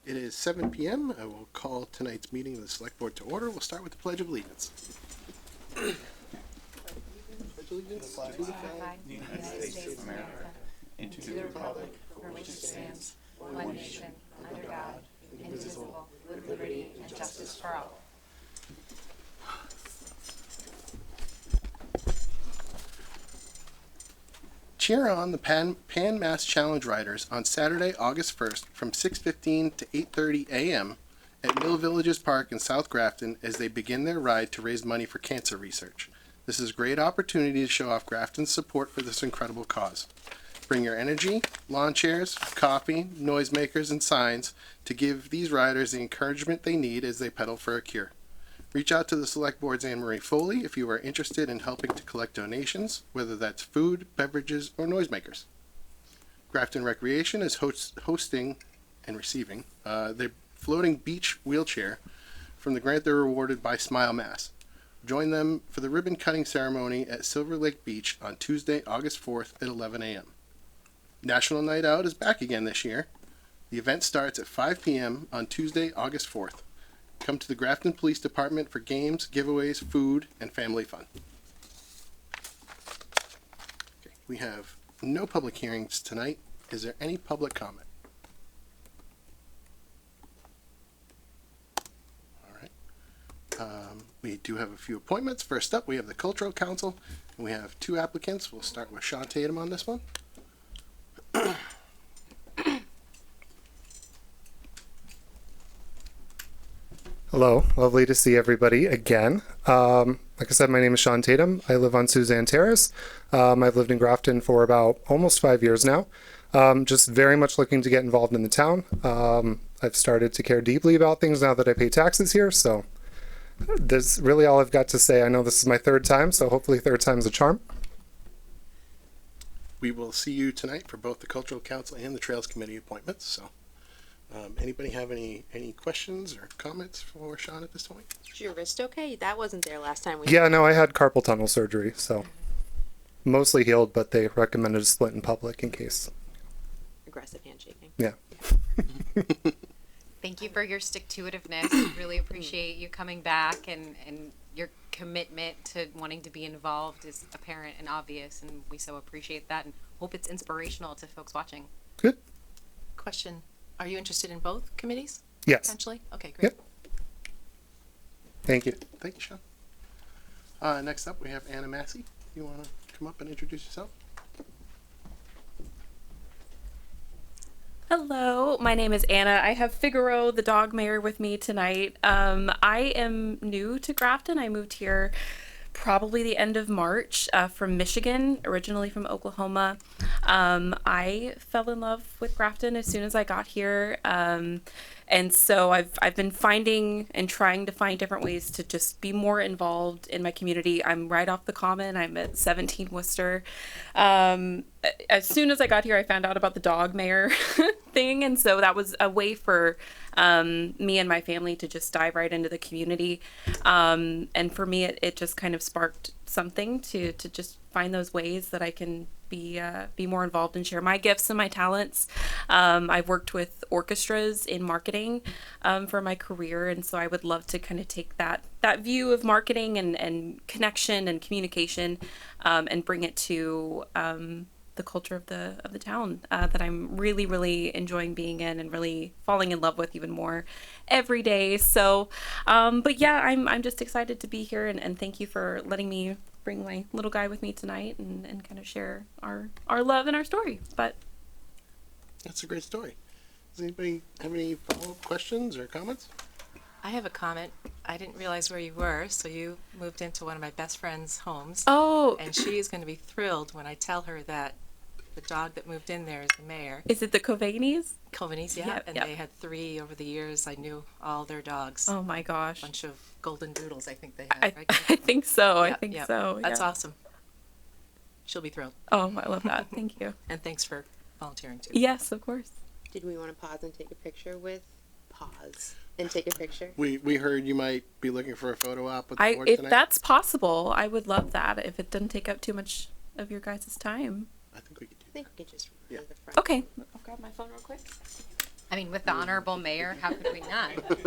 It is 7 p.m. I will call tonight's meeting of the Select Board to order. We'll start with the Pledge of Allegiance. Pledge allegiance to the flag. The United States of America, and to the republic for which it stands, one nation, under God, indivisible, with liberty and justice for all. Cheer on the Pan Mass Challenge Riders on Saturday, August 1st from 6:15 to 8:30 a.m. at Mill Villages Park in South Grafton as they begin their ride to raise money for cancer research. This is a great opportunity to show off Grafton's support for this incredible cause. Bring your energy, lawn chairs, coffee, noisemakers, and signs to give these riders the encouragement they need as they pedal for a cure. Reach out to the Select Board's Anne Marie Foley if you are interested in helping to collect donations, whether that's food, beverages, or noisemakers. Grafton Recreation is hosting and receiving their floating beach wheelchair from the grant they were awarded by Smile Mass. Join them for the ribbon cutting ceremony at Silver Lake Beach on Tuesday, August 4th at 11 a.m. National Night Out is back again this year. The event starts at 5 p.m. on Tuesday, August 4th. Come to the Grafton Police Department for games, giveaways, food, and family fun. Okay, we have no public hearings tonight. Is there any public comment? All right. We do have a few appointments. First up, we have the Cultural Council, and we have two applicants. We'll start with Sean Tatum on this one. Hello, lovely to see everybody again. Like I said, my name is Sean Tatum. I live on Suzanne Terrace. I've lived in Grafton for about almost 5 years now. Just very much looking to get involved in the town. I've started to care deeply about things now that I pay taxes here, so that's really all I've got to say. I know this is my third time, so hopefully third time's a charm. We will see you tonight for both the Cultural Council and the Trails Committee appointments. So, anybody have any questions or comments for Sean at this point? Is your wrist okay? That wasn't there last time we. Yeah, no, I had carpal tunnel surgery, so mostly healed, but they recommended a splint in public in case. Aggressive handshaking. Yeah. Thank you for your stick-to-itiveness. Really appreciate you coming back, and your commitment to wanting to be involved is apparent and obvious, and we so appreciate that and hope it's inspirational to folks watching. Good. Question, are you interested in both committees? Yes. Potentially? Okay, great. Yep. Thank you. Thank you, Sean. Next up, we have Anna Massey. You want to come up and introduce yourself? Hello, my name is Anna. I have Figaro, the dog mare, with me tonight. I am new to Grafton. I moved here probably the end of March from Michigan, originally from Oklahoma. I fell in love with Grafton as soon as I got here. And so I've been finding and trying to find different ways to just be more involved in my community. I'm right off the Common. I'm at 17 Worcester. As soon as I got here, I found out about the dog mare thing. And so that was a way for me and my family to just dive right into the community. And for me, it just kind of sparked something to just find those ways that I can be more involved and share my gifts and my talents. I've worked with orchestras in marketing for my career, and so I would love to kind of take that view of marketing and connection and communication and bring it to the culture of the town that I'm really, really enjoying being in and really falling in love with even more every day. So, but yeah, I'm just excited to be here, and thank you for letting me bring my little guy with me tonight and kind of share our love and our story. But That's a great story. Does anybody have any follow-up questions or comments? I have a comment. I didn't realize where you were, so you moved into one of my best friend's homes. oh, And she is going to be thrilled when I tell her that the dog that moved in there is the mayor. is it the Covaney's? Coveney's, yeah. Yep, And yep. they had 3 over the years. I knew all their dogs. Oh my gosh, Bunch of golden doodles, I think they I had, right? I think so. I Yep, think yep. so. That's yeah. awesome. She'll be thrilled. Oh, I love that. Thank you. And thanks for volunteering too. Yes, of course. Did we want to pause and take a picture with? Pause and take a picture. We heard you might be looking for a photo op with the board If tonight. that's possible, I would love that. If it doesn't take up too much of your guys' time. I think we could do I think we can just Yeah. do the front. Okay, I'll grab my phone real quick. I mean, with the honorable mayor, how could we not? Do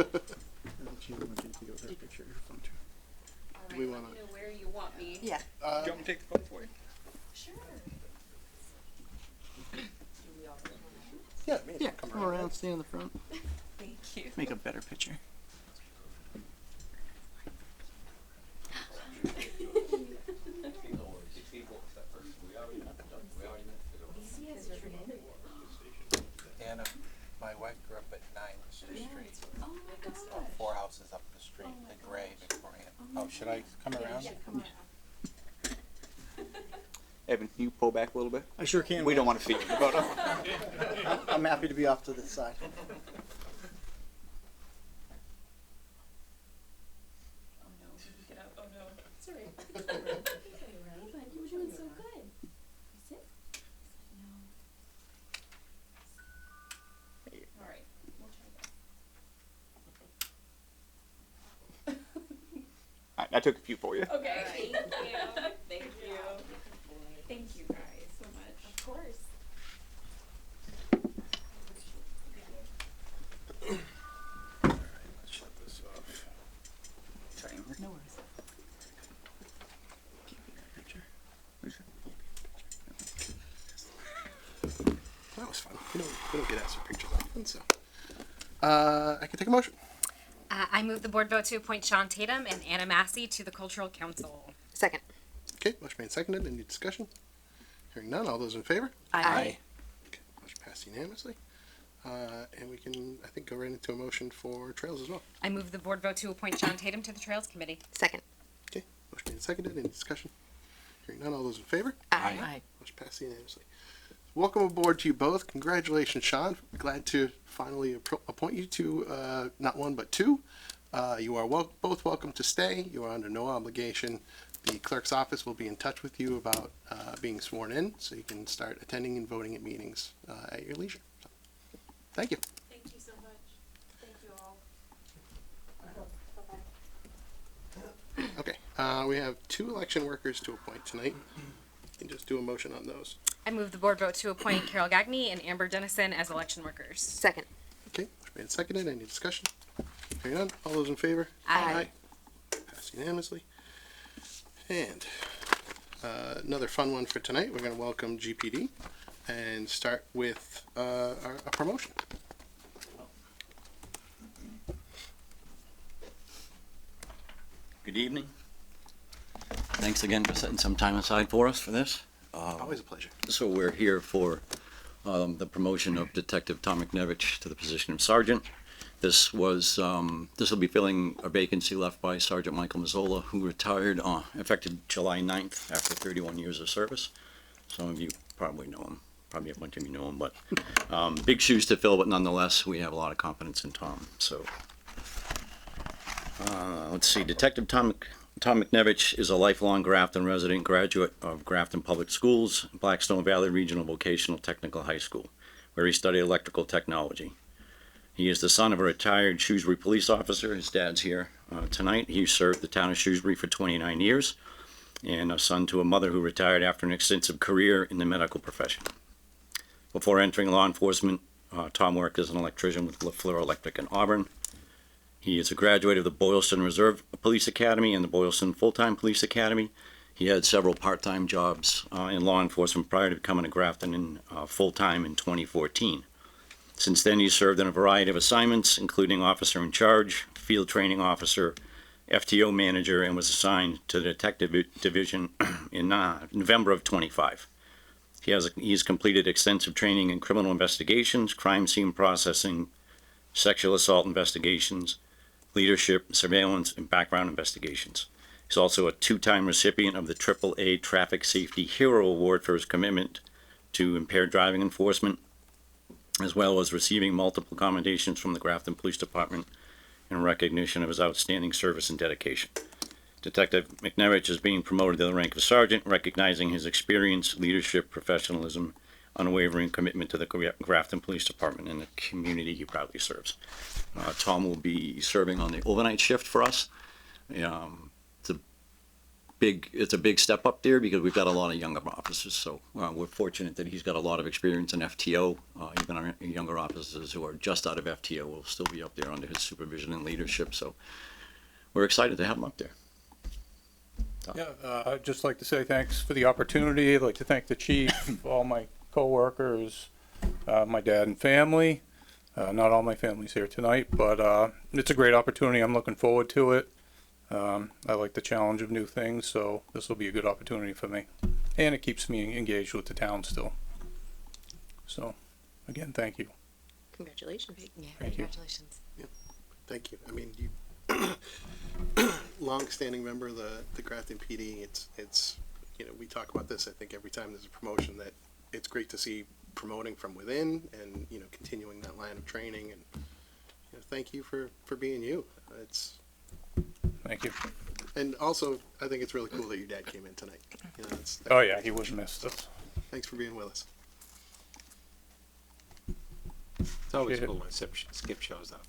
we want to? Where you want me? Yeah. Do you want me to take the photo for you? Yeah, maybe. Come Come around, stay in the front. Thank you. Make a better picture. Anna, my wife grew up at 9 Street. 4 houses up the street, the gray Victorian. Oh, should I come around? Evan, can you pull back a little bit? I sure can. We don't want to see you. Photo. I'm happy to be off to the side. All right, I took a few for you. Okay. Thank you. Thank you. Thank you guys so much. Of course. Let's shut this off. Sorry, no worries. That was fun. We don't get asked for pictures often, so. I can take a motion. I move the board vote to appoint Sean Tatum and Anna Massey to the Cultural Council. Second. Okay, motion made and seconded. Any discussion? Hearing none. All those in favor? Aye. Okay, motion passed unanimously. And we can, I think, go right into a motion for trails as well. I move the board vote to appoint Sean Tatum to the Trails Committee. Second. Okay, motion made and seconded. Any discussion? Hearing none. All those in favor? Aye. Motion passed unanimously. Welcome aboard to you both. Congratulations, Sean. Glad to finally appoint you to not one but two. You are both welcome to stay. You are under no obligation. The clerk's office will be in touch with you about being sworn in, so you can start attending and voting at meetings at your leisure. So, thank you. Thank you so much. Thank you all. Okay, we have 2 election workers to appoint tonight. You can just do a motion on those. I move the board vote to appoint Carol Gagne and Amber Dennison as election workers. Second. Okay, motion made and seconded. Any discussion? Hearing none. All those in favor? Aye. Passed unanimously. And another fun one for tonight. We're going to welcome GPD and start with a promotion. Good evening. Thanks again for setting some time aside for us for this. Always a pleasure. So we're here for the promotion of Detective Tom McNevich to the position of sergeant. This will be filling a vacancy left by Sergeant Michael Mazzola, who retired effective July 9th after 31 years of service. Some of you probably know him. Probably a bunch of you know him, but big shoes to fill, but nonetheless, we have a lot of confidence in Tom. So let's see, Detective Tom McNevich is a lifelong Grafton resident, graduate of Grafton Public Schools, Blackstone Valley Regional Vocational Technical High School, where he studied electrical technology. He is the son of a retired Shrewsbury police officer. His dad's here tonight. He served the town of Shrewsbury for 29 years, and a son to a mother who retired after an extensive career in the medical profession. Before entering law enforcement, Tom worked as an electrician with LaFleur Electric in Auburn. He is a graduate of the Boylston Reserve Police Academy and the Boylston Full-Time Police Academy. He had several part-time jobs in law enforcement prior to becoming a Grafton in full-time in 2014. Since then, he's served in a variety of assignments, including officer in charge, field training officer, FTO manager, and was assigned to the detective division in November of 25. He's completed extensive training in criminal investigations, crime scene processing, sexual assault investigations, leadership, surveillance, and background investigations. He's also a 2-time recipient of the AAA Traffic Safety Hero Award for his commitment to impaired driving enforcement, as well as receiving multiple commendations from the Grafton Police Department in recognition of his outstanding service and dedication. Detective McNevich is being promoted to the rank of sergeant, recognizing his experience, leadership, professionalism, unwavering commitment to the Grafton Police Department and the community he proudly serves. Tom will be serving on the overnight shift for us. it's a big step up there because we've got a lot of younger officers. So we're fortunate that he's got a lot of experience in FTO. Even our younger officers who are just out of FTO will still be up there under his supervision and leadership. So we're excited to have him up there. Yeah, I'd just like to say thanks for the opportunity. I'd like to thank the chief, all my coworkers, my dad and family. Not all my family's here tonight, but it's a great opportunity. I'm looking forward to it. I like the challenge of new things, so this will be a good opportunity for me. And it keeps me engaged with the town still. So, again, thank you. Congratulations. Yeah, Thank you. congratulations. Thank you. I mean, you long-standing member of the Grafton PD. It's we talk about this. I think every time there's a promotion, that it's great to see promoting from within and continuing that line of training. And thank you for being you. It's Thank you. and also I think it's really cool that your dad came in tonight. Oh yeah, he was missed. Thanks for being with us. It's always cool when Skip shows up.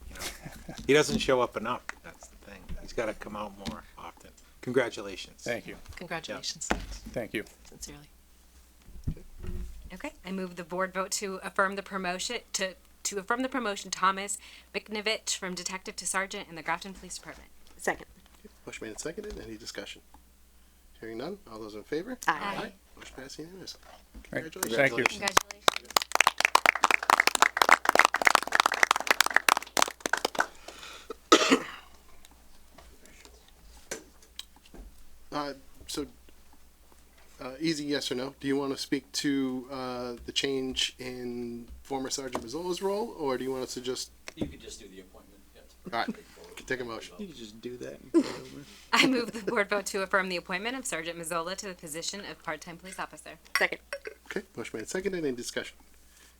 He doesn't show up enough. That's the thing. He's got to come out more often. Congratulations. Thank you. Congratulations, Thank you. sincerely. Okay, I move the board vote to affirm the promotion to affirm the promotion Thomas Biknovich from detective to sergeant in the Grafton Police Department. Second. Motion made and seconded. Any discussion? Hearing none. All those in favor? Aye. Motion passed unanimously. Right. Congratulations. Thank you. Congratulations. So, easy yes or no. Do you want to speak to the change in former Sergeant Mazzola's role, or do you want us to just? You could just do the appointment. All right, take a motion. You just do that. I move the board vote to affirm the appointment of Sergeant Mazzola to the position of part-time police officer. Second. Okay, motion made and seconded. Any discussion?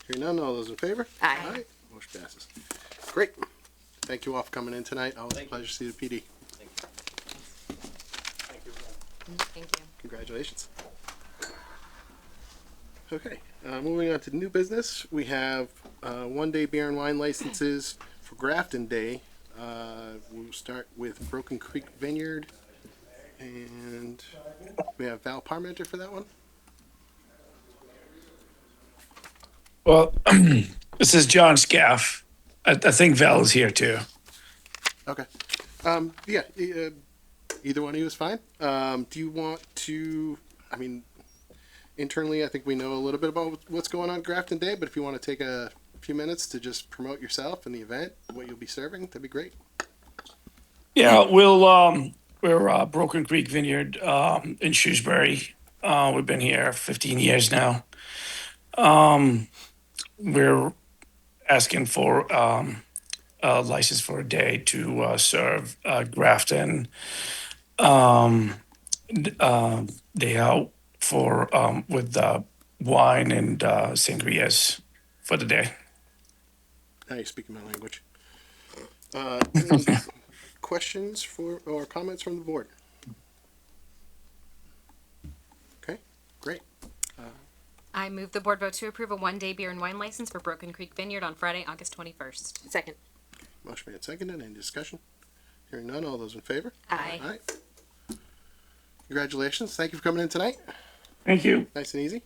Hearing none. All those in favor? Aye. Motion passes. Great. Thank you all for coming in tonight. Always a pleasure to see the PD. Thank you. Congratulations. Okay, moving on to new business, we have one-day beer and wine licenses for Grafton Day. We'll start with Broken Creek Vineyard, and we have Val Parmenter for that one. Well, this is John Scaff. I think Val is here too. Okay. Yeah, either one of you is fine. Do you want to, I mean, internally, I think we know a little bit about what's going on Grafton Day, but if you want to take a few minutes to just promote yourself and the event, what you'll be serving, that'd be great. Yeah, we're Broken Creek Vineyard in Shrewsbury. We've been here 15 years now. We're asking for a license for a day to serve Grafton day out for with wine and sangrias for the day. Now you're speaking my language. Any questions for or comments from the board? Okay, great. I move the board vote to approve a one-day beer and wine license for Broken Creek Vineyard on Friday, August 21st. Second. Motion made and seconded. Any discussion? Hearing none. All those in favor? Aye. Aye. Congratulations. Thank you for coming in tonight. Thank you. Nice and easy.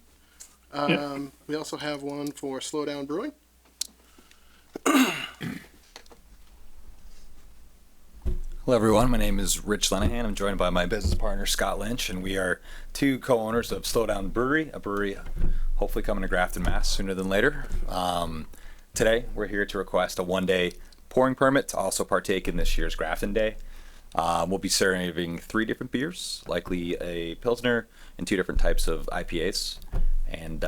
We also have one for Slow Down Brewing. Hello, everyone. My name is Rich Lenahan. I'm joined by my business partner, Scott Lynch, and we are two co-owners of Slow Down Brewery, a brewery hopefully coming to Grafton, Mass. Sooner than later. Today, we're here to request a one-day pouring permit to also partake in this year's Grafton Day. We'll be serving 3 different beers, likely a Pilsner and 2 different types of IPAs. And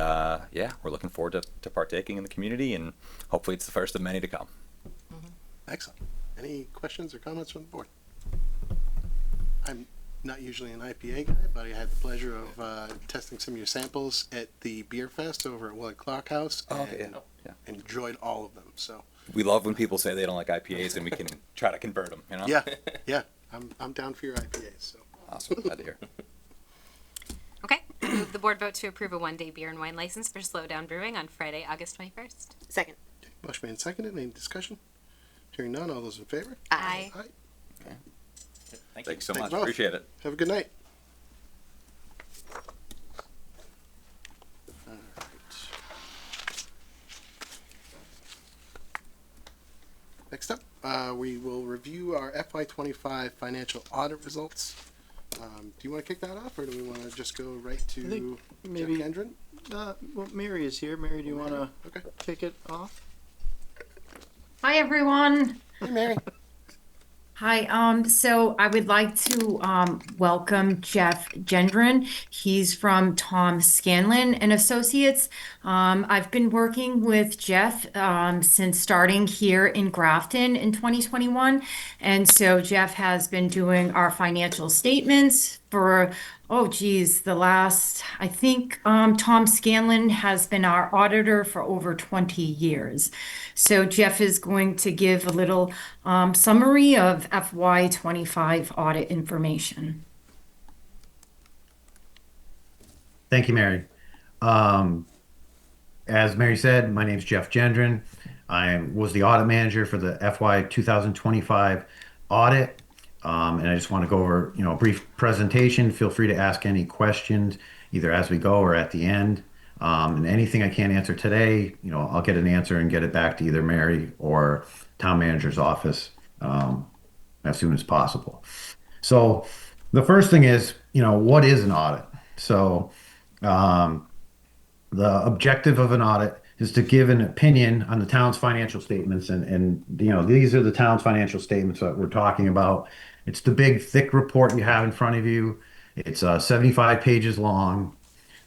yeah, we're looking forward to partaking in the community, and hopefully it's the first of many to come. Excellent. Any questions or comments from the board? I'm not usually an IPA guy, but I had the pleasure of testing some of your samples at the Beer Fest over at Willard Clock House, and enjoyed all of them. So We love when people say they don't like IPAs, and we can try to convert them, you know? yeah, I'm down for your IPAs. So Awesome. Glad to hear. Okay. I move the board vote to approve a one-day beer and wine license for Slow Down Brewing on Friday, August 21st. Second. motion made and seconded. Any discussion? Hearing none. All those in favor? Aye. Aye. Thank you so Thanks much. both. Appreciate it. Have a good night. we will review our FY25 financial audit results. Do you want to kick that off, or do we want to just go right to think Jeff maybe- Gendron? Well, Mary is here. Mary, do you want to Okay. kick it off? Hi, everyone. Hey, Mary. Hi, so I would like to welcome Jeff Gendron. He's from Tom Scanlon and Associates. I've been working with Jeff since starting here in Grafton in 2021. And so Jeff has been doing our financial statements for, the last, I think Tom Scanlon has been our auditor for over 20 years. So Jeff is going to give a little summary of FY25 audit information. Thank you, Mary. As Mary said, my name is Jeff Gendron. I was the audit manager for the FY 2025 audit. And I just want to go over, a brief presentation. Feel free to ask any questions either as we go or at the end. And anything I can't answer today, I'll get an answer and get it back to either Mary or town manager's office as soon as possible. So the first thing is, what is an audit? So the objective of an audit is to give an opinion on the town's financial statements. And these are the town's financial statements that we're talking about. It's the big, thick report you have in front of you. It's 75 pages long.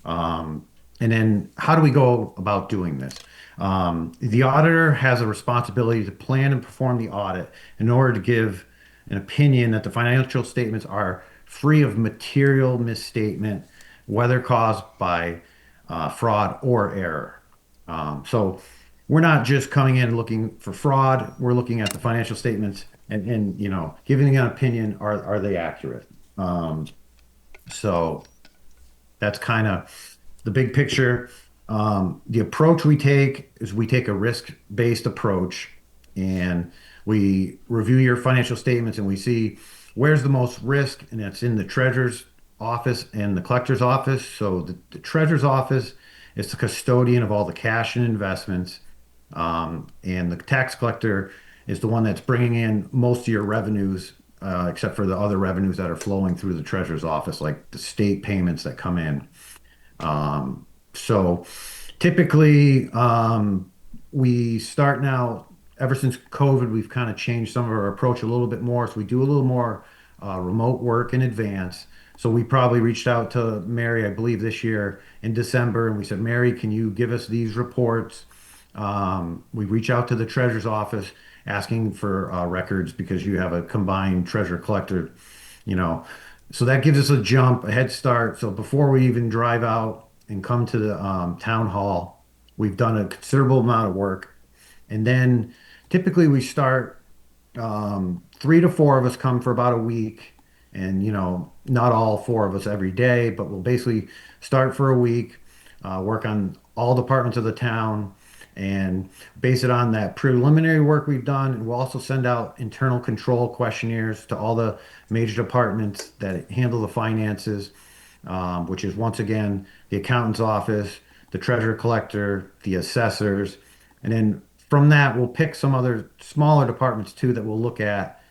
And then how do we go about doing this? The auditor has a responsibility to plan and perform the audit in order to give an opinion that the financial statements are free of material misstatement, whether caused by fraud or error. So we're not just coming in looking for fraud. We're looking at the financial statements and giving an opinion, are they accurate? So that's kind of the big picture. The approach we take is we take a risk-based approach, and we review your financial statements and we see where's the most risk, and that's in the treasurer's office and the collector's office. So the treasurer's office is the custodian of all the cash and investments, and the tax collector is the one that's bringing in most of your revenues, except for the other revenues that are flowing through the treasurer's office, like the state payments that come in. So typically, we start now, ever since COVID, we've kind of changed some of our approach a little bit more. So we do a little more remote work in advance. So we probably reached out to Mary, I believe this year in December, and we said, Mary, can you give us these reports? We reach out to the treasurer's office asking for records because you have a combined treasurer collector, So that gives us a head start. So before we even drive out and come to the town hall, we've done a considerable amount of work. And then typically we start, 3 to 4 of us come for about a week. And, not all 4 of us every day, but we'll basically start for a week, work on all departments of the town, and base it on that preliminary work we've done. And we'll also send out internal control questionnaires to all the major departments that handle the finances, which is once again the accountant's office, the treasurer collector, the assessors. And then from that, we'll pick some other smaller departments too that we'll look at.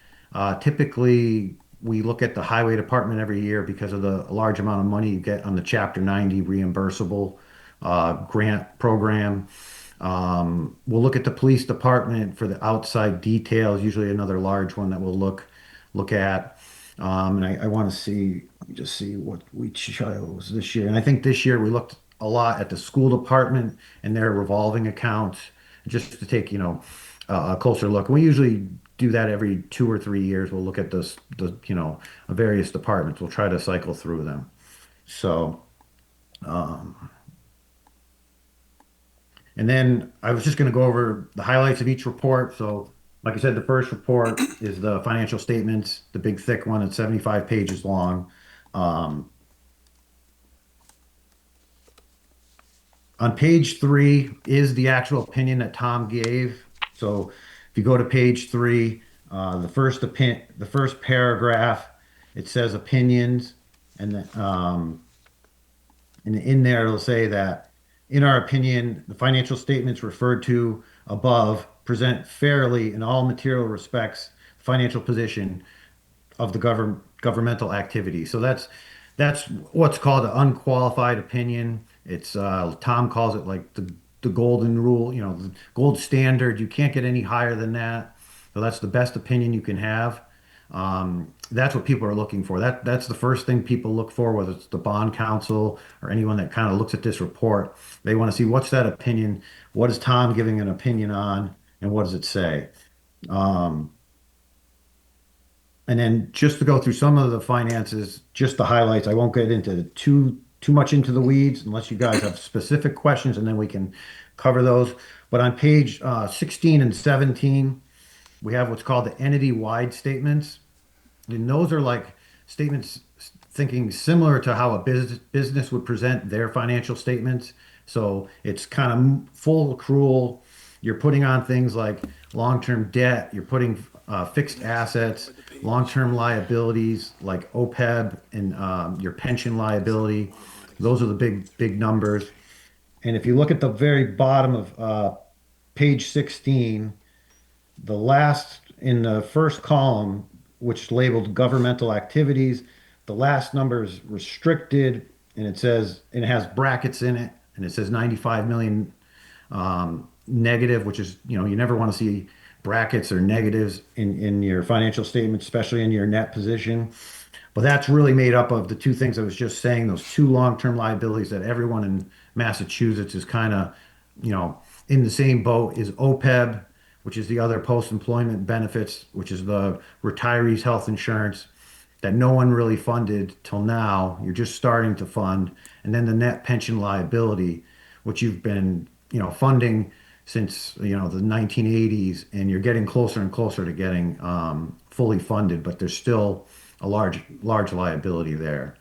Typically, we look at the highway department every year because of the large amount of money you get on the Chapter 90 reimbursable grant program. We'll look at the police department for the outside details, usually another large one that we'll look at. And I want to see, let me just see what we chose this year. And I think this year we looked a lot at the school department and their revolving accounts, just to take, a closer look. And we usually do that every 2 or 3 years. We'll look at the various departments. We'll try to cycle through them. So, and then I was just going to go over the highlights of each report. So, like I said, the first report is the financial statements, the big thick one. It's 75 pages long. On page 3 is the actual opinion that Tom gave. So if you go to page 3, the first paragraph, it says opinions, and in there it'll say that, in our opinion, the financial statements referred to above present fairly in all material respects financial position of the governmental activity. So that's what's called an unqualified opinion. It's Tom calls it like the golden rule, you know, the gold standard. You can't get any higher than that. So that's the best opinion you can have. That's what people are looking for. That's the first thing people look for, whether it's the bond counsel or anyone that kind of looks at this report. They want to see what's that opinion, what is Tom giving an opinion on, and what does it say. And then just to go through some of the finances, just the highlights. I won't get into too much into the weeds unless you guys have specific questions, and then we can cover those. But on page 16 and 17, we have what's called the entity-wide statements. And those are like statements thinking similar to how a business would present their financial statements. So it's kind of full accrual. You're putting on things like long-term debt. You're putting fixed assets, long-term liabilities like OPEB and your pension liability. Those are the big numbers. And if you look at the very bottom of page 16, the last in the first column, which labeled governmental activities, the last number is restricted, and it has brackets in it, and it says 95 million negative, which is, you know, you never want to see brackets or negatives in your financial statement, especially in your net position. But that's really made up of the two things I was just saying, those two long-term liabilities that everyone in Massachusetts is kind of, you know, in the same boat, is OPEB, which is the other post-employment benefits, which is the retirees' health insurance that no one really funded till now. You're just starting to fund. And then the net pension liability, which you've been, you know, funding since, you know, the 1980s, and you're getting closer and closer to getting fully funded, but there's still a large liability there.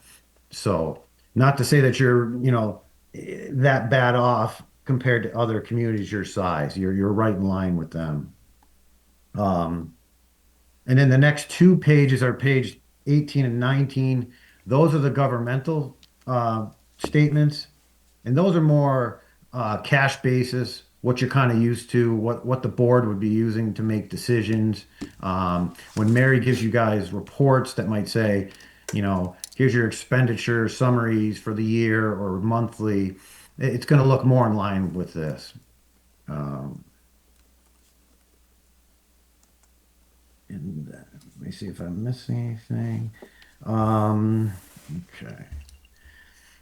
So not to say that you're, you know, that bad off compared to other communities your size. You're right in line with them. And then the next two pages are page 18 and 19. Those are the governmental statements, and those are more cash basis, what you're kind of used to, what the board would be using to make decisions. When Mary gives you guys reports that might say, you know, here's your expenditure summaries for the year or monthly, it's going to look more in line with this. And let me see if I'm missing anything. Okay.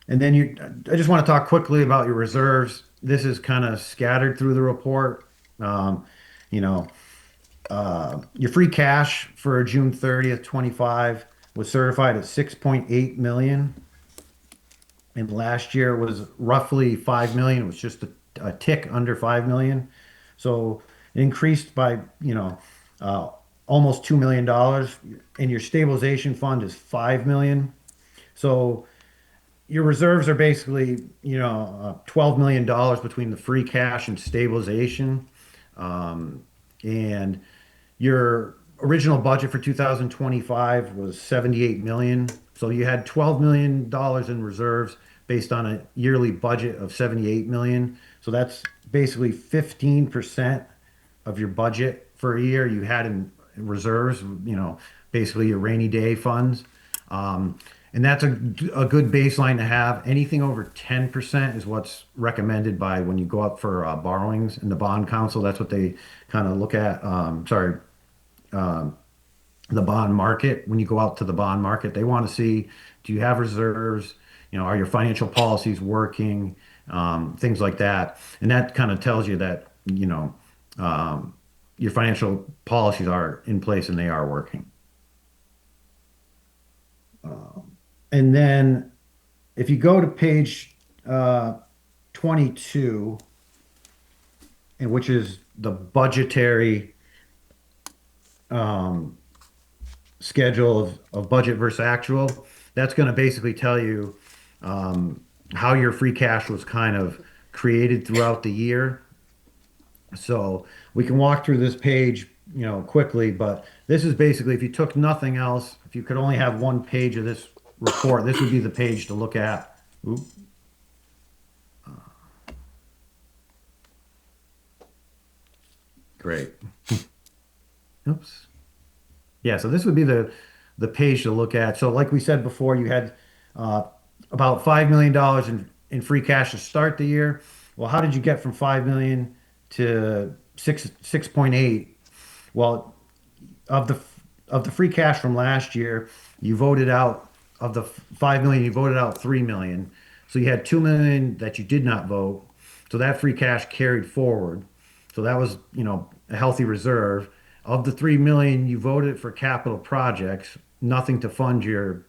And then I just want to talk quickly about your reserves. This is kind of scattered through the report. You know, your free cash for June 30th, 25 was certified at 6.8 million. And last year was roughly 5 million. It was just a tick under 5 million. So it increased by, you know, almost $2 million. And your stabilization fund is 5 million. So your reserves are basically, you know, $12 million between the free cash and stabilization. And your original budget for 2025 was 78 million. So you had $12 million in reserves based on a yearly budget of 78 million. So that's basically 15% of your budget for a year you had in reserves, you know, basically your rainy day funds. And that's a good baseline to have. Anything over 10% is what's recommended by when you go up for borrowings in the bond council. That's what they kind of look at. The bond market. When you go out to the bond market, they want to see, do you have reserves? You know, are your financial policies working? Things like that. And that kind of tells you that, you know, your financial policies are in place and they are working. And then if you go to page 22, and which is the budgetary schedule of budget versus actual, that's going to basically tell you how your free cash was kind of created throughout the year. So we can walk through this page, you know, quickly, but this is basically, if you took nothing else, if you could only have one page of this report, this would be the page to look at. Oop. Great. Oops. Yeah, so this would be the page to look at. So like we said before, you had about $5 million in free cash to start the year. Well, how did you get from 5 million to 6.8? Well, of the free cash from last year, you voted out of the 5 million, you voted out 3 million. So you had 2 million that you did not vote. So that free cash carried forward. So that was, a healthy reserve. Of the 3 million, you voted for capital projects, nothing to fund your,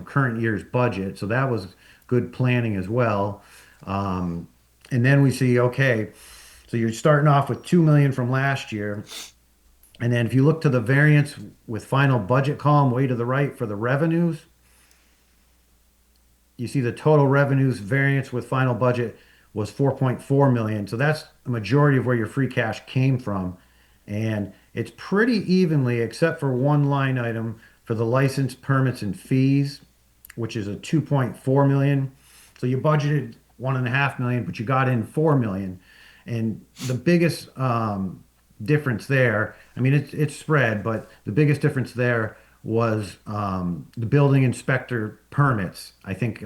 current year's budget. So that was good planning as well. And then we see, okay, so you're starting off with 2 million from last year. And then if you look to the variance with final budget column way to the right for the revenues, you see the total revenues variance with final budget was 4.4 million. So that's a majority of where your free cash came from. And it's pretty evenly, except for one line item for the license permits and fees, which is a 2.4 million. So you budgeted 1.5 million, but you got in 4 million. And the biggest difference there, I mean, it's spread, but the biggest difference there was the building inspector permits. I think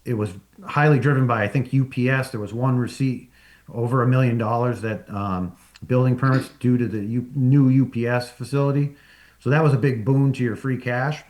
it was highly driven by, I think, UPS. There was one receipt over $1 million that building permits due to the new UPS facility. So that was a big boon to your free cash.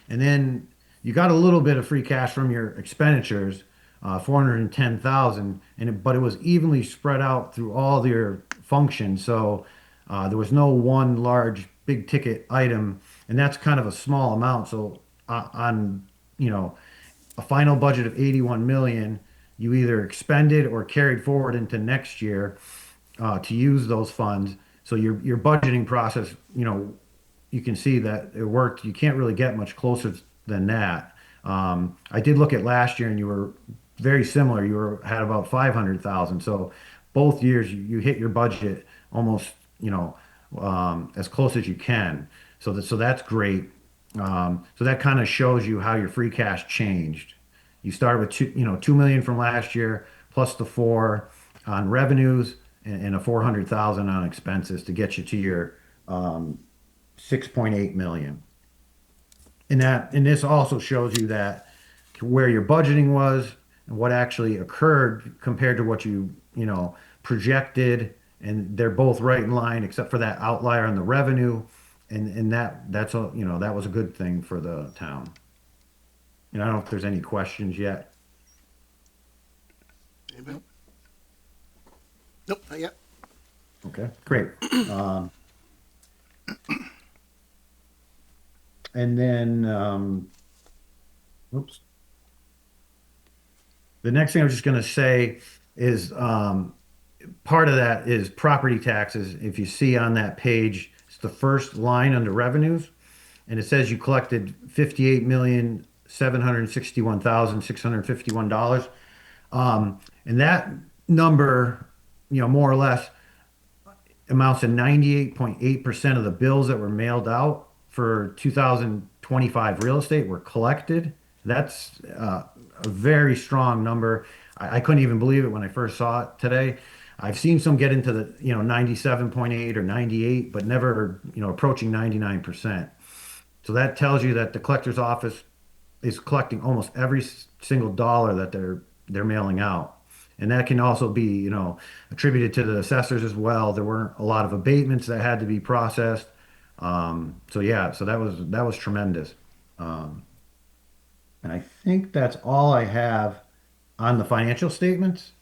And then you got a little bit of free cash from your expenditures, 410,000, but it was evenly spread out through all your functions. So there was no one large big ticket item, and that's kind of a small amount. So on a final budget of 81 million, you either expended or carried forward into next year to use those funds. So your budgeting process, you can see that it worked. You can't really get much closer than that. I did look at last year, and you were very similar. You had about 500,000. So both years you hit your budget almost, as close as you can. So that's great. So that kind of shows you how your free cash changed. You started with 2 million from last year, plus the 4 on revenues and a 400,000 on expenses to get you to your 6.8 million. And this also shows you that where your budgeting was and what actually occurred compared to what you projected, and they're both right in line except for that outlier on the revenue, and that's a, that was a good thing for the town. And I don't know if there's any questions yet. Anybody? Nope, not yet. Okay, great. And then, oops. The next thing I was just going to say is part of that is property taxes. If you see on that page, it's the first line under revenues, and it says you collected $58,761,651. And that number, more or less amounts to 98.8% of the bills that were mailed out for 2025 real estate were collected. That's a very strong number. I couldn't even believe it when I first saw it today. I've seen some get into the 97.8 or 98, but never approaching 99%. So that tells you that the collector's office is collecting almost every single dollar that they're mailing out. And that can also be attributed to the assessors as well. There weren't a lot of abatements that had to be processed. So that was tremendous. And I think that's all I have on the financial statements.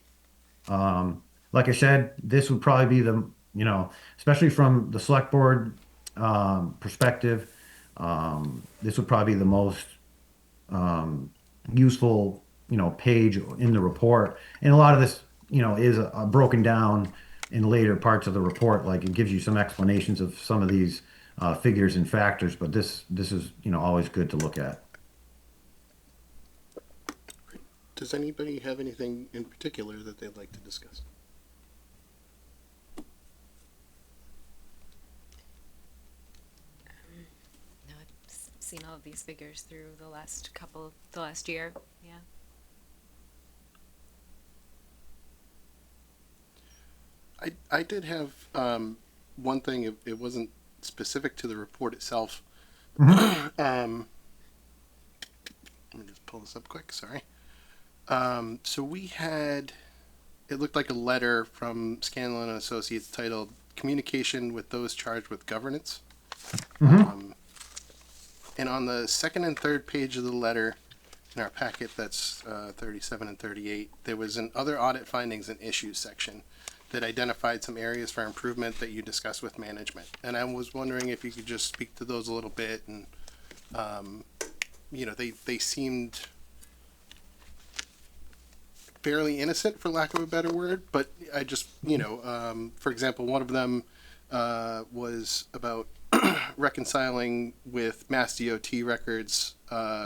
Like I said, this would probably be the, especially from the select board perspective, this would probably be the most useful, page in the report. And a lot of this, is broken down in later parts of the report. Like it gives you some explanations of some of these figures and factors, but this is, always good to look at. Does anybody have anything in particular that they'd like to discuss? No, I've seen all of these figures through the last year. Yeah. I did have one thing. It wasn't specific to the report itself. Let me just pull this up quick. Sorry. So we had, it looked like a letter from Scanlon and Associates titled "Communication with Those Charged with Governance." And on the second and third page of the letter in our packet, that's 37 and 38, there was an other audit findings and issues section that identified some areas for improvement that you discussed with management. And I was wondering if you could just speak to those a little bit. And, you know, they seemed fairly innocent, for lack of a better word, but I just, you know, for example, one of them was about reconciling with Mass DOT records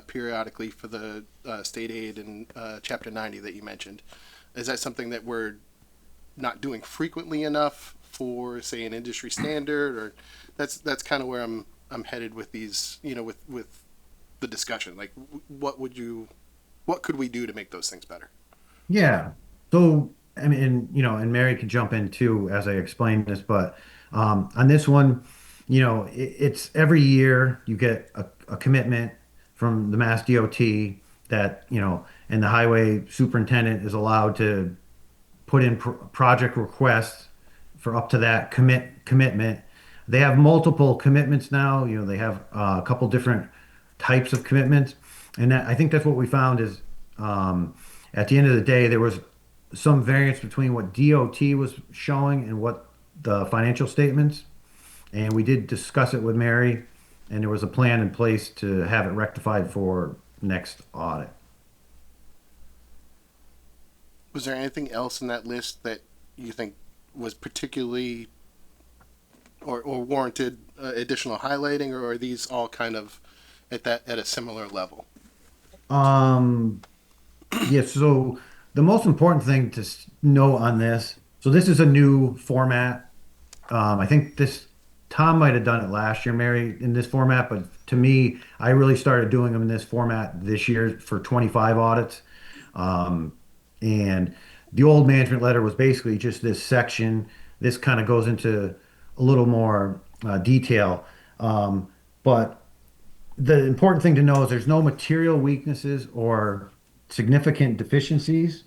periodically for the state aid and Chapter 90 that you mentioned. Is that something that we're not doing frequently enough for, say, an industry standard? Or that's kind of where I'm headed with these, you know, with the discussion. Like, what could we do to make those things better? Yeah. So, I mean, you know, and Mary could jump in too as I explain this, but on this one, you know, it's every year you get a commitment from the Mass DOT that, you know, and the highway superintendent is allowed to put in project requests for up to that commitment. They have multiple commitments now. You know, they have a couple different types of commitments, and I think that's what we found is at the end of the day there was some variance between what DOT was showing and what the financial statements. And we did discuss it with Mary, and there was a plan in place to have it rectified for next audit. Was there anything else in that list that you think was particularly or warranted additional highlighting, or are these all kind of at a similar level? Yeah, so the most important thing to know on this, so this is a new format. I think Tom might have done it last year, Mary, in this format, but to me, I really started doing them in this format this year for 25 audits. And the old management letter was basically just this section. This kind of goes into a little more detail. But the important thing to know is there's no material weaknesses or significant deficiencies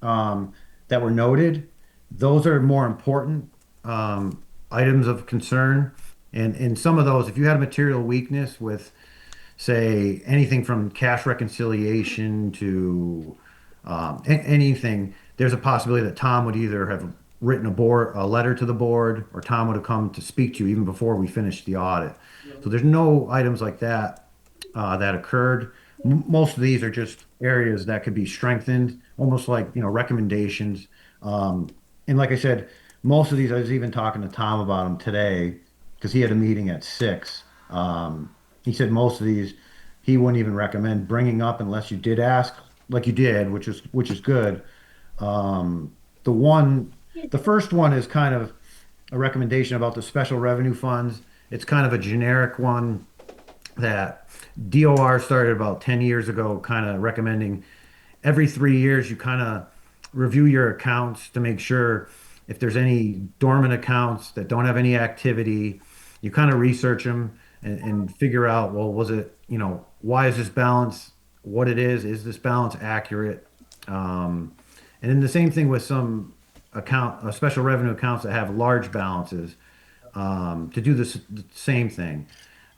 that were noted. Those are more important items of concern. And in some of those, if you had a material weakness with, say, anything from cash reconciliation to anything, there's a possibility that Tom would either have written a letter to the board, or Tom would have come to speak to you even before we finished the audit. So there's no items like that that occurred. Most of these are just areas that could be strengthened, almost like, you know, recommendations. And like I said, most of these, I was even talking to Tom about them today because he had a meeting at 6. He said most of these he wouldn't even recommend bringing up unless you did ask, like you did, which is good. The first one is kind of a recommendation about the special revenue funds. It's kind of a generic one that DOR started about 10 years ago, kind of recommending every 3 years you kind of review your accounts to make sure if there's any dormant accounts that don't have any activity, you kind of research them and figure out, well, was it, you know, why is this balance what it is this balance accurate? And then the same thing with some special revenue accounts that have large balances, to do the same thing,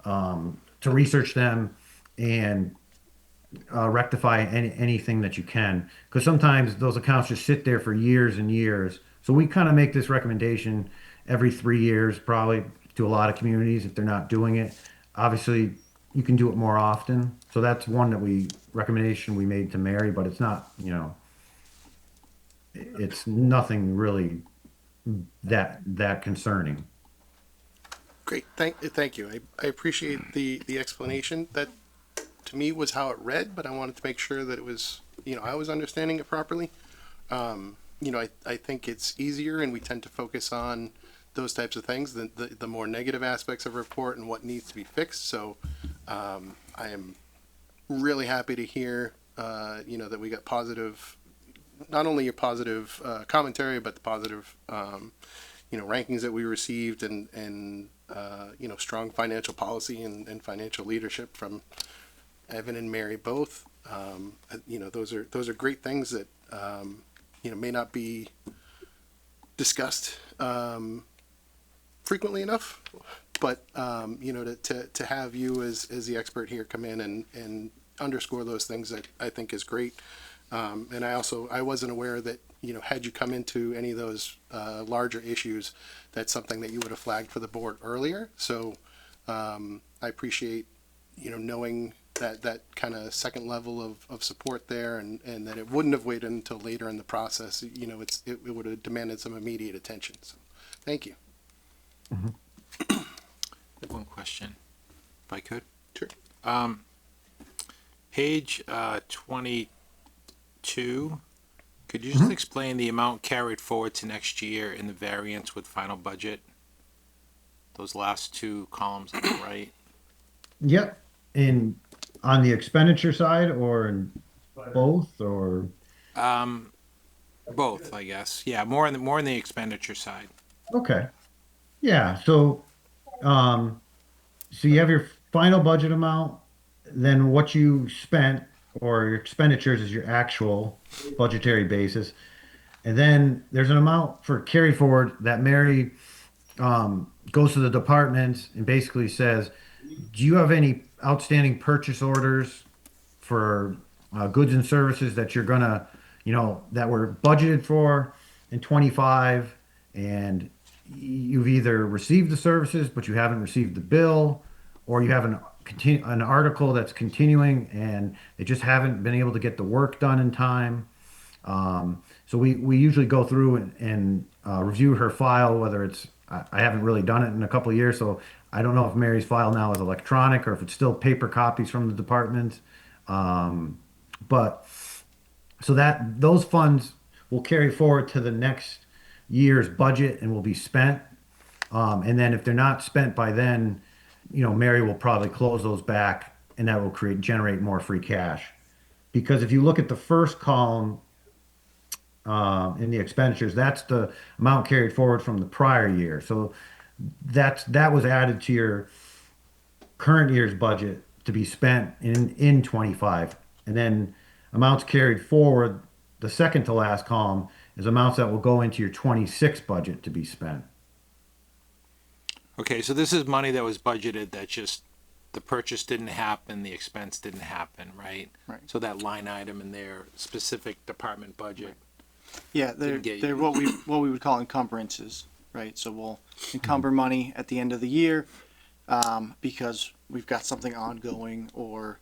to research them and rectify anything that you can, because sometimes those accounts just sit there for years and years. So we kind of make this recommendation every 3 years, probably, to a lot of communities if they're not doing it. Obviously, you can do it more often. So that's one recommendation we made to Mary, but it's not, you know, it's nothing really that concerning. Great, thank you. I appreciate the explanation. That to me was how it read, but I wanted to make sure that it was, you know, I was understanding it properly. You know, I think it's easier, and we tend to focus on those types of things, the more negative aspects of a report and what needs to be fixed. So I am really happy to hear, you know, that we got positive, not only your positive commentary, but the positive rankings that we received, and strong financial policy and financial leadership from Evan and Mary both. Those are great things that may not be discussed frequently enough, but to have you as the expert here come in and underscore those things, that I think is great. And I wasn't aware that had you come into any of those larger issues, that's something that you would have flagged for the board earlier. So I appreciate knowing that kind of second level of support there, and that it wouldn't have waited until later in the process. It would have demanded some immediate attention. So thank you. I have one question, if I could. Sure. Page 22. Could you just explain the amount carried forward to next year in the variance with final budget? Those last two columns on the right. Yep. In on the expenditure side, or in both, or Both, I guess. Yeah, more on the expenditure side. okay. Yeah. So you have your final budget amount, then what you spent or your expenditures is your actual budgetary basis. And then there's an amount for carry forward that Mary goes to the departments and basically says, do you have any outstanding purchase orders for goods and services that you're gonna, that were budgeted for in 25, and you've either received the services but you haven't received the bill, or you have an article that's continuing and they just haven't been able to get the work done in time. So we usually go through and review her file, whether it's, I haven't really done it in a couple of years, so I don't know if Mary's file now is electronic or if it's still paper copies from the department. But so that those funds will carry forward to the next year's budget and will be spent. And then if they're not spent by then, Mary will probably close those back, and that will generate more free cash. Because if you look at the first column in the expenditures, that's the amount carried forward from the prior year. So that was added to your current year's budget to be spent in 25. And then amounts carried forward, the second to last column, is amounts that will go into your 26 budget to be spent. Okay, so this is money that was budgeted that just the purchase didn't happen, the expense didn't happen, right? Right. So that line item in their specific department budget. Yeah, Didn't get they're what we would call encumbrances, right? So we'll encumber money at the end of the year because we've got something ongoing, or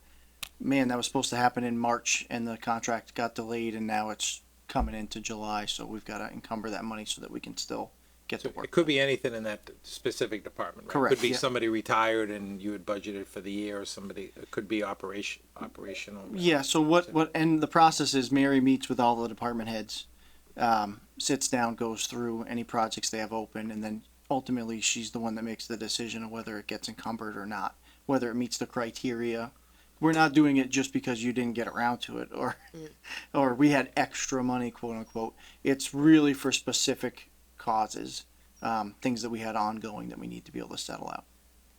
man, that was supposed to happen in March and the contract got delayed and now it's coming into July, so we've got to encumber that money so that we can still get to work. It could be anything in that specific department, right? Correct, It could be yeah. somebody retired and you had budgeted for the year, or somebody, it could be operational. Yeah, so what and the process is Mary meets with all the department heads, sits down, goes through any projects they have open, and then ultimately she's the one that makes the decision of whether it gets encumbered or not, whether it meets the criteria. We're not doing it just because you didn't get around to it, or we had extra money, quote unquote. It's really for specific causes, things that we had ongoing that we need to be able to settle out.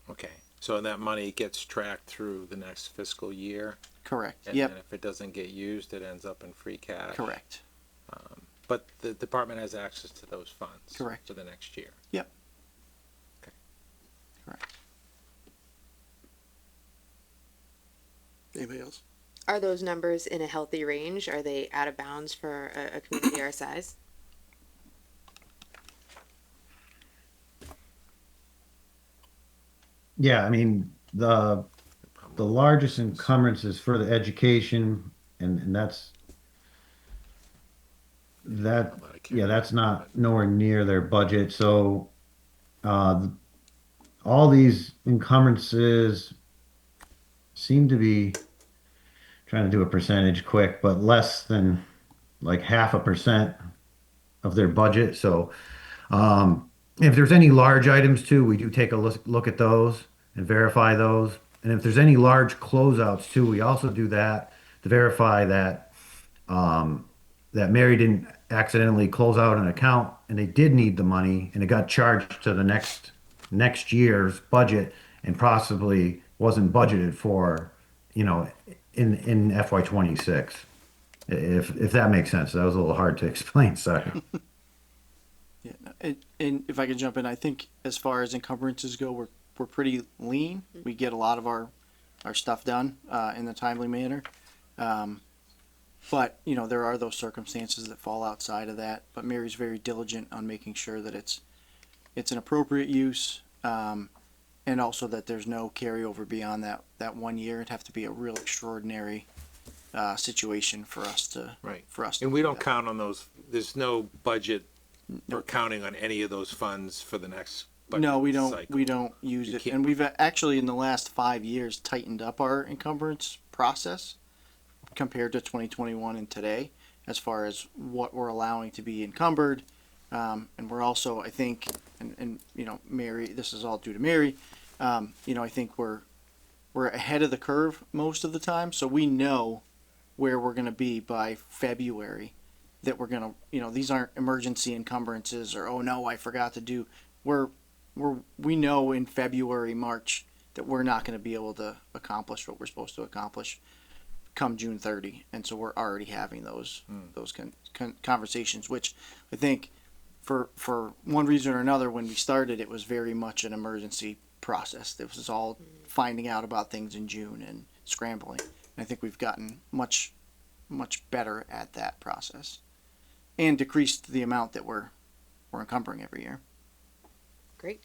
Okay, so that money gets tracked through the next fiscal year? Correct. And Yep. then if it doesn't get used, it ends up in free cash? Correct. But the department has access to those funds? Correct. For the next year? Yep. Okay. Correct. Anybody else? Are those numbers in a healthy range? Are they out of bounds for a community our size? Yeah, I mean, the largest encumbrance is for the education, and that's not nowhere near their budget. So all these encumbrances seem to be, trying to do a percentage quick, but less than like 0.5% of their budget. So if there's any large items too, we do take a look at those and verify those. And if there's any large closeouts too, we also do that to verify that that Mary didn't accidentally close out an account and they did need the money and it got charged to the next year's budget and possibly wasn't budgeted for, in FY26. If that makes sense. That was a little hard to explain, sorry. Yeah, and if I can jump in, I think as far as encumbrances go, we're pretty lean. We get a lot of our stuff done in a timely manner. But there are those circumstances that fall outside of that. But Mary's very diligent on making sure that it's an appropriate use, and also that there's no carryover beyond that 1 year. It'd have to be a real extraordinary situation for us to And we do don't that. count on those, there's no budget for counting on any of those funds for the next budget No, we don't. cycle. We don't use You it, can't- and we've actually in the last 5 years tightened up our encumbrance process compared to 2021 and today, as far as what we're allowing to be encumbered, and we're also, I think, and Mary, this is all due to Mary. I think we're ahead of the curve most of the time, so we know where we're going to be by February. That we're going to, these aren't emergency encumbrances or, oh no, I forgot to do. We know in February, March that we're not going to be able to accomplish what we're supposed to accomplish come June 30, and so we're already having those conversations, which I think for one reason or another, when we started, it was very much an emergency process. This was all finding out about things in June and scrambling. And I think we've gotten much better at that process, and decreased the amount that we're encumbering every year. Great.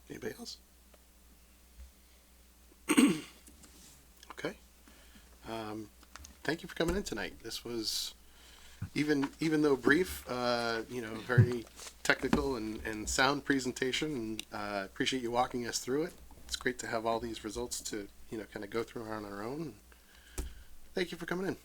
Anybody else? Okay. Thank you for coming in tonight. This was, even though brief, very technical and sound presentation, and appreciate you walking us through it. It's great to have all these results to, kind of go through on our own. Thank you for coming in.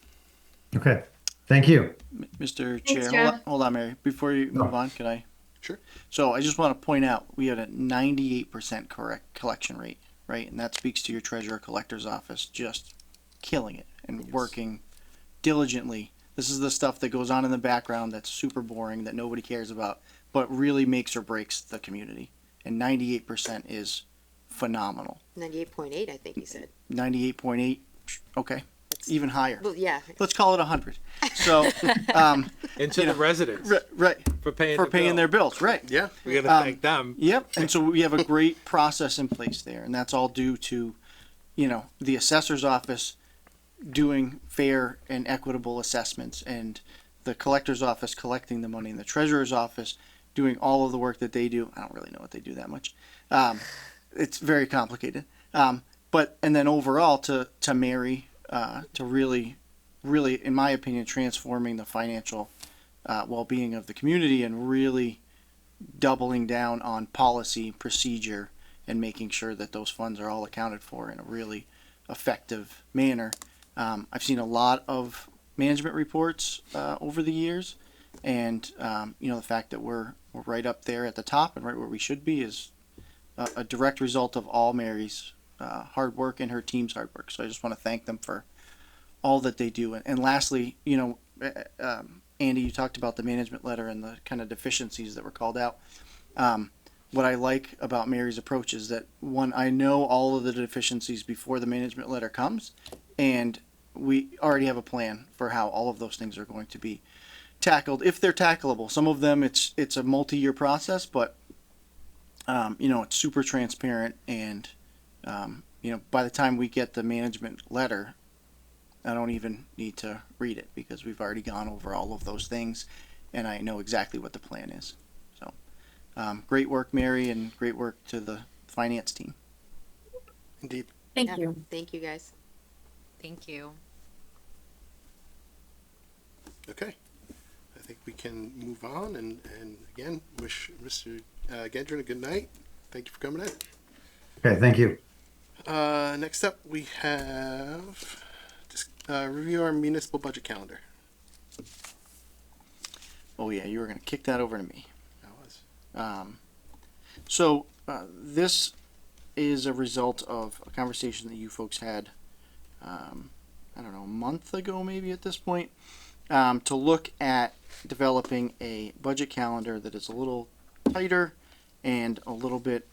Okay, thank you. Mr. Thanks, Chair, Jeff. hold on, Mary. Before you move on, could I? Sure. So I just want to point out, we had a 98% correct collection rate, right? And that speaks to your treasurer collector's office just killing it and working diligently. This is the stuff that goes on in the background that's super boring, that nobody cares about, but really makes or breaks the community. And 98% is phenomenal. 98.8, I think you said. 98.8, okay, even higher. Well, yeah. Let's call it 100. So, And to the residents right, for paying their bills, right? Yeah. We gotta thank them. Yep, and so we have a great process in place there, and that's all due to, the assessor's office doing fair and equitable assessments, and the collector's office collecting the money, and the treasurer's office doing all of the work that they do. I don't really know what they do that much. It's very complicated. And then overall to Mary, to really, in my opinion, transforming the financial well-being of the community and really doubling down on policy, procedure, and making sure that those funds are all accounted for in a really effective manner. I've seen a lot of management reports over the years, and the fact that we're right up there at the top and right where we should be is a direct result of all Mary's hard work and her team's hard work. So I just want to thank them for all that they do. And lastly, Andy, you talked about the management letter and the kind of deficiencies that were called out. What I like about Mary's approach is that, one, I know all of the deficiencies before the management letter comes, and we already have a plan for how all of those things are going to be tackled, if they're tackleable. Some of them, it's a multi-year process, but it's super transparent, and by the time we get the management letter, I don't even need to read it because we've already gone over all of those things, and I know exactly what the plan is. So, great work, Mary, and great work to the finance team. Indeed. Thank you. Thank you, guys. Thank you. Okay. I think we can move on and again, wish Mr. Gendron a good night. Thank you for coming in. Okay, thank you. Next up, we have review our municipal budget calendar. Oh yeah, you were gonna kick that over to me. That was. So this is a result of a conversation that you folks had I don't know, a month ago maybe at this point, to look at developing a budget calendar that is a little tighter and a little bit,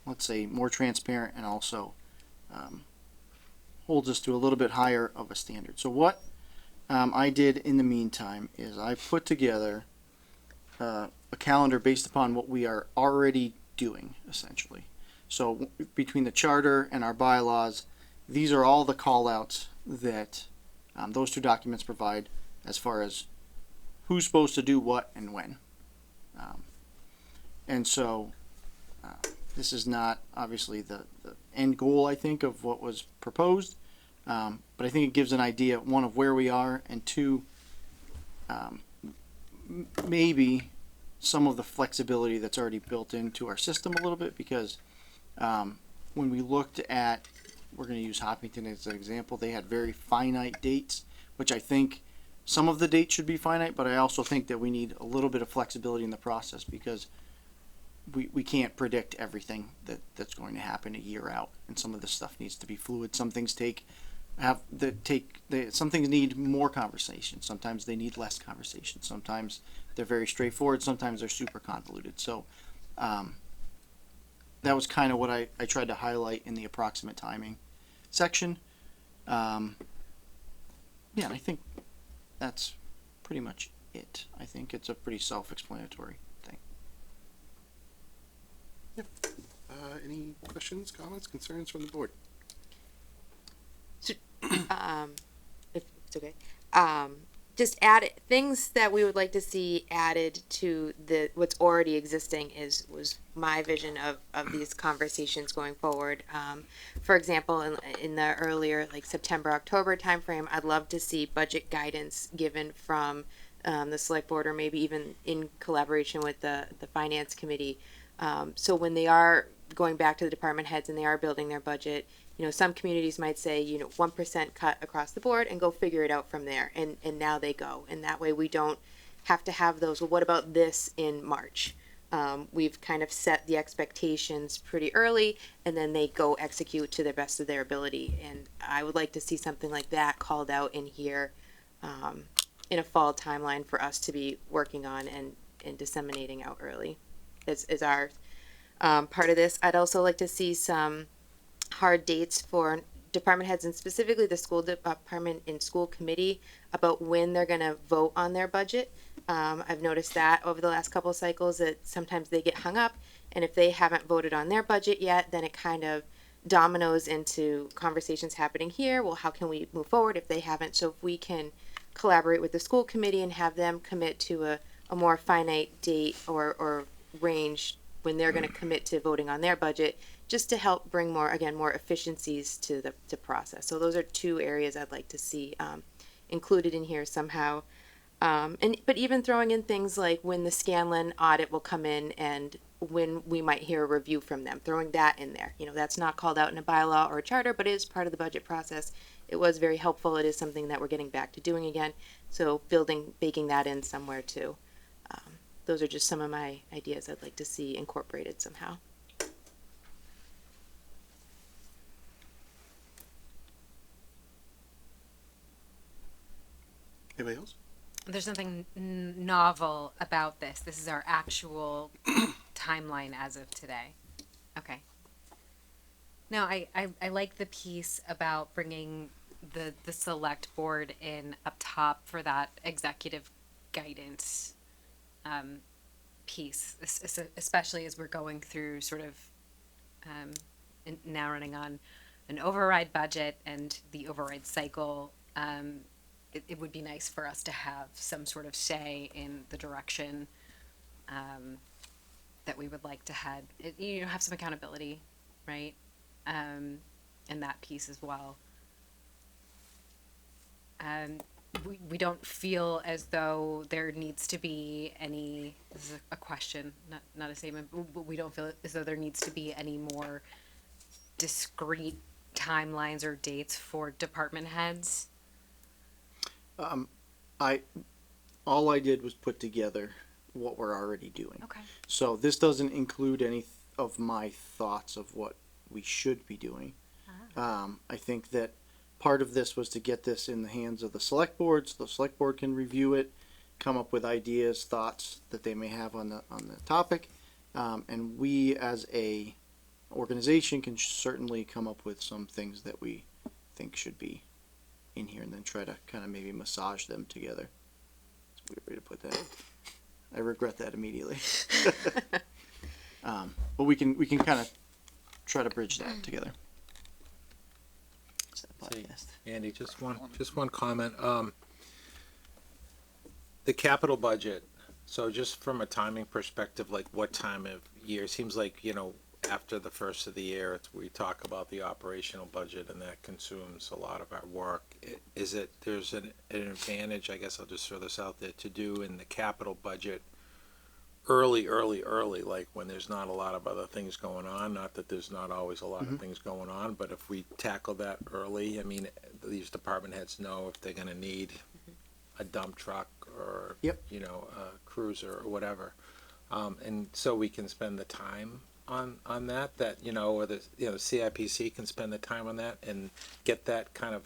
let's say, more transparent and also holds us to a little bit higher of a standard. So what I did in the meantime is I put together a calendar based upon what we are already doing, essentially. So between the charter and our bylaws, these are all the call-outs that those two documents provide as far as who's supposed to do what and when. And so this is not obviously the end goal, I think, of what was proposed, but I think it gives an idea, one, of where we are, and two, maybe some of the flexibility that's already built into our system a little bit, because when we looked at, we're going to use Hopkinton as an example, they had very finite dates, which I think some of the dates should be finite, but I also think that we need a little bit of flexibility in the process, because we can't predict everything that's going to happen a year out, and some of this stuff needs to be fluid. Some things some things need more conversation. Sometimes they need less conversation. Sometimes they're very straightforward. Sometimes they're super convoluted. So that was kind of what I tried to highlight in the approximate timing section. Yeah, and I think that's pretty much it. I think it's a pretty self-explanatory thing. Any questions, comments, concerns from the board? If it's okay, just add things that we would like to see added to what's already existing was my vision of these conversations going forward. For example, in the earlier, like September, October timeframe, I'd love to see budget guidance given from the select board, or maybe even in collaboration with the finance committee. So when they are going back to the department heads and they are building their budget, some communities might say, 1% cut across the board and go figure it out from there. And now they go. And that way we don't have to have those, well, what about this in March? We've kind of set the expectations pretty early, and then they go execute to the best of their ability. And I would like to see something like that called out in here in a fall timeline for us to be working on and disseminating out early is our part of this. I'd also like to see some hard dates for department heads, and specifically the school department and school committee, about when they're going to vote on their budget. I've noticed that over the last couple of cycles that sometimes they get hung up, and if they haven't voted on their budget yet, then it kind of dominoes into conversations happening here. Well, how can we move forward if they haven't? So if we can collaborate with the school committee and have them commit to a more finite date or range when they're going to commit to voting on their budget, just to help bring more efficiencies to the process. So those are two areas I'd like to see included in here somehow. But even throwing in things like when the Scanlon audit will come in and when we might hear a review from them, throwing that in there. That's not called out in a bylaw or a charter, but it is part of the budget process. It was very helpful. It is something that we're getting back to doing again. So baking that in somewhere too. Those are just some of my ideas I'd like to see incorporated somehow. Anybody else? There's nothing novel about this. This is our actual timeline as of today. Okay. No, I like the piece about bringing the select board in up top for that executive guidance piece, especially as we're going through sort of now running on an override budget and the override cycle. It would be nice for us to have some sort of say in the direction that we would like to head. Have some accountability, right? In that piece as well. We don't feel as though there needs to be any, this is a question, not a statement, but we don't feel as though there needs to be any more discrete timelines or dates for department heads. All I did was put together what we're already doing. Okay. So this doesn't include any of my thoughts of what we should be doing. I think that part of this was to get this in the hands of the select board, so the select board can review it, come up with ideas, thoughts that they may have on the topic. And we as a organization can certainly come up with some things that we think should be in here and then try to kind of maybe massage them together. It's a weird way to put that. I regret that immediately. But we can kind of try to bridge that together. It's that podcast. Andy, just one comment. The capital budget. So just from a timing perspective, like what time of year? Seems like, after the first of the year, we talk about the operational budget and that consumes a lot of our work. There's an advantage, I guess I'll just throw this out there, to do in the capital budget early, like when there's not a lot of other things going on. Not that there's not always a lot of things going on, but if we tackle that early, I mean, these department heads know if they're gonna need a dump truck or, a cruiser or whatever. And so we can spend the time on that, or the CIPC can spend the time on that and get that kind of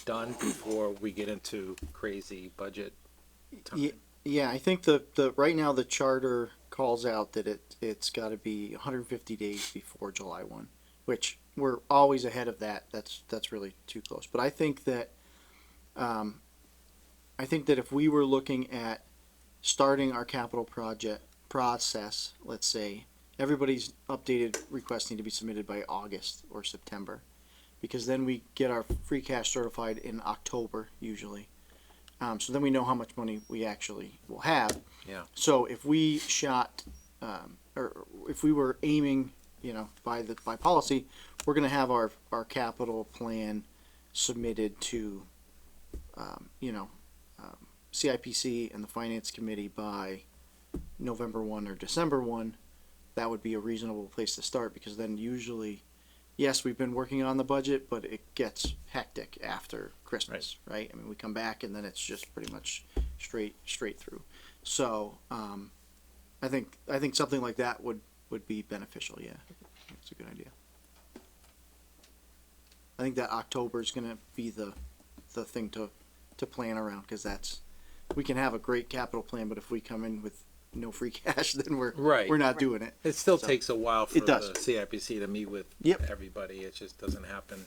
done before we get into crazy budget time. Yeah, I think the right now the charter calls out that it's got to be 150 days before July 1, which we're always ahead of that. That's really too close. But I think that if we were looking at starting our capital project process, let's say everybody's updated requests need to be submitted by August or September, because then we get our free cash certified in October usually. So then we know how much money we actually will have. Yeah. So if we shot, or if we were aiming, by policy, we're going to have our capital plan submitted to, CIPC and the Finance Committee by November 1 or December 1. That would be a reasonable place to start, because then usually, yes, we've been working on the budget, but it gets hectic after Christmas, right? I mean, we come back and then it's just pretty much straight through. So, I think something like that would be beneficial. Yeah, it's a good idea. I think that October is going to be the thing to plan around, because we can have a great capital plan, but if we come in with no free cash, then we're not doing it. It still takes a while for it does. the CIPC to meet with everybody. It just doesn't happen,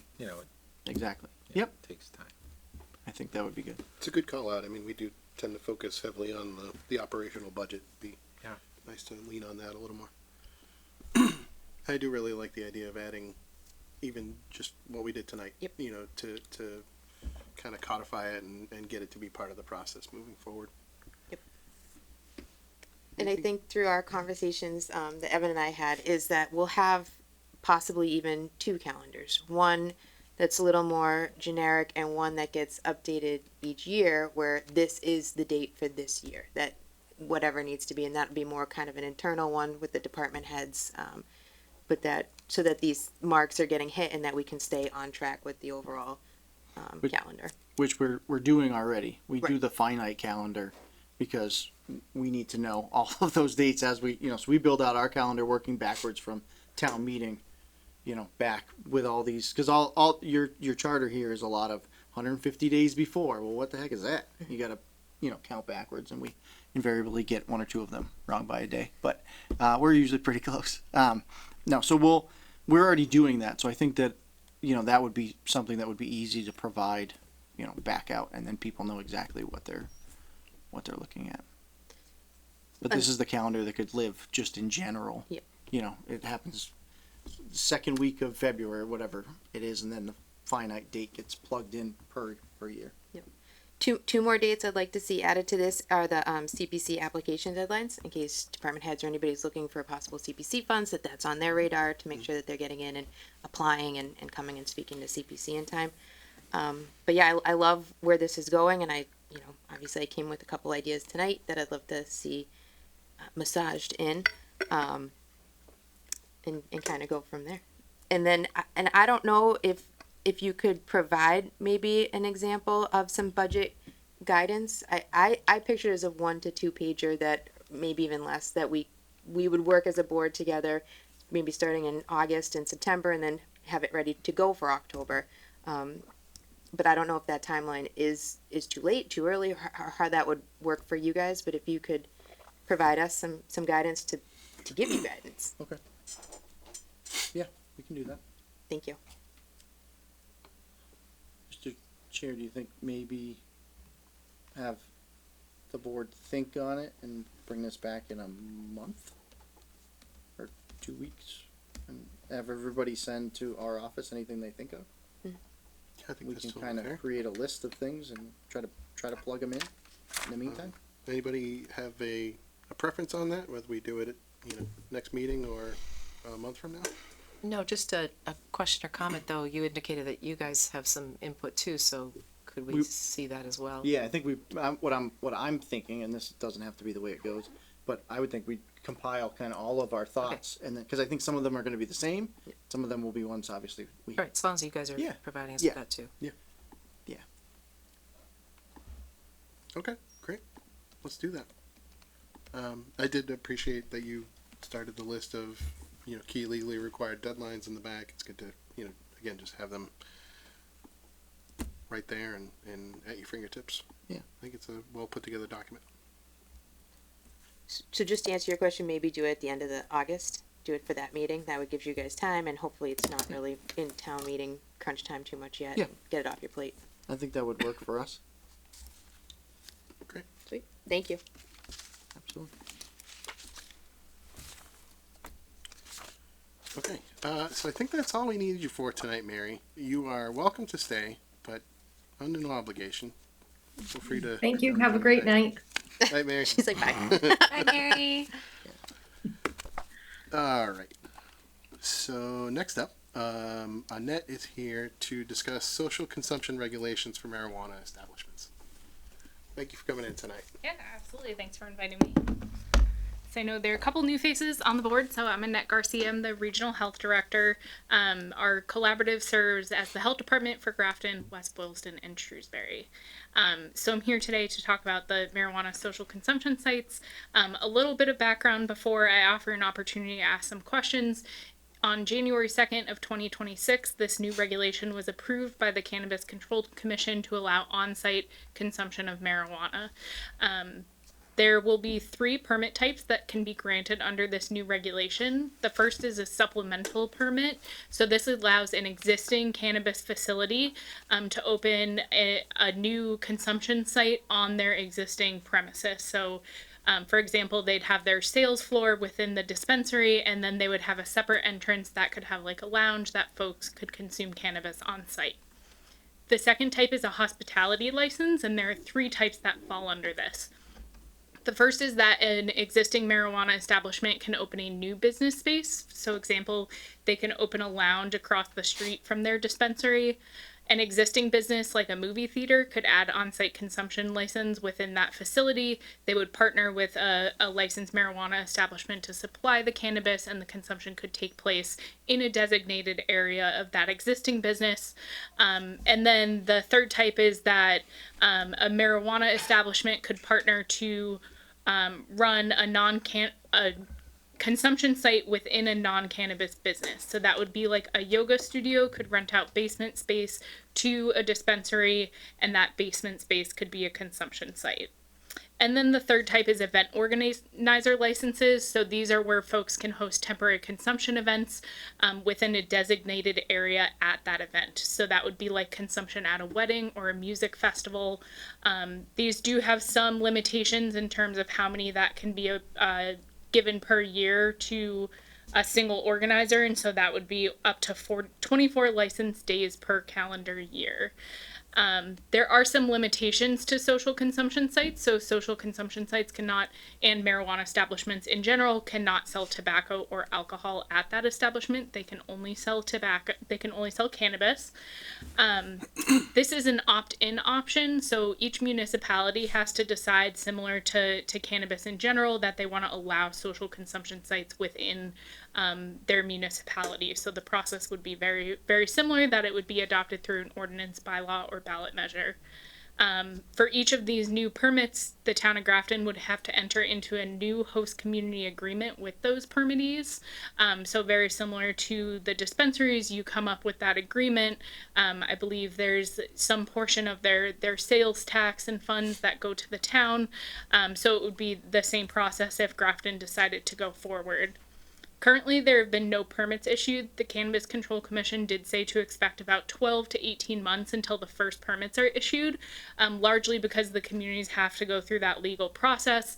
Exactly. It takes time. I think that would be good. It's a good call out. I mean, we do tend to focus heavily on the operational budget. Be nice to lean on that a little more. I do really like the idea of adding even just what we did tonight. Yep. To kind of codify it and get it to be part of the process moving forward. And I think through our conversations that Evan and I had is that we'll have possibly even two calendars. One that's a little more generic and one that gets updated each year, where this is the date for this year, that whatever needs to be, and that would be more kind of an internal one with the department heads, but that so that these marks are getting hit and that we can stay on track with the overall calendar. Which we're doing already. We do the finite calendar because we need to know all of those dates as we, so we build out our calendar working backwards from town meeting, back with all these, because all your charter here is a lot of 150 days before. Well, what the heck is that? You got to, count backwards, and we invariably get one or two of them wrong by a day, but we're usually pretty close. No, so we're already doing that. So I think that, that would be something that would be easy to provide, back out, and then people know exactly what they're looking at. But this is the calendar that could live just in general. Yep. It happens second week of February, whatever it is, and then the finite date gets plugged in per year. Yep. Two more dates I'd like to see added to this are the CPC application deadlines, in case department heads or anybody's looking for possible CPC funds, that's on their radar to make sure that they're getting in and applying and coming and speaking to CPC in time. But yeah, I love where this is going, and obviously I came with a couple ideas tonight that I'd love to see massaged in, and kind of go from there. And then, and I don't know if you could provide maybe an example of some budget guidance. I picture it as a 1 to 2 pager, that maybe even less, that we would work as a board together, maybe starting in August and September, and then have it ready to go for October. But I don't know if that timeline is too late, too early, or how that would work for you guys. But if you could provide us some guidance to give you guidance. Okay. Yeah, we can do that. Thank you. Mr. Chair, do you think maybe have the board think on it and bring this back in a month or 2 weeks, and have everybody send to our office anything they think of? I think We that's can totally kind of fair. create a list of things and try to plug them in the meantime. Anybody have a preference on that, whether we do it at, next meeting or a month from now? No, just a question or comment, though. You indicated that you guys have some input too, so could we see that as well? Yeah, I think what I'm thinking, and this doesn't have to be the way it goes, but I would think we compile kind of all of our thoughts, and then because I think some of them are going to be the same, some of them will be ones obviously we. All right, as long as you guys are Yeah. providing us Yeah. with that too. Okay, great. Let's do that. I did appreciate that you started the list of, key legally required deadlines in the back. It's good to, again, just have them right there and at your fingertips. Yeah. I think it's a well put together document. So just to answer your question, maybe do it at the end of the August. Do it for that meeting. That would give you guys time, and hopefully it's not really in town meeting crunch time too much yet. Yeah. Get it off your plate. I think that would work for us. Great. Sweet. Thank you. Absolutely. Okay, so I think that's all we needed you for tonight, Mary. You are welcome to stay, but under no obligation. Feel free to. Thank you. Have a great night. Night, Mary. She's like, bye. Hi, Mary. All right. So next up, Annette is here to discuss social consumption regulations for marijuana establishments. Thank you for coming in tonight. Yeah, absolutely. Thanks for inviting me. So I know there are a couple new faces on the board. So I'm Annette Garcia. I'm the Regional Health Director. Our collaborative serves as the Health Department for Grafton, West Boylston, and Shrewsbury. So I'm here today to talk about the marijuana social consumption sites. A little bit of background before I offer an opportunity to ask some questions. On January 2nd of 2026, this new regulation was approved by the Cannabis Control Commission to allow on-site consumption of marijuana. There will be 3 permit types that can be granted under this new regulation. The first is a supplemental permit. So this allows an existing cannabis facility to open a new consumption site on their existing premises. So for example, they'd have their sales floor within the dispensary, and then they would have a separate entrance that could have like a lounge that folks could consume cannabis on site. The second type is a hospitality license, and there are 3 types that fall under this. The first is that an existing marijuana establishment can open a new business space. So example, they can open a lounge across the street from their dispensary. An existing business like a movie theater could add on-site consumption license within that facility. They would partner with a licensed marijuana establishment to supply the cannabis, and the consumption could take place in a designated area of that existing business. And then the third type is that a marijuana establishment could partner to run a consumption site within a non-cannabis business. So that would be like a yoga studio could rent out basement space to a dispensary, and that basement space could be a consumption site. And then the third type is event organizer licenses. So these are where folks can host temporary consumption events within a designated area at that event. So that would be like consumption at a wedding or a music festival. These do have some limitations in terms of how many that can be given per year to a single organizer, and so that would be up to 24 license days per calendar year. There are some limitations to social consumption sites. So social consumption sites cannot, and marijuana establishments in general, cannot sell tobacco or alcohol at that establishment. They can only sell tobacco. They can only sell cannabis. This is an opt-in option. So each municipality has to decide, similar to cannabis in general, that they want to allow social consumption sites within their municipality. So the process would be very, very similar, that it would be adopted through an ordinance, bylaw, or ballot measure. For each of these new permits, the town of Grafton would have to enter into a new host community agreement with those permittees. So very similar to the dispensaries, you come up with that agreement. I believe there's some portion of their sales tax and funds that go to the town. So it would be the same process if Grafton decided to go forward. Currently, there have been no permits issued. The Cannabis Control Commission did say to expect about 12 to 18 months until the first permits are issued, largely because the communities have to go through that legal process.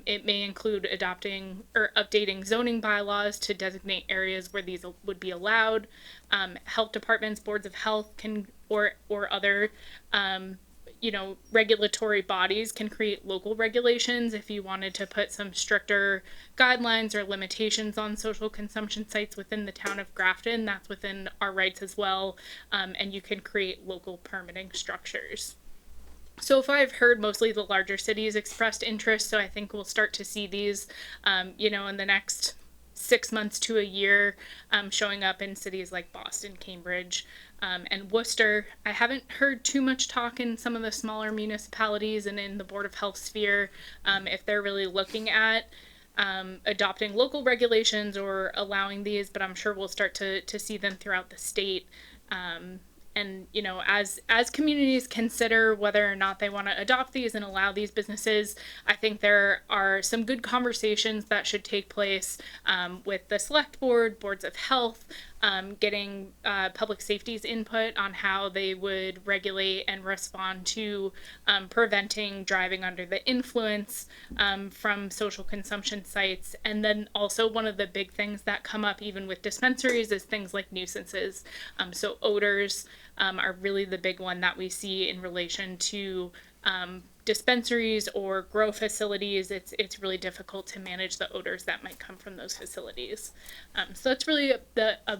It may include adopting or updating zoning bylaws to designate areas where these would be allowed. Health departments, boards of health can, or other regulatory bodies can create local regulations if you wanted to put some stricter guidelines or limitations on social consumption sites within the town of Grafton. That's within our rights as well, and you can create local permitting structures. So far, I've heard mostly the larger cities expressed interest, so I think we'll start to see these, in the next 6 months to a year, showing up in cities like Boston, Cambridge, and Worcester. I haven't heard too much talk in some of the smaller municipalities and in the Board of Health sphere, if they're really looking at adopting local regulations or allowing these, but I'm sure we'll start to see them throughout the state. And as communities consider whether or not they want to adopt these and allow these businesses, I think there are some good conversations that should take place with the select board, boards of health, getting public safety's input on how they would regulate and respond to preventing driving under the influence from social consumption sites. And then also one of the big things that come up even with dispensaries is things like nuisances. So odors are really the big one that we see in relation to dispensaries or grow facilities. It's really difficult to manage the odors that might come from those facilities. So that's really a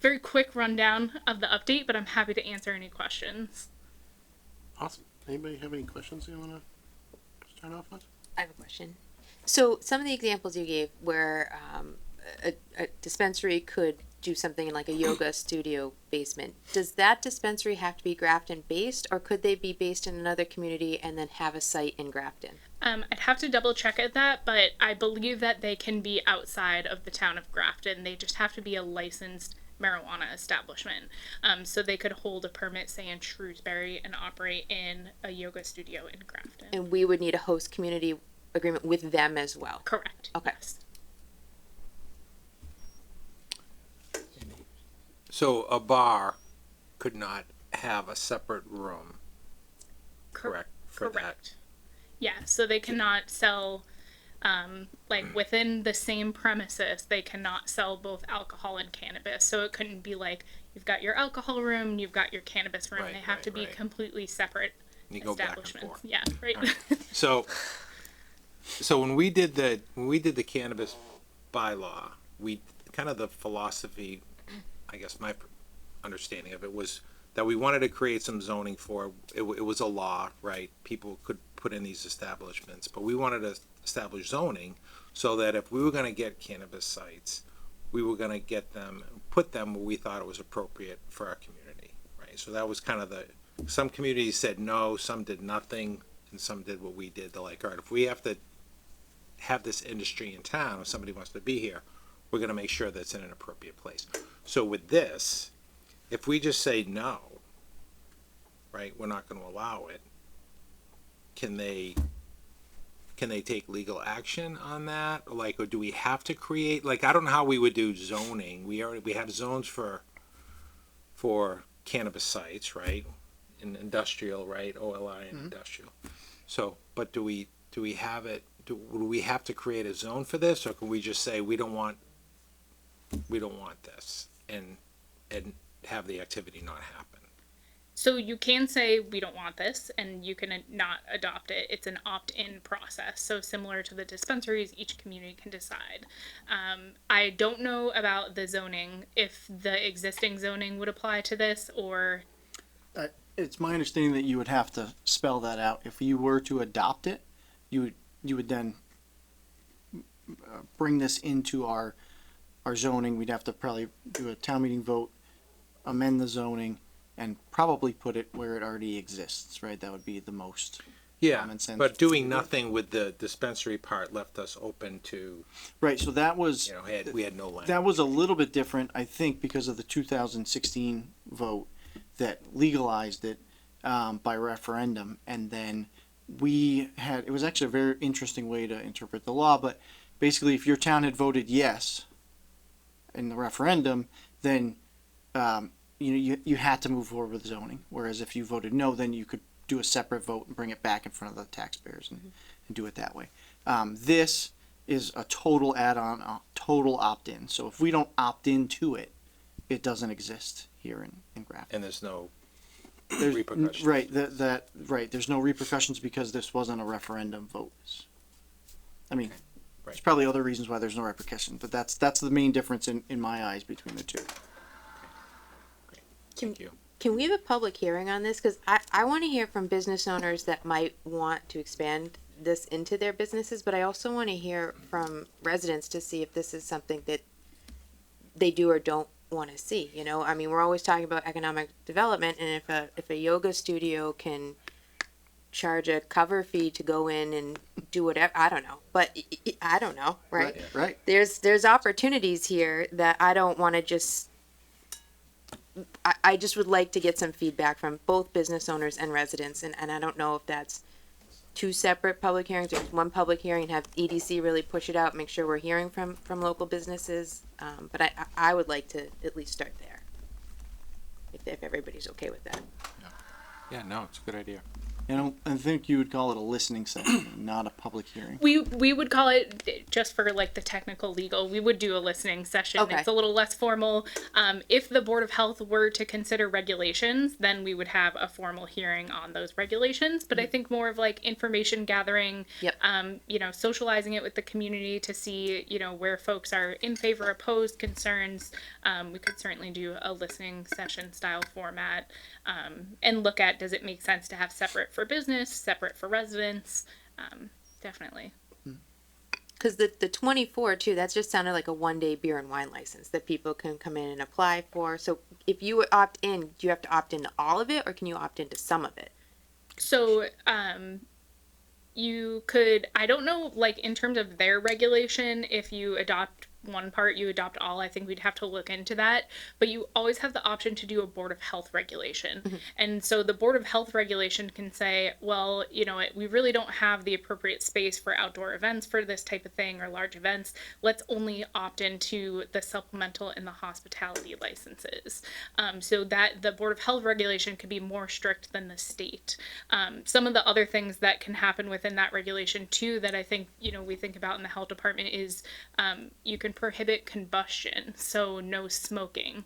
very quick rundown of the update, but I'm happy to answer any questions. Awesome. Anybody have any questions you want to start off with? I have a question. So some of the examples you gave where a dispensary could do something in like a yoga studio basement, does that dispensary have to be Grafton based, or could they be based in another community and then have a site in Grafton? I'd have to double check at that, but I believe that they can be outside of the town of Grafton. They just have to be a licensed marijuana establishment. So they could hold a permit, say in Shrewsbury, and operate in a yoga studio in Grafton. And we would need a host community agreement with them as well? Correct. Okay. Yes. So a bar could not have a separate room, correct? For Correct. Yeah, so they cannot sell, within the same premises, they cannot sell both alcohol and cannabis. So it couldn't be like, you've got your alcohol room, you've got your cannabis room. Right, They have to be right. completely separate And you go back and establishments. forth. Yeah, right. All right. So when we did the cannabis bylaw, we kind of the philosophy, I guess my understanding of it was that we wanted to create some zoning for it. It was a law, right? People could put in these establishments, but we wanted to establish zoning so that if we were going to get cannabis sites, we were going to put them where we thought it was appropriate for our community, right? So that was kind of some communities said no, some did nothing, and some did what we did. They're like, all right, if we have to have this industry in town, if somebody wants to be here, we're going to make sure that it's in an appropriate place. So with this, if we just say no, right, we're not going to allow it, can they take legal action on that? Or do we have to create, I don't know how we would do zoning. We have zones for cannabis sites, right? In industrial, right? OLI and industrial. So, but do we have it, do we have to create a zone for this, or can we just say we don't want this and have the activity not happen? So you can say we don't want this, and you can not adopt it. It's an opt-in process. So similar to the dispensaries, each community can decide. I don't know about the zoning, if the existing zoning would apply to this, or It's my understanding that you would have to spell that out. If you were to adopt it, you would then bring this into our zoning. We'd have to probably do a town meeting vote, amend the zoning, and probably put it where it already exists, right? That would be the most Yeah, common sense. but doing nothing with the dispensary part left us open to, Right, so that was, you know, we had no land. that was a little bit different, I think, because of the 2016 vote that legalized it by referendum, and then it was actually a very interesting way to interpret the law, but basically if your town had voted yes in the referendum, then you had to move forward with zoning, whereas if you voted no, then you could do a separate vote and bring it back in front of the taxpayers and do it that way. This is a total add-on, a total opt-in, so if we don't opt into it, it doesn't exist here in Grafton. And there's no There's, repercussions. right, right, there's no repercussions because this wasn't a referendum vote. I mean, there's probably other reasons why there's no repercussion, but that's the main difference in my eyes between the two. Can we have a public hearing on this? Because I want to hear from business owners that might want to expand this into their businesses, but I also want to hear from residents to see if this is something that they do or don't want to see. You know, I mean, we're always talking about economic development, and if a yoga studio can charge a cover fee to go in and do whatever, I don't know, but I don't know, right? Right. There's opportunities here that I don't want to just. I just would like to get some feedback from both business owners and residents, and I don't know if that's two separate public hearings or one public hearing, and have EDC really push it out, make sure we're hearing from local businesses. But I would like to at least start there, if everybody's okay with that. Yeah, no, it's a good idea. I think you would call it a listening session, not a public hearing. We would call it, just for like the technical legal, we would do a listening session. Okay. It's a little less formal. If the Board of Health were to consider regulations, then we would have a formal hearing on those regulations. But I think more of like information gathering, Yep. Socializing it with the community to see, where folks are in favor, opposed, concerns. We could certainly do a listening session style format, and look at, does it make sense to have separate for business, separate for residents? Definitely. Because the 24 too, that just sounded like a 1-day beer and wine license that people can come in and apply for. So if you opt in, do you have to opt into all of it, or can you opt into some of it? So, you could, I don't know, like in terms of their regulation, if you adopt one part, you adopt all. I think we'd have to look into that. But you always have the option to do a Board of Health regulation. Mm-hmm. And so the Board of Health regulation can say, well, we really don't have the appropriate space for outdoor events for this type of thing, or large events. Let's only opt into the supplemental and the hospitality licenses. So that the Board of Health regulation could be more strict than the state. Some of the other things that can happen within that regulation too, that I think, we think about in the health department is, you can prohibit combustion, so no smoking,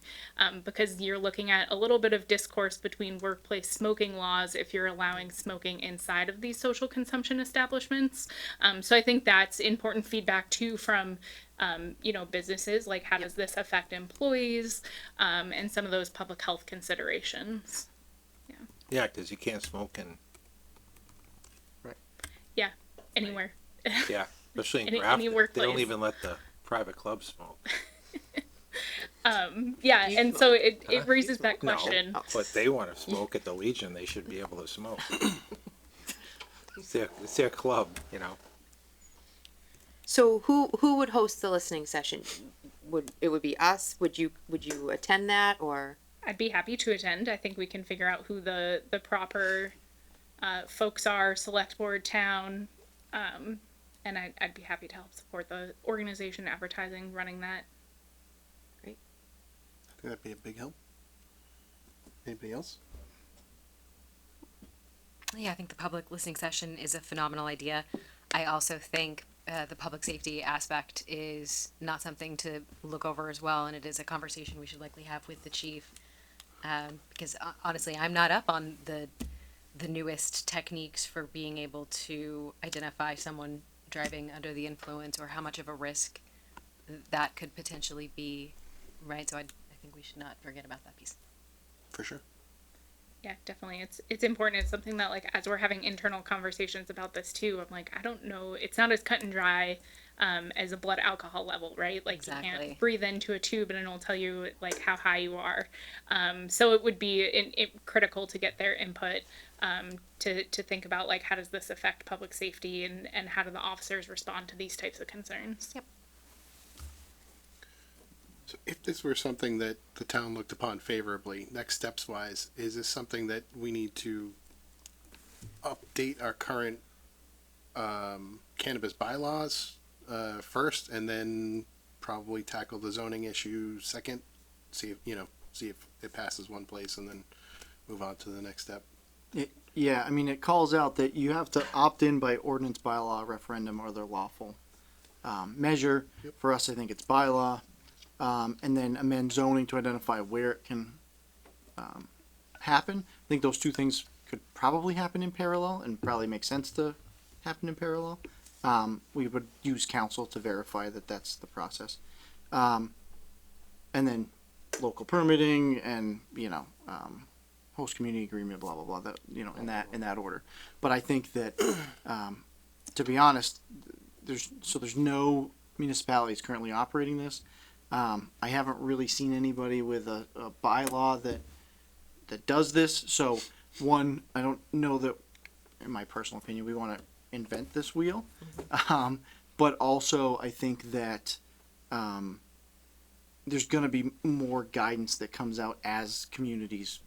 because you're looking at a little bit of discourse between workplace smoking laws if you're allowing smoking inside of these social consumption establishments. So I think that's important feedback too from businesses, like how does this affect employees, and some of those public health considerations. Yeah, because you can't smoke in, Yeah, anywhere. yeah, especially in Any Grafton. They workplace. don't even let the private clubs smoke. Yeah, and so it raises that No, question. but they want to smoke at the Legion. They should be able to smoke. It's their club, So who would host the listening session? Would it be us? Would you attend that, or? I'd be happy to attend. I think we can figure out who the proper folks are, select board, town, and I'd be happy to help support the organization, advertising, running that. I think that'd be a big help. Anybody else? Yeah, I think the public listening session is a phenomenal idea. I also think the public safety aspect is not something to look over as well, and it is a conversation we should likely have with the chief. Because honestly, I'm not up on the newest techniques for being able to identify someone driving under the influence, or how much of a risk that could potentially be, right? So I think we should not forget about that piece. For sure. Yeah, definitely. It's important. It's something that, like, as we're having internal conversations about this too, I'm like, I don't know. It's not as cut and dry as a blood alcohol level, right? Like, you Exactly. can't breathe into a tube and it'll tell you like how high you are. So it would be critical to get their input to think about, like, how does this affect public safety, and how do the officers respond to these types of concerns? Yep. So if this were something that the town looked upon favorably, next steps wise, is this something that we need to update our current cannabis bylaws first, and then probably tackle the zoning issue second? See if it passes one place, and then move on to the next step. Yeah, I mean, it calls out that you have to opt in by ordinance, bylaw, referendum, or other lawful measure. Yep. For us, I think it's bylaw. And then amend zoning to identify where it can happen. I think those two things could probably happen in parallel, and probably make sense to happen in parallel. We would use council to verify that that's the process. And then local permitting and, host community agreement, blah, blah, blah, that, in that order. But I think that, to be honest, there's no municipalities currently operating this. I haven't really seen anybody with a bylaw that does this. So one, I don't know that, in my personal opinion, we want to invent this wheel. But also I think that, there's going to be more guidance that comes out as communities,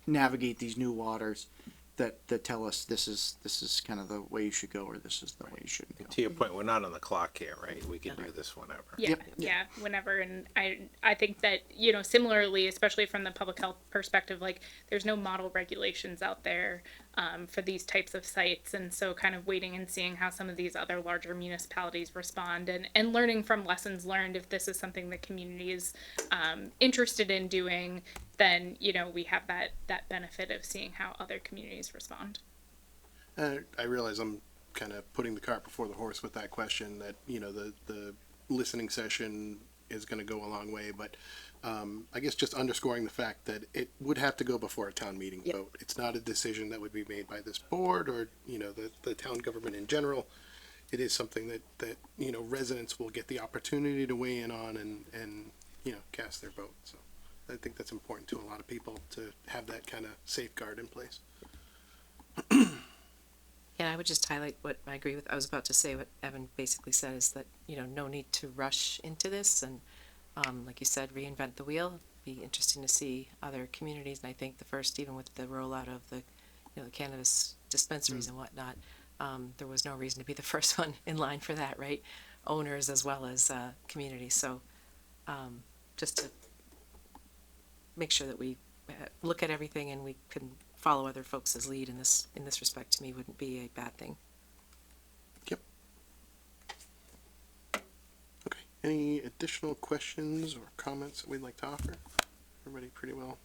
navigate these new waters that tell us this is kind of the way you should go, or this is the way you shouldn't go. To your point, we're not on the clock here, right? We can do this whenever. Yeah, yeah, whenever. And I think that, similarly, especially from the public health perspective, like, there's no model regulations out there for these types of sites. And so kind of waiting and seeing how some of these other larger municipalities respond, and learning from lessons learned. If this is something the community is interested in doing, then, we have that benefit of seeing how other communities respond. I realize I'm kind of putting the cart before the horse with that question, that, the listening session is going to go a long way, but I guess just underscoring the fact that it would have to go before a town meeting vote. It's not a decision that would be made by this board or, the town government in general. It is something that residents will get the opportunity to weigh in on and cast their vote. So I think that's important to a lot of people, to have that kind of safeguard in place. Yeah, I would just highlight what I agree with. I was about to say what Evan basically said, is that, no need to rush into this, and like you said, reinvent the wheel. Be interesting to see other communities, and I think the first, even with the rollout of the cannabis dispensaries and whatnot, there was no reason to be the first one in line for that, right? Owners as well as communities. So just to make sure that we look at everything and we can follow other folks' lead in this respect, to me, wouldn't be a bad thing. Yep. Okay. Any additional questions or comments that we'd like to offer? Everybody pretty well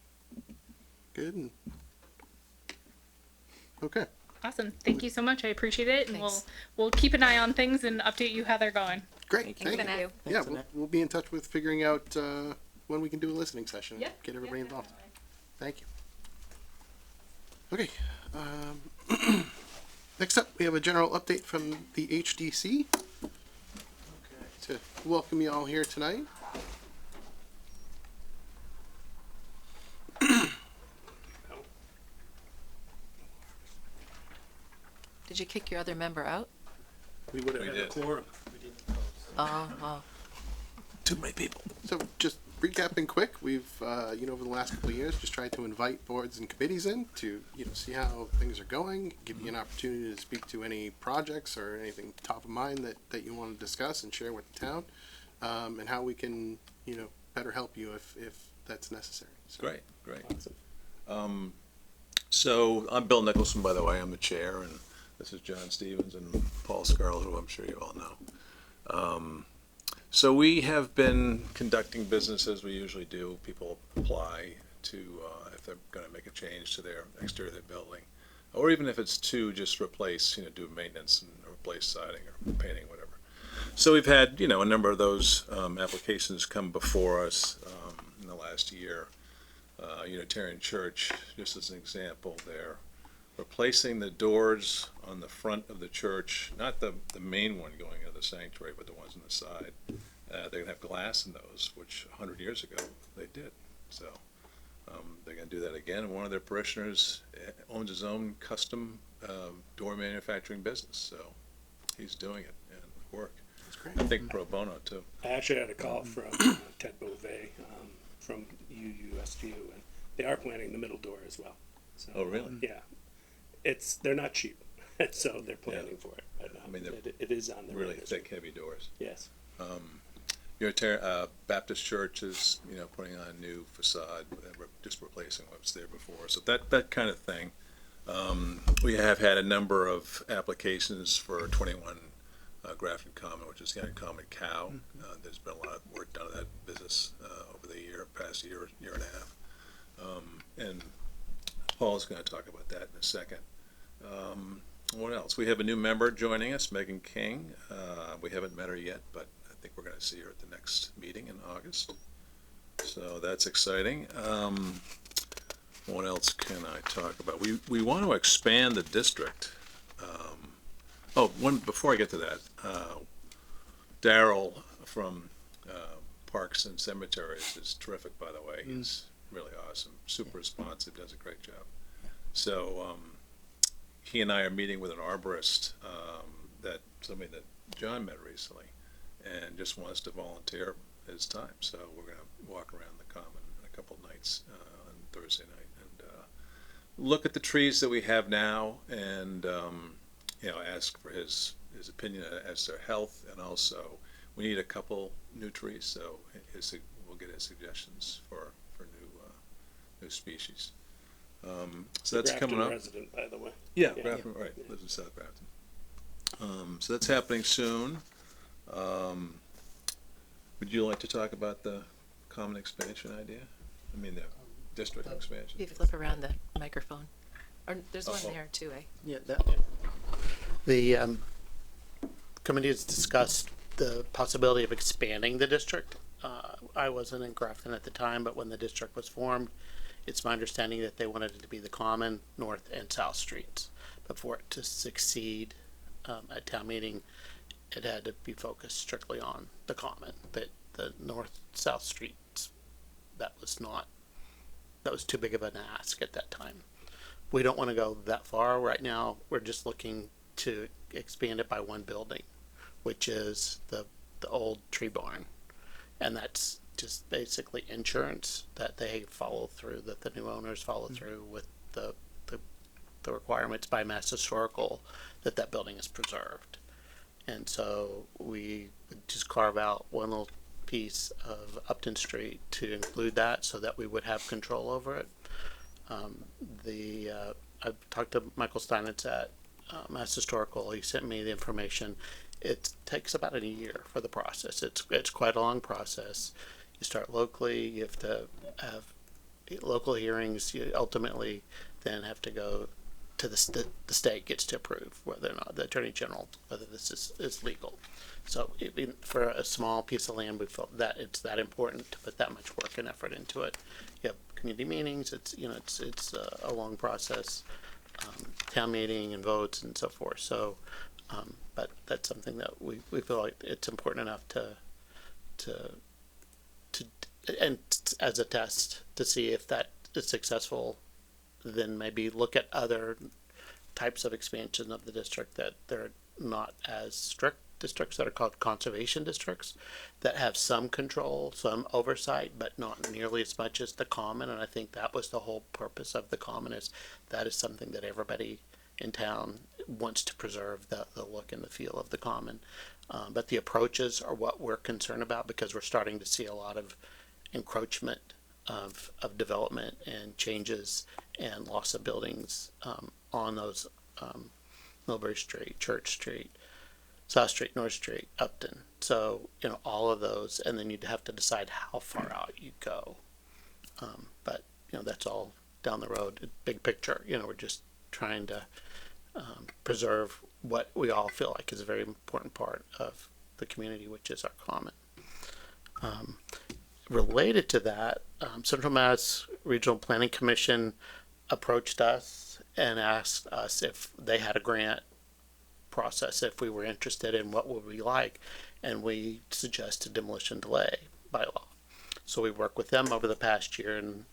good? And okay. Awesome. Thank you so much. I appreciate it. And Thanks. we'll keep an eye on things and update you how they're going. Great. Thank you. Yeah, we'll be in touch with figuring out when we can do a listening session. Yep. Get everybody involved. Thank you. Okay. Next up, we have a general update from the HDC. To welcome you all here tonight. Did you kick your other member out? We would have had a quorum. Oh. Too many people. So just recapping quick, we've, over the last couple of years, just tried to invite boards and committees in to, see how things are going, give you an opportunity to speak to any projects or anything top of mind that you want to discuss and share with the town, and how we can, better help you if that's necessary. So. Great. So I'm Bill Nicholson, by the way. I'm the chair, and this is John Stevens and Paul Scarl, who I'm sure you all know. So we have been conducting business as we usually do. People apply to, if they're going to make a change to their exterior of their building, or even if it's to just replace, do maintenance and replace siding or painting, whatever. So we've had, a number of those applications come before us in the last year. Unitarian Church, just as an example, they're replacing the doors on the front of the church, not the main one going into the sanctuary, but the ones on the side. They're gonna have glass in those, which 100 years ago they did. So they're gonna do that again. And one of their parishioners owns his own custom door manufacturing business, so he's doing it and work. That's great. I think pro bono too. I actually had a call from Ted Beauvais from UUSGU, and they are planning the middle door as well. So, Oh, really? Yeah, they're not cheap, so they're planning for it. But, I mean, they're it is on the really radar. thick, heavy doors. Yes. Unitarian Baptist Church is, putting on a new facade, just replacing what was there before. So that kind of thing. We have had a number of applications for 21 Grafton Common, which is the uncommon cow. There's been a lot of work done in that business over the past year and a half. And Paul's going to talk about that in a second. What else? We have a new member joining us, Megan King. We haven't met her yet, but I think we're going to see her at the next meeting in August. So that's exciting. What else can I talk about? We want to expand the district. Before I get to that, Daryl from Parks and Cemeteries is terrific, by the way. He's really awesome, super responsive, does a great job. So he and I are meeting with an arborist, somebody that John met recently, and just wants to volunteer his time. So we're going to walk around the common a couple of nights on Thursday night and look at the trees that we have now, and ask for his opinion as to their health, and also we need a couple new trees, so we'll get his suggestions for new species. So that's Grafton coming up. resident, by the way. Yeah, Grafton, right, lives in South Grafton. So that's happening soon. Would you like to talk about the common expansion idea? I mean, the district expansion? You flip around the microphone. Or there's one there too, eh? Yeah, the committee has discussed the possibility of expanding the district. I wasn't in Grafton at the time, but when the district was formed, it's my understanding that they wanted it to be the common, north and south streets. But for it to succeed at town meeting, it had to be focused strictly on the common. That the north-south streets, that was too big of an ask at that time. We don't want to go that far right now. We're just looking to expand it by one building, which is the old tree barn, and that's just basically insurance that they follow through, that the new owners follow through with the requirements by Mass Historical that building is preserved. And so we would just carve out one little piece of Upton Street to include that, so that we would have control over it. I've talked to Michael Steinitz at Mass Historical. He sent me the information. It takes about a year for the process. It's quite a long process. You start locally. You have to have local hearings. You ultimately then have to go to the state gets to approve whether or not the Attorney General, whether this is legal. So for a small piece of land, we felt that it's that important to put that much work and effort into it. You have community meetings. It's a long process, town meeting and votes and so forth. So, but that's something that we feel like it's important enough to and as a test to see if that is successful. Then maybe look at other types of expansion of the district that they're not as strict districts, that are called conservation districts, that have some control, some oversight, but not nearly as much as the common. And I think that was the whole purpose of the common, is that is something that everybody in town wants to preserve, the look and the feel of the common. But the approaches are what we're concerned about, because we're starting to see a lot of encroachment of development and changes and loss of buildings on those Millbury Street, Church Street, South Street, North Street, Upton. So, all of those, and then you'd have to decide how far out you go. But, that's all down the road, big picture. We're just trying to preserve what we all feel like is a very important part of the community, which is our common. Related to that, Central Mass Regional Planning Commission approached us and asked us if they had a grant process, if we were interested in what would we like, and we suggested demolition delay bylaw. So we worked with them over the past year, and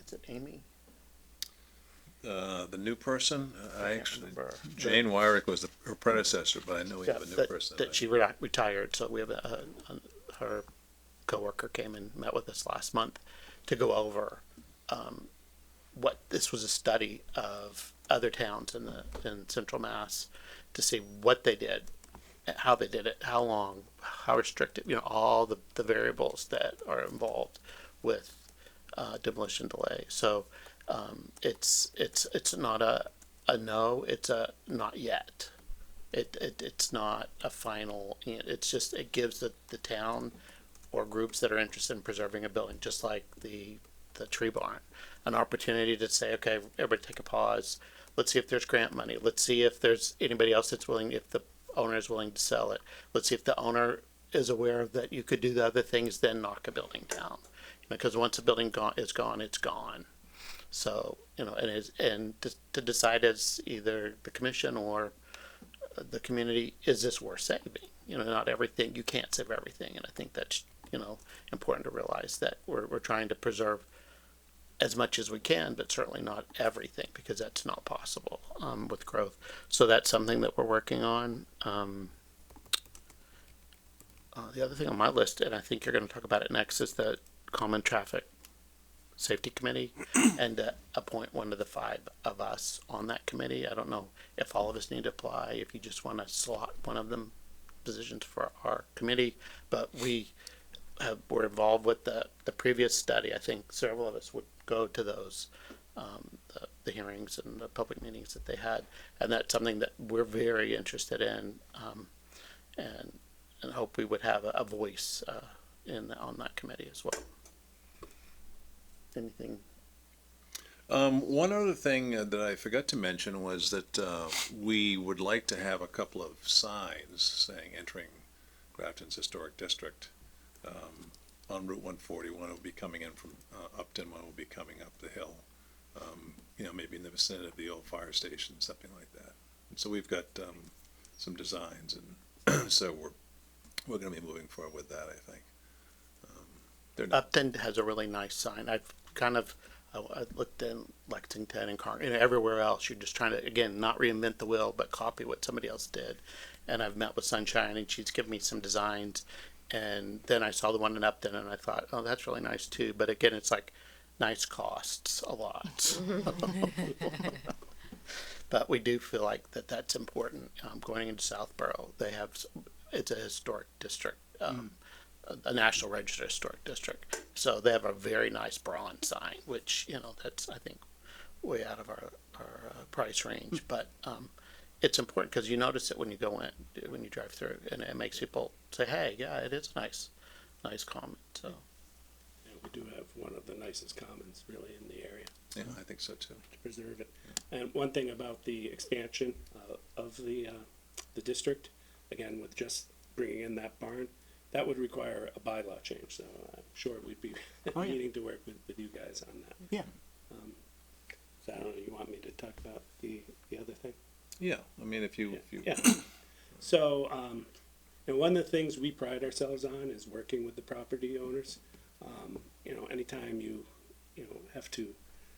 is it Amy? The new person, I actually, Jane Wyrick was her predecessor, but I know we have a new person. That she retired, so we have her coworker came and met with us last month to go over what this was a study of other towns in Central Mass to see what they did, how they did it, how long, how restricted, all the variables that are involved with demolition delay. So it's not a no, it's a not yet. It's not a final. It's just it gives the town or groups that are interested in preserving a building, just like the tree barn, an opportunity to say, okay, everybody take a pause. Let's see if there's grant money. Let's see if there's anybody else that's willing, if the owner is willing to sell it. Let's see if the owner is aware that you could do the other things, then knock a building down. Because once a building is gone, it's gone. So, and to decide as either the commission or the community, is this worth saving? Not everything, you can't save everything. And I think that's, important to realize that we're trying to preserve as much as we can, but certainly not everything, because that's not possible with growth. So that's something that we're working on. The other thing on my list, and I think you're going to talk about it next, is the Common Traffic Safety Committee, and appoint one of the 5 of us on that committee. I don't know if all of us need to apply, if you just want to slot one of them positions for our committee, but were involved with the previous study. I think several of us would go to those the hearings and the public meetings that they had, and that's something that we're very interested in, and hope we would have a voice on that committee as well. Anything? One other thing that I forgot to mention was that we would like to have a couple of signs saying entering Grafton's historic district. On Route 141, it will be coming in from Upton. One will be coming up the hill. Maybe in the vicinity of the old fire station, something like that. And so we've got some designs, and so we're going to be moving forward with that, I think. Upton has a really nice sign. I've kind of I looked in Lexington and everywhere else. You're just trying to, again, not reinvent the wheel, but copy what somebody else did. And I've met with Sunshine, and she's given me some designs. And then I saw the one in Upton, and I thought, oh, that's really nice too. But again, it's like nice costs a lot. But we do feel like that's important. Going into Southborough, it's a historic district, a National Register historic district. So they have a very nice bronze sign, which, that's, I think, way out of our price range. But it's important because you notice it when you go in, when you drive through, and it makes people say, hey, yeah, it is a nice comment. So we do have one of the nicest commons really in the area. Yeah, I think so too. To preserve it. And one thing about the expansion of the district, again, with just bringing in that barn, that would require a bylaw change. So I'm sure we'd be needing to work with you guys on that. Yeah. So I don't know, you want me to talk about the other thing? Yeah, I mean, if you. Yeah. So, and one of the things we pride ourselves on is working with the property owners. Anytime you have to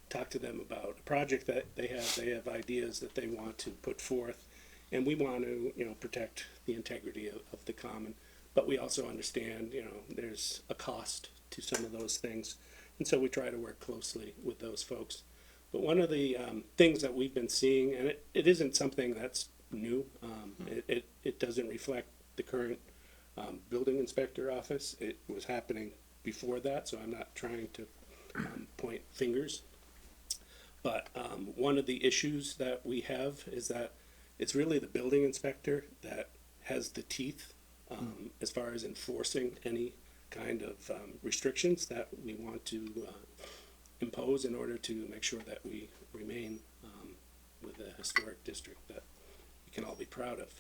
talk to them about a project that they have ideas that they want to put forth, and we want to, protect the integrity of the common, but we also understand, there's a cost to some of those things, and so we try to work closely with those folks. But one of the things that we've been seeing, and it isn't something that's new, it doesn't reflect the current building inspector office. It was happening before that, so I'm not trying to point fingers. But one of the issues that we have is that it's really the building inspector that has the teeth as far as enforcing any kind of restrictions that we want to impose in order to make sure that we remain with a historic district that we can all be proud of.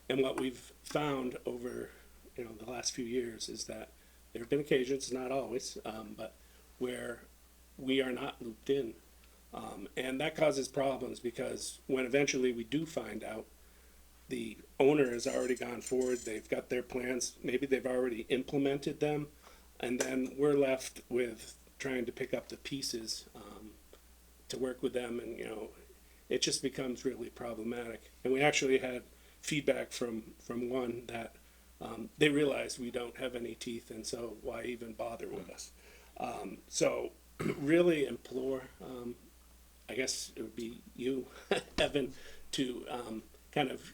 And what we've found over the last few years is that there have been occasions, not always, but where we are not looped in. And that causes problems because when eventually we do find out, the owner has already gone forward, they've got their plans, maybe they've already implemented them, and then we're left with trying to pick up the pieces to work with them, and it just becomes really problematic. And we actually had feedback from one that they realize we don't have any teeth, and so why even bother with us? So really implore, I guess it would be you, Evan, to kind of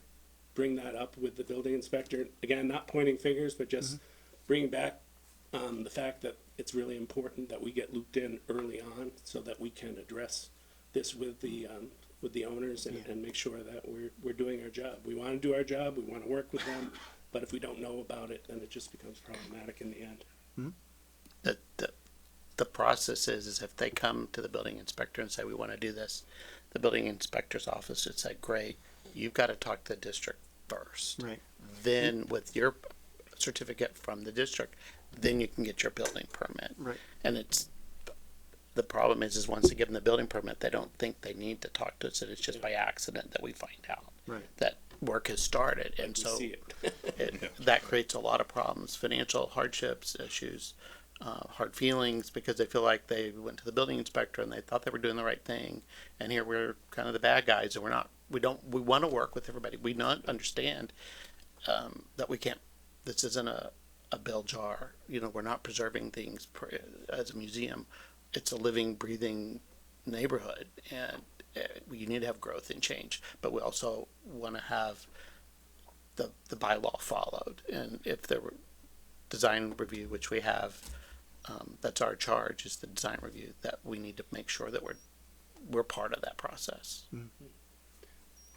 bring that up with the building inspector. Again, not pointing fingers, but just bring back the fact that it's really important that we get looped in early on so that we can address this with the owners and make sure that we're doing our job. We want to do our job, we want to work with them, but if we don't know about it, then it just becomes problematic in the end. The process is if they come to the building inspector and say, we want to do this, the building inspector's office would say, great, you've got to talk to the district first. Right. Then with your certificate from the district, then you can get your building permit. Right. And the problem is once they give them the building permit, they don't think they need to talk to us, and it's just by accident that we find out Right. that work has started. And We so see it. that creates a lot of problems, financial hardships, issues, hard feelings, because they feel like they went to the building inspector and they thought they were doing the right thing, and here we're kind of the bad guys, and we want to work with everybody. We not understand that we can't. This isn't a bell jar. We're not preserving things as a museum. It's a living, breathing neighborhood, and we need to have growth and change. But we also want to have the bylaw followed, and if there were design review, which we have, that's our charge, is the design review, that we need to make sure that we're part of that process.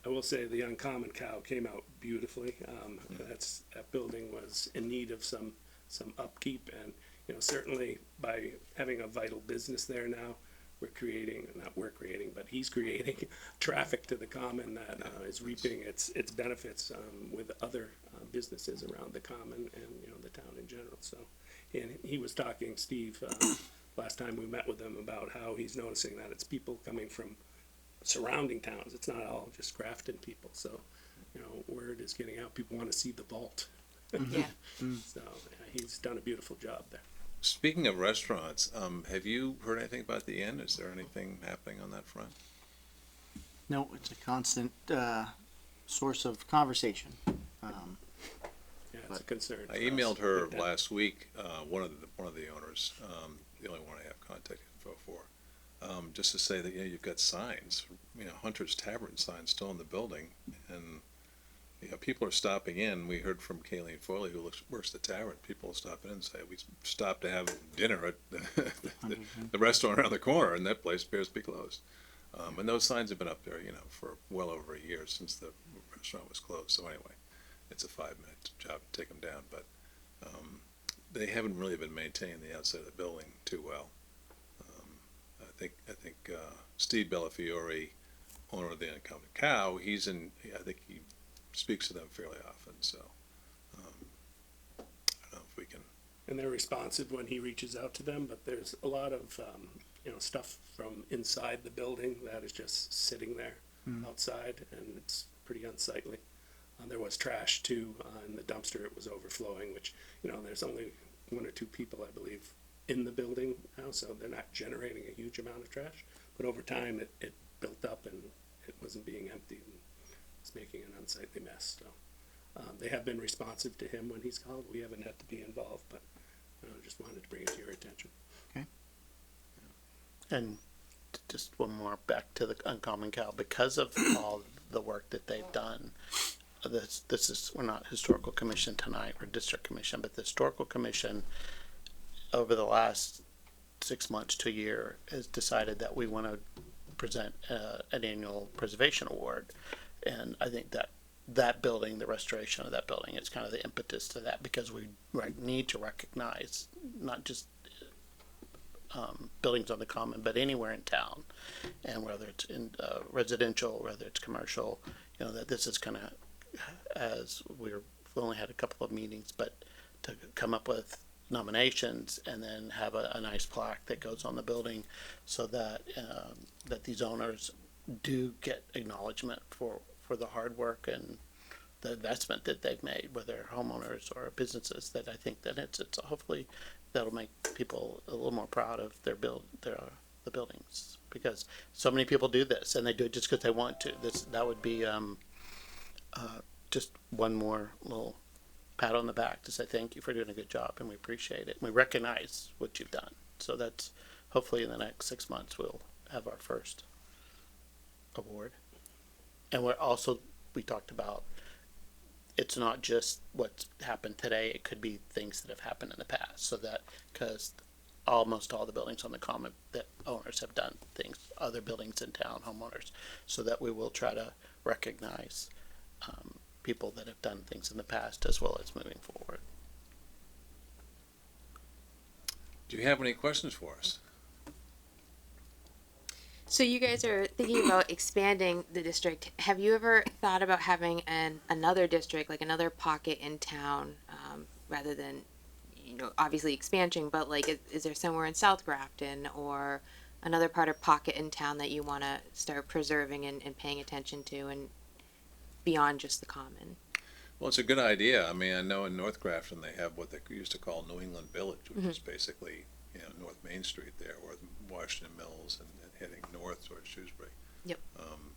I will say the Uncommon Cow came out beautifully. That building was in need of some upkeep, and certainly by having a vital business there now, he's creating traffic to the Common that is reaping its benefits with other businesses around the Common and the town in general. So, and he was talking, Steve, last time we met with him, about how he's noticing that it's people coming from surrounding towns. It's not all just Grafton people. So, word is getting out. People want to see the vault. Yeah. So he's done a beautiful job there. Speaking of restaurants, have you heard anything about the inn? Is there anything happening on that front? No, it's a constant source of conversation. Yeah, it's a concern. I emailed her last week, one of the owners, the only one I have contact info for, just to say that you've got signs, Hunter's Tavern signs still in the building, and people are stopping in. We heard from Kayleen Foley, who works at the tavern. People will stop in and say, we stopped to have dinner at the restaurant around the corner, and that place appears to be closed. And those signs have been up there, for well over a year since the restaurant was closed. So anyway, it's a 5-minute job to take them down, but they haven't really been maintaining the outside of the building too well. I think Steve Bellafiore, owner of the Uncommon Cow, I think he speaks to them fairly often, so I don't know if we can. And they're responsive when he reaches out to them, but there's a lot of stuff from inside the building that is just sitting there outside, and it's pretty unsightly. There was trash too in the dumpster. It was overflowing, which there's only 1 or 2 people, I believe, in the building now, so they're not generating a huge amount of trash. But over time, it built up and it wasn't being emptied. It's making an unsightly mess. So they have been responsive to him when he's called. We haven't had to be involved, but just wanted to bring it to your attention. Okay. And just one more back to the Uncommon Cow, because of all the work that they've done. We're not historical commission tonight, we're district commission, but the historical commission over the last 6 months to a year has decided that we want to present an annual preservation award. And I think that building, the restoration of that building, is kind of the impetus to that, because we need to recognize not just buildings on the Common, but anywhere in town, and whether it's in residential, whether it's commercial, that this is kind of, as we've only had a couple of meetings, but to come up with nominations and then have a nice plaque that goes on the building so that, that these owners do get acknowledgement for the hard work and the investment that they've made, whether homeowners or businesses, that I think that it's hopefully that'll make people a little more proud of the buildings, because so many people do this and they do it just because they want to. That would be just one more little pat on the back to say thank you for doing a good job, and we appreciate it. We recognize what you've done. So that's hopefully in the next 6 months we'll have our first award. And we talked about, it's not just what's happened today, it could be things that have happened in the past, so that, because almost all the buildings on the common, that owners have done things, other buildings in town, homeowners, so that we will try to recognize people that have done things in the past as well as moving forward. Do you have any questions for us? So you guys are thinking about expanding the district. Have you ever thought about having another district, like another pocket in town, rather than, obviously expansion, but like, is there somewhere in South Grafton or another part of pocket in town that you want to start preserving and paying attention to, and beyond just the common? Well, it's a good idea. I mean, I know in North Grafton they have what they used to call New England Village, which is basically, North Main Street there, or Washington Mills, and heading north towards Shrewsbury. Yep.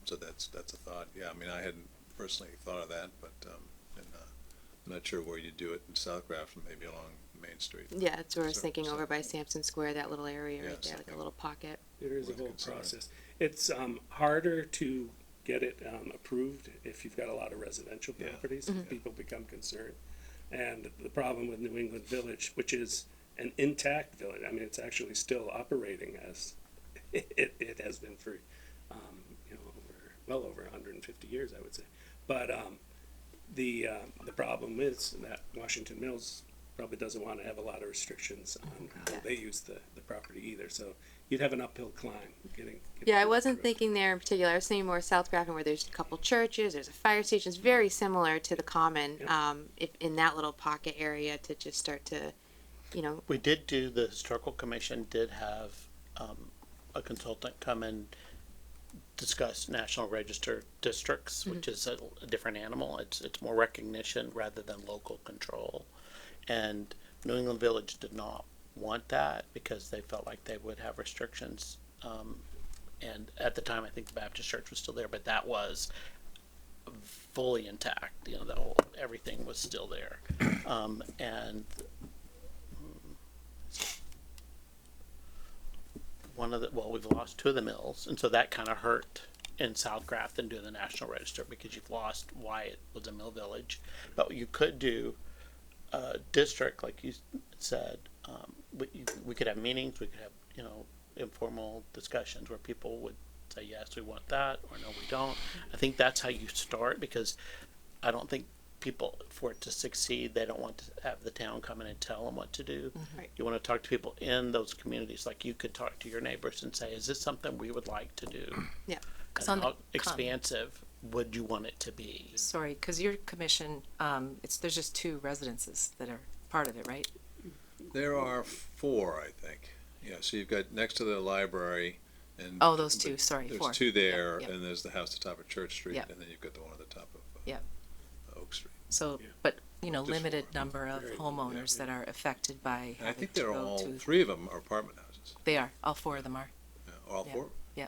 So that's a thought. Yeah, I mean, I hadn't personally thought of that, but I'm not sure where you do it in South Grafton, maybe along Main Street. Yeah, that's where I was So- thinking, so- over by Sampson Square, that little area Yeah, right there, like a something. little pocket. There is a Worth whole considering. process. It's harder to get it approved if you've got a lot of residential Yeah. properties. People become concerned. And the problem with New England Village, which is an intact village, I mean, it's actually still operating as it has been for, well over 150 years, I would say. But the problem is that Washington Mills probably doesn't want to have a lot of restrictions on how they use the property either. So you'd have an uphill climb getting Yeah, I wasn't thinking there in particular. I was thinking more South Grafton, where there's a couple churches, there's a fire station. It's very similar to the common, if in that little pocket area, to just start to, We did do, the historical commission did have a consultant come and discuss National Register districts, which is a different animal. It's more recognition rather than local control. And New England Village did not want that because they felt like they would have restrictions. And at the time, I think the Baptist Church was still there, but that was fully intact. The whole, everything was still there. And we've lost two of the mills, and so that kind of hurt in South Grafton doing the National Register, because you've lost why it was a mill village. But you could do a district, like you said. We could have meetings, we could have, informal discussions where people would say, yes, we want that, or no, we don't. I think that's how you start, because I don't think people, for it to succeed, they don't want to have the town come in and tell them what to do. Right. You want to talk to people in those communities, like you could talk to your neighbors and say, is this something we would like to do? Yeah. And on the how expansive would you want it to be? Sorry, because your commission, there's just 2 residences that are part of it, right? There are 4, I think. Yeah, so you've got next to the library, and Oh, those 2, sorry, there's 4. 2 there, Yep, yep. and there's the house at the top of Church Street, Yep. and then you've got the one at the top of Yep. Oak Street. So, but, limited number of homeowners that are affected by And I having think to they're go all, to. 3 of them are apartment houses. They are, all 4 of them are. All Yeah. 4? Yeah.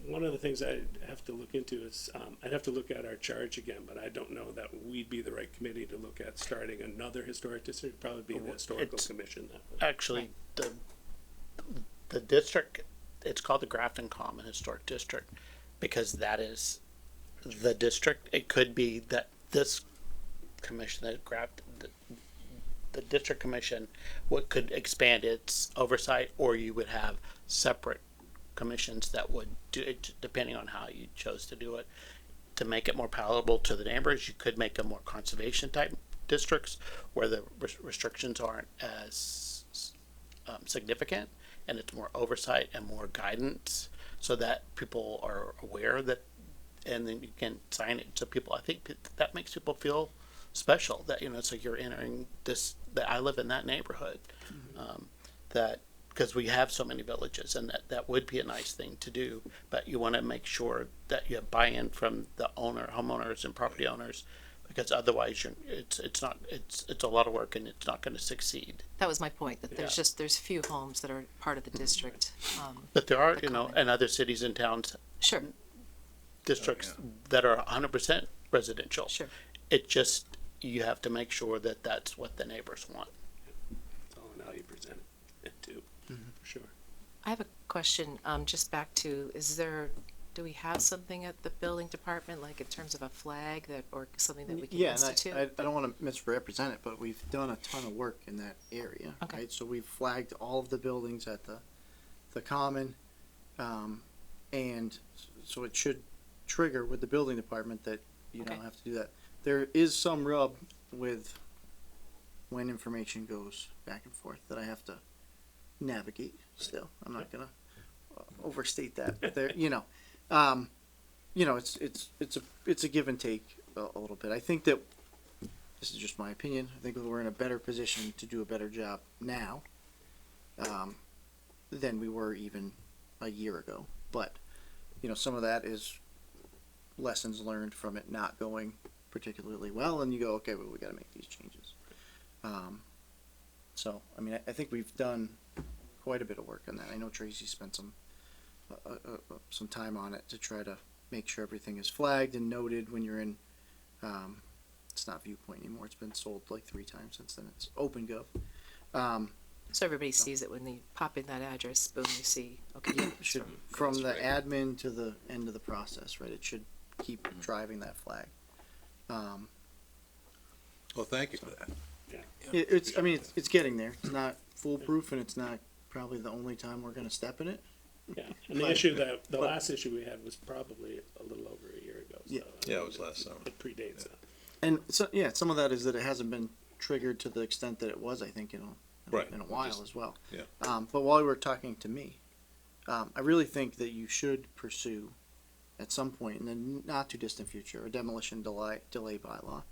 One of the things I'd have to look into is, I'd have to look at our charge again, but I don't know that we'd be the right committee to look at starting another historic district. It'd probably be the historical It's- commission. That would. Actually, the district, it's called the Grafton Common Historic District, because that is the district. It could be that this commission, the district commission, could expand its oversight, or you would have separate commissions that would do it, depending on how you chose to do it. To make it more palatable to the neighbors, you could make them more conservation type districts, where the restrictions aren't as significant, and it's more oversight and more guidance, so that people are aware that, and then you can sign it. So people, I think that makes people feel special, that so you're entering this that I live in that neighborhood. That, because we have so many villages, and that would be a nice thing to do, but you want to make sure that you have buy-in from the homeowners and property owners, because otherwise it's a lot of work and it's not going to succeed. That was my point, that there's few homes that are part of the district. But there are, in other cities and towns, Sure. districts that are 100% residential. Sure. It just, you have to make sure that that's what the neighbors want. It's all in how you present it too, for sure. I have a question, just back to, do we have something at the building department, like in terms of a flag or something that we can Yeah, institute? and I don't want to misrepresent it, but we've done a ton of work in that area, Okay. right? So we've flagged all of the buildings at the common, and so it should trigger with the building department that you don't Okay. have to do that. There is some rub with when information goes back and forth that I have to navigate still. I'm not gonna overstate that, but there, it's a give and take a little bit. I think that, this is just my opinion, I think we're in a better position to do a better job now, than we were even a year ago. But, some of that is lessons learned from it not going particularly well, and you go, okay, well, we gotta make these changes. So, I think we've done quite a bit of work on that. I know Tracy spent some time on it to try to make sure everything is flagged and noted when you're in, it's not Viewpoint anymore, it's been sold like 3 times since then, it's OpenGov. So everybody sees it when they pop in that address, boom, you see, okay, yeah, it's Should, from the admin to the end of the process, right, it should keep driving that flag. Well, thank you for that. It's getting there, it's not foolproof, and it's not probably the only time we're gonna step in it. Yeah, and the issue the last issue we had was probably a little over a year ago. So, Yeah. It was last summer. It predates that. And so, some of that is that it hasn't been triggered to the extent that it was, I think, in a while as well. Yeah. But while you were talking to me, I really think that you should pursue, at some point in the not too distant future, a demolition delay bylaw.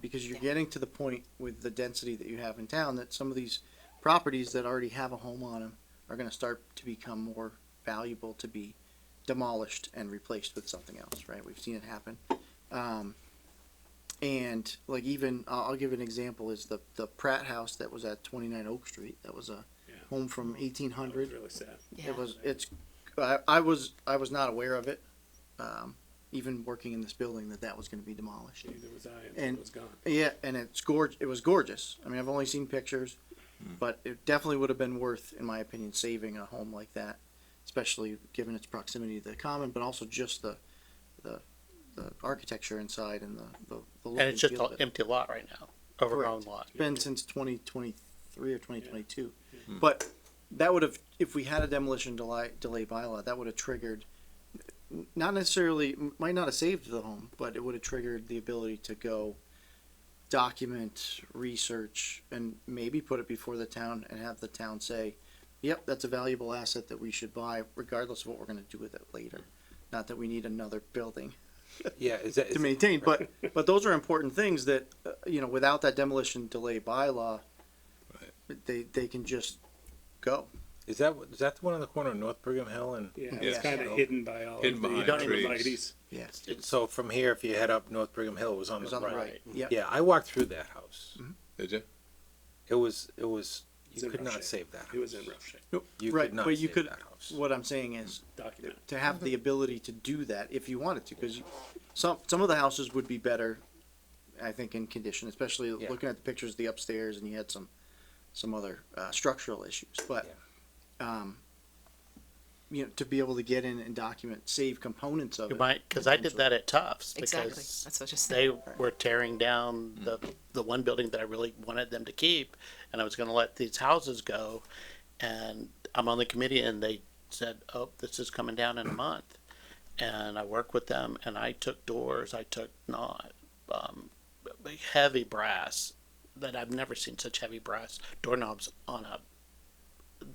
Because you're getting to the point with the density that you have in town that some of these properties that already have a home on them are going to start to become more valuable to be demolished and replaced with something else, right? We've seen it happen. And like even, I'll give an example, is the Pratt house that was at 29 Oak Street. That was a home from 1800. Really sad. I was not aware of it, even working in this building, that was going to be demolished. Neither was I, And it was gone. yeah, and it was gorgeous. I've only seen pictures, but it definitely would have been worth, in my opinion, saving a home like that, especially given its proximity to the common, but also just the architecture inside and the look And it's just feel an of it. empty lot right now, overgrown lot. It's been since 2023 or 2022. But that would have, if we had a demolition delay bylaw, that would have triggered, not necessarily, might not have saved the home, but it would have triggered the ability to go document, research, and maybe put it before the town and have the town say, yep, that's a valuable asset that we should buy, regardless of what we're going to do with it later. Not that we need another building Yeah, to maintain, but those are important things that, without that demolition delay bylaw, they can just go. Is that the one on the corner of North Brigham Hill and? Yeah, it's kind of hidden by all Hidden of the behind trees. arborvitaes. Yes. So from here, if you head up North Brigham Hill, it was on the right. Yep. Yeah, I walked through that house. Did you? It was, It's you in could rough not shape. save that house. It was in rough shape. You Right, could not but you save could, that house. what I'm saying is, Document. to have the ability to do that if you wanted to, because some of the houses would be better, I think, in condition, especially looking at the pictures of the upstairs, and you had some other structural issues, but to be able to get in and document, save components of You it. might, because I did that at Tufts. Exactly. Because That's what I just they said. were tearing down the one building that I really wanted them to keep, and I was gonna let these houses go, and I'm on the committee, and they said, oh, this is coming down in a month. And I worked with them, and I took doors, I took heavy brass, that I've never seen such heavy brass doorknobs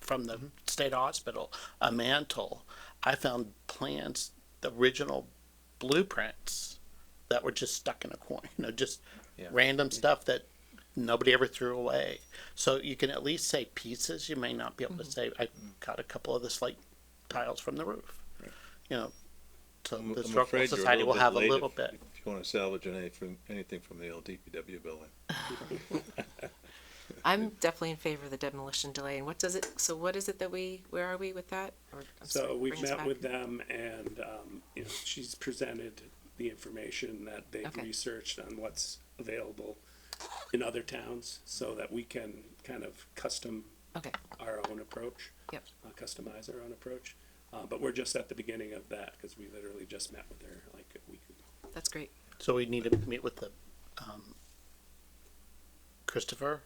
from the state hospital, a mantle. I found plans, the original blueprints that were just stuck in a corner, just random stuff that nobody ever threw away. So you can at least say pieces. You may not be able to say, I got a couple of the slate tiles from the roof. You know, so the Historical Society will have a little bit. If you want to salvage anything from the old DPW building. I'm definitely in favor of the demolition delay. And what is it that where are we with that? So we've bring us met back. with them, and she's presented the information that they've Okay. researched on what's available in other towns, so that we can kind of custom our own approach. Yep. Customize our own approach. But we're just at the beginning of that, because we literally just met with her like a week ago. That's great. So we need to meet with the Christopher,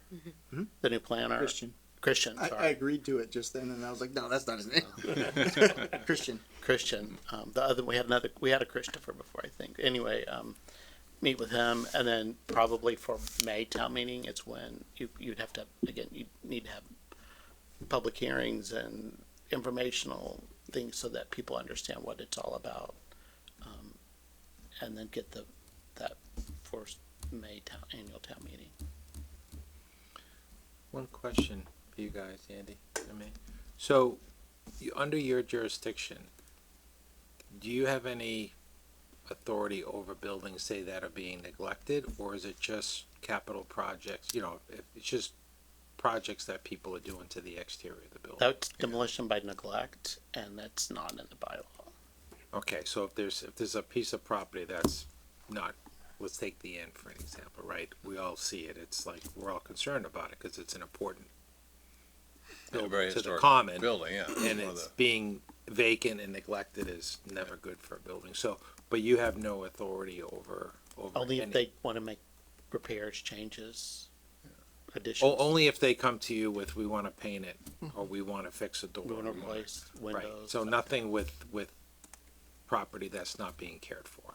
the new planner. Christian, sorry. I agreed to it just then, and I was like, no, that's not his name. Christian. The other we had a Christopher before, I think. Anyway, meet with him, and then probably for May town meeting, it's when you'd have to you need to have public hearings and informational things so that people understand what it's all about, and then get that first May annual town meeting. One question for you guys, Andy, and me. So, under your jurisdiction, do you have any authority over buildings, say, that are being neglected, or is it just capital projects? You know, if it's just projects that people are doing to the exterior of the building. That's demolition by neglect, and that's not in the bylaw. Okay, so if there's a piece of property that's not, let's take the inn for an example, right? We all see it. It's like we're all concerned about it because it's an important building very to the historic common building, yeah. and One of it's the- being vacant and neglected is never good for a building. So, but you have no authority over Only if any- they want to make repairs, changes, additions. only if they come to you with, we want to paint it, or we want to fix a door. We wanna we replace right. windows, So stuff. nothing with property that's not being cared for.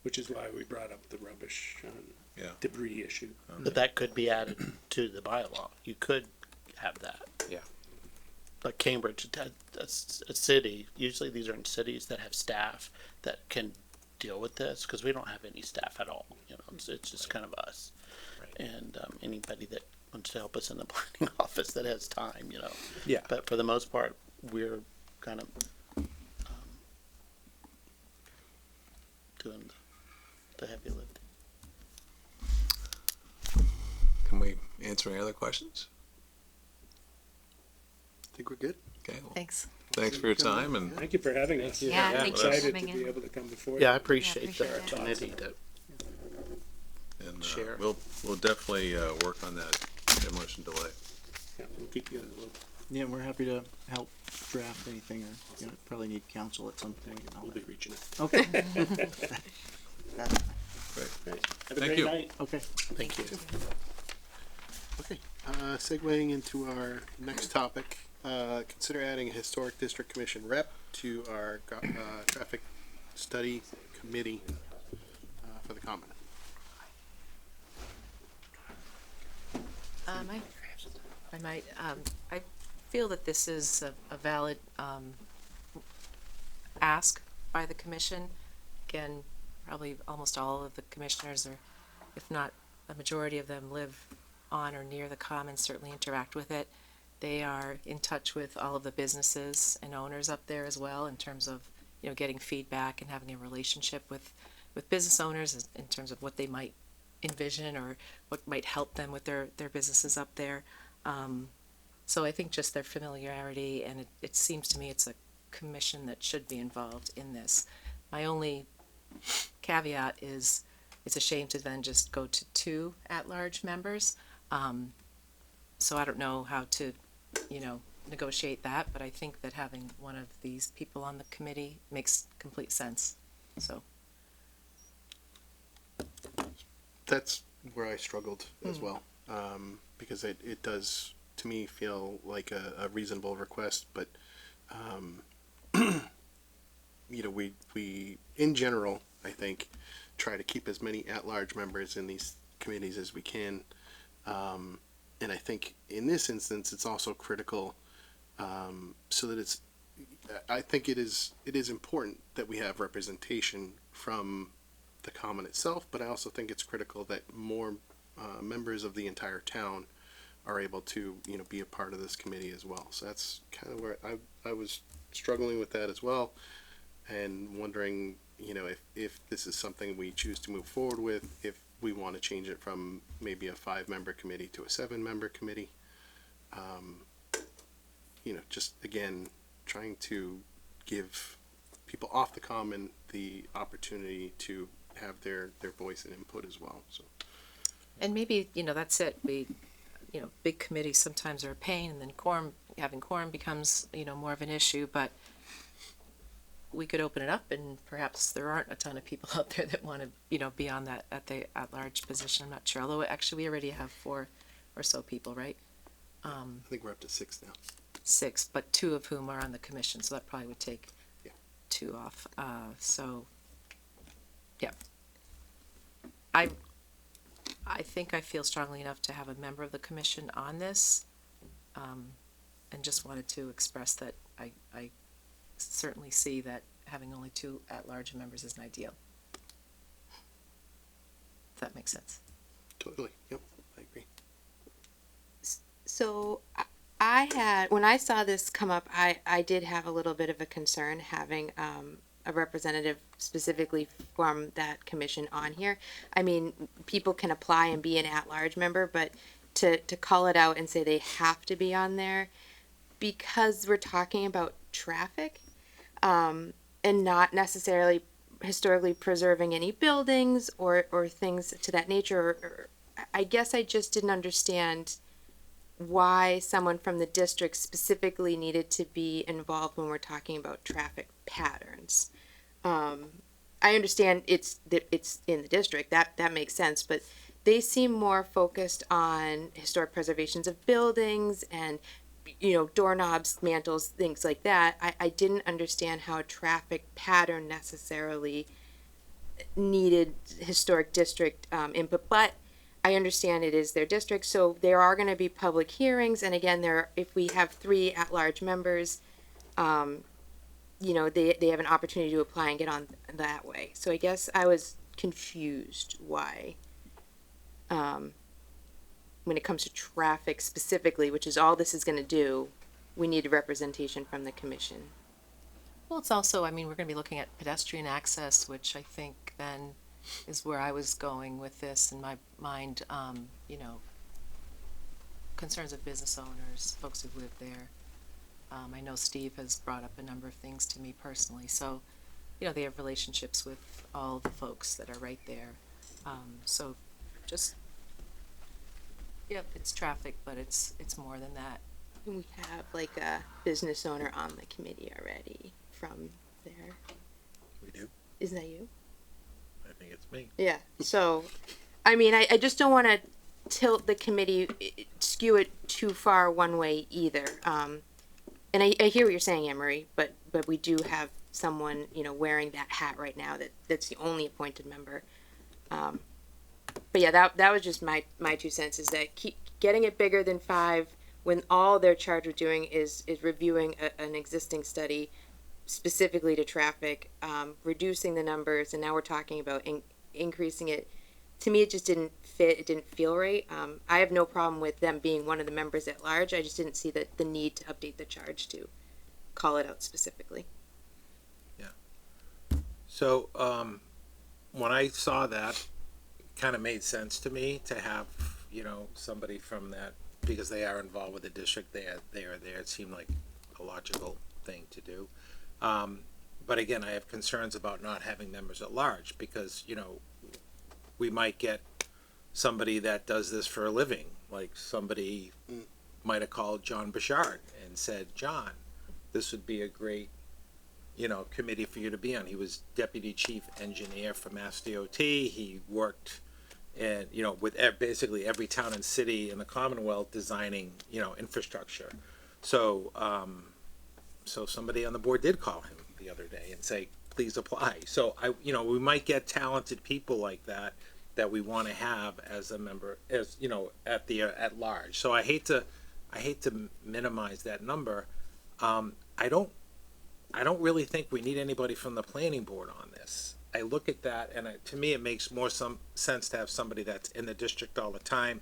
Which is why we brought up the rubbish debris issue. But that could be added to the bylaw. You could have that. Yeah. Like Cambridge, a city, usually these are in cities that have staff that can deal with this, because we don't have any staff at all, you know, it's just kind of us. And, anybody that wants to help us in the planning office that has time, you know. Yeah. But for the most part, we're kind of, doing the heavy lifting. Can we answer any other questions? I think we're good. Okay. Well, Thanks. Thanks for your time, and Thank you for having us. Yeah, I'm thank you for excited coming to be in. able to come before Yeah, I you. appreciate the appreciate it. opportunity to and Share. we'll definitely work on that demolition delay. Yeah, we'll keep you in the loop. Yeah, we're happy to help draft anything, or probably need counsel at some point. and all We'll that. be reaching out. Okay. Great. Have a Thank great you. night. Okay. thank you. Okay, segueing into our next topic, consider adding a historic district commission rep to our traffic study committee for the common. I might, I feel that this is a valid, ask by the commission. Again, probably almost all of the commissioners, or if not a majority of them, live on or near the common, certainly interact with it. They are in touch with all of the businesses and owners up there as well, in terms of, you know, getting feedback and having a relationship with business owners in terms of what they might envision or what might help them with their businesses up there. So I think just their familiarity, and it seems to me it's a commission that should be involved in this. My only caveat is it's a shame to then just go to 2 at-large members. So I don't know how to, you know, negotiate that, but I think that having one of these people on the committee makes complete sense. So, That's where I struggled as well, because it does, to me, feel like a reasonable request, but, you know, we, in general, I think, try to keep as many at-large members in these committees as we can. And I think in this instance, it's also critical, so that I think it is important that we have representation from the common itself, but I also think it's critical that more members of the entire town are able to, you know, be a part of this committee as well. So that's kind of where I was struggling with that as well, and wondering, you know, if this is something we choose to move forward with, if we want to change it from maybe a 5-member committee to a 7-member committee. You know, just again, trying to give people off the common the opportunity to have their voice and input as well. So, And maybe, you know, that's it. You know, big committees sometimes are a pain, and then having quorum becomes, you know, more of an issue, but we could open it up, and perhaps there aren't a ton of people out there that want to, you know, be on that at-large position. I'm not sure, although actually we already have 4 or so people, right? I think we're up to 6 now. 6, but 2 of whom are on the commission, so that probably would take 2 off. So, yeah. I think I feel strongly enough to have a member of the commission on this, and just wanted to express that I certainly see that having only 2 at-large members isn't ideal. If that makes sense. Totally. Yep. I agree. So I had, when I saw this come up, I did have a little bit of a concern having a representative specifically from that commission on here. I mean, people can apply and be an at-large member, but to call it out and say they have to be on there, because we're talking about traffic, and not necessarily historically preserving any buildings or things to that nature. I guess I just didn't understand why someone from the district specifically needed to be involved when we're talking about traffic patterns. I understand it's in the district, that makes sense, but they seem more focused on historic preservations of buildings and, you know, doorknobs, mantles, things like that. I didn't understand how a traffic pattern necessarily needed historic district input, but I understand it is their district, so there are going to be public hearings, and again, if we have 3 at-large members, you know, they have an opportunity to apply and get on that way. So I guess I was confused why, when it comes to traffic specifically, which is all this is going to do, we need a representation from the commission. Well, it's also, I mean, we're going to be looking at pedestrian access, which I think then is where I was going with this in my mind. You know, concerns of business owners, folks who live there. I know Steve has brought up a number of things to me personally, so, you know, they have relationships with all the folks that are right there. So just, yeah, it's traffic, but it's more than that. We have like a business owner on the committee already from there. We do. Isn't that you? I think it's me. Yeah. So, I mean, I just don't want to tilt the committee, skew it too far one way either. And I hear what you're saying, Anne Marie, but we do have someone, you know, wearing that hat right now that's the only appointed member. But yeah, that was just my 2 cents, is that keep getting it bigger than 5 when all they're charged with doing is reviewing an existing study specifically to traffic, reducing the numbers, and now we're talking about increasing it. To me, it just didn't fit. It didn't feel right. I have no problem with them being one of the members at large. I just didn't see the need to update the charge to call it out specifically. Yeah. So when I saw that, it kind of made sense to me to have, you know, somebody from that, because they are involved with the district. They are there. It seemed like a logical thing to do. But again, I have concerns about not having members at large, because, you know, we might get somebody that does this for a living. Like somebody might have called John Bouchard and said, John, this would be a great, you know, committee for you to be on. He was deputy chief engineer for Mass DOT. He worked and, you know, with basically every town and city in the Commonwealth designing, you know, infrastructure. So, so somebody on the board did call him the other day and say, please apply. So you know, we might get talented people like that we want to have as a member, as, you know, at large. So I hate to minimize that number. I don't really think we need anybody from the planning board on this. I look at that and to me, it makes more sense to have somebody that's in the district all the time.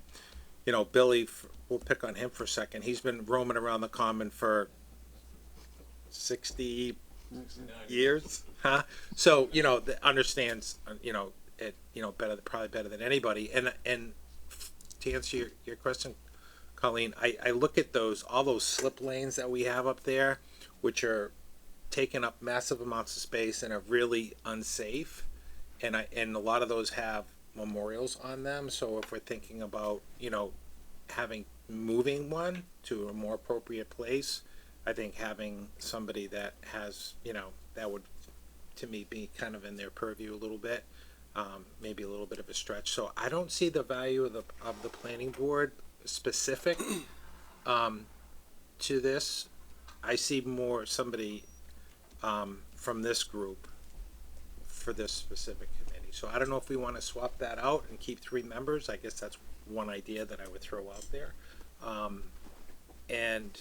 You know, Billy, we'll pick on him for a second. He's been roaming around the common for 60 years, huh? So, you know, understands, you know, it, you know, probably better than anybody. And to answer your question, Colleen, I look at all those slip lanes that we have up there, which are taking up massive amounts of space and are really unsafe. And a lot of those have memorials on them. So if we're thinking about, you know, moving one to a more appropriate place, I think having somebody that has, you know, that would, to me, be kind of in their purview a little bit, maybe a little bit of a stretch. So I don't see the value of the planning board specific to this. I see more somebody from this group for this specific committee. So I don't know if we want to swap that out and keep 3 members. I guess that's one idea that I would throw out there, and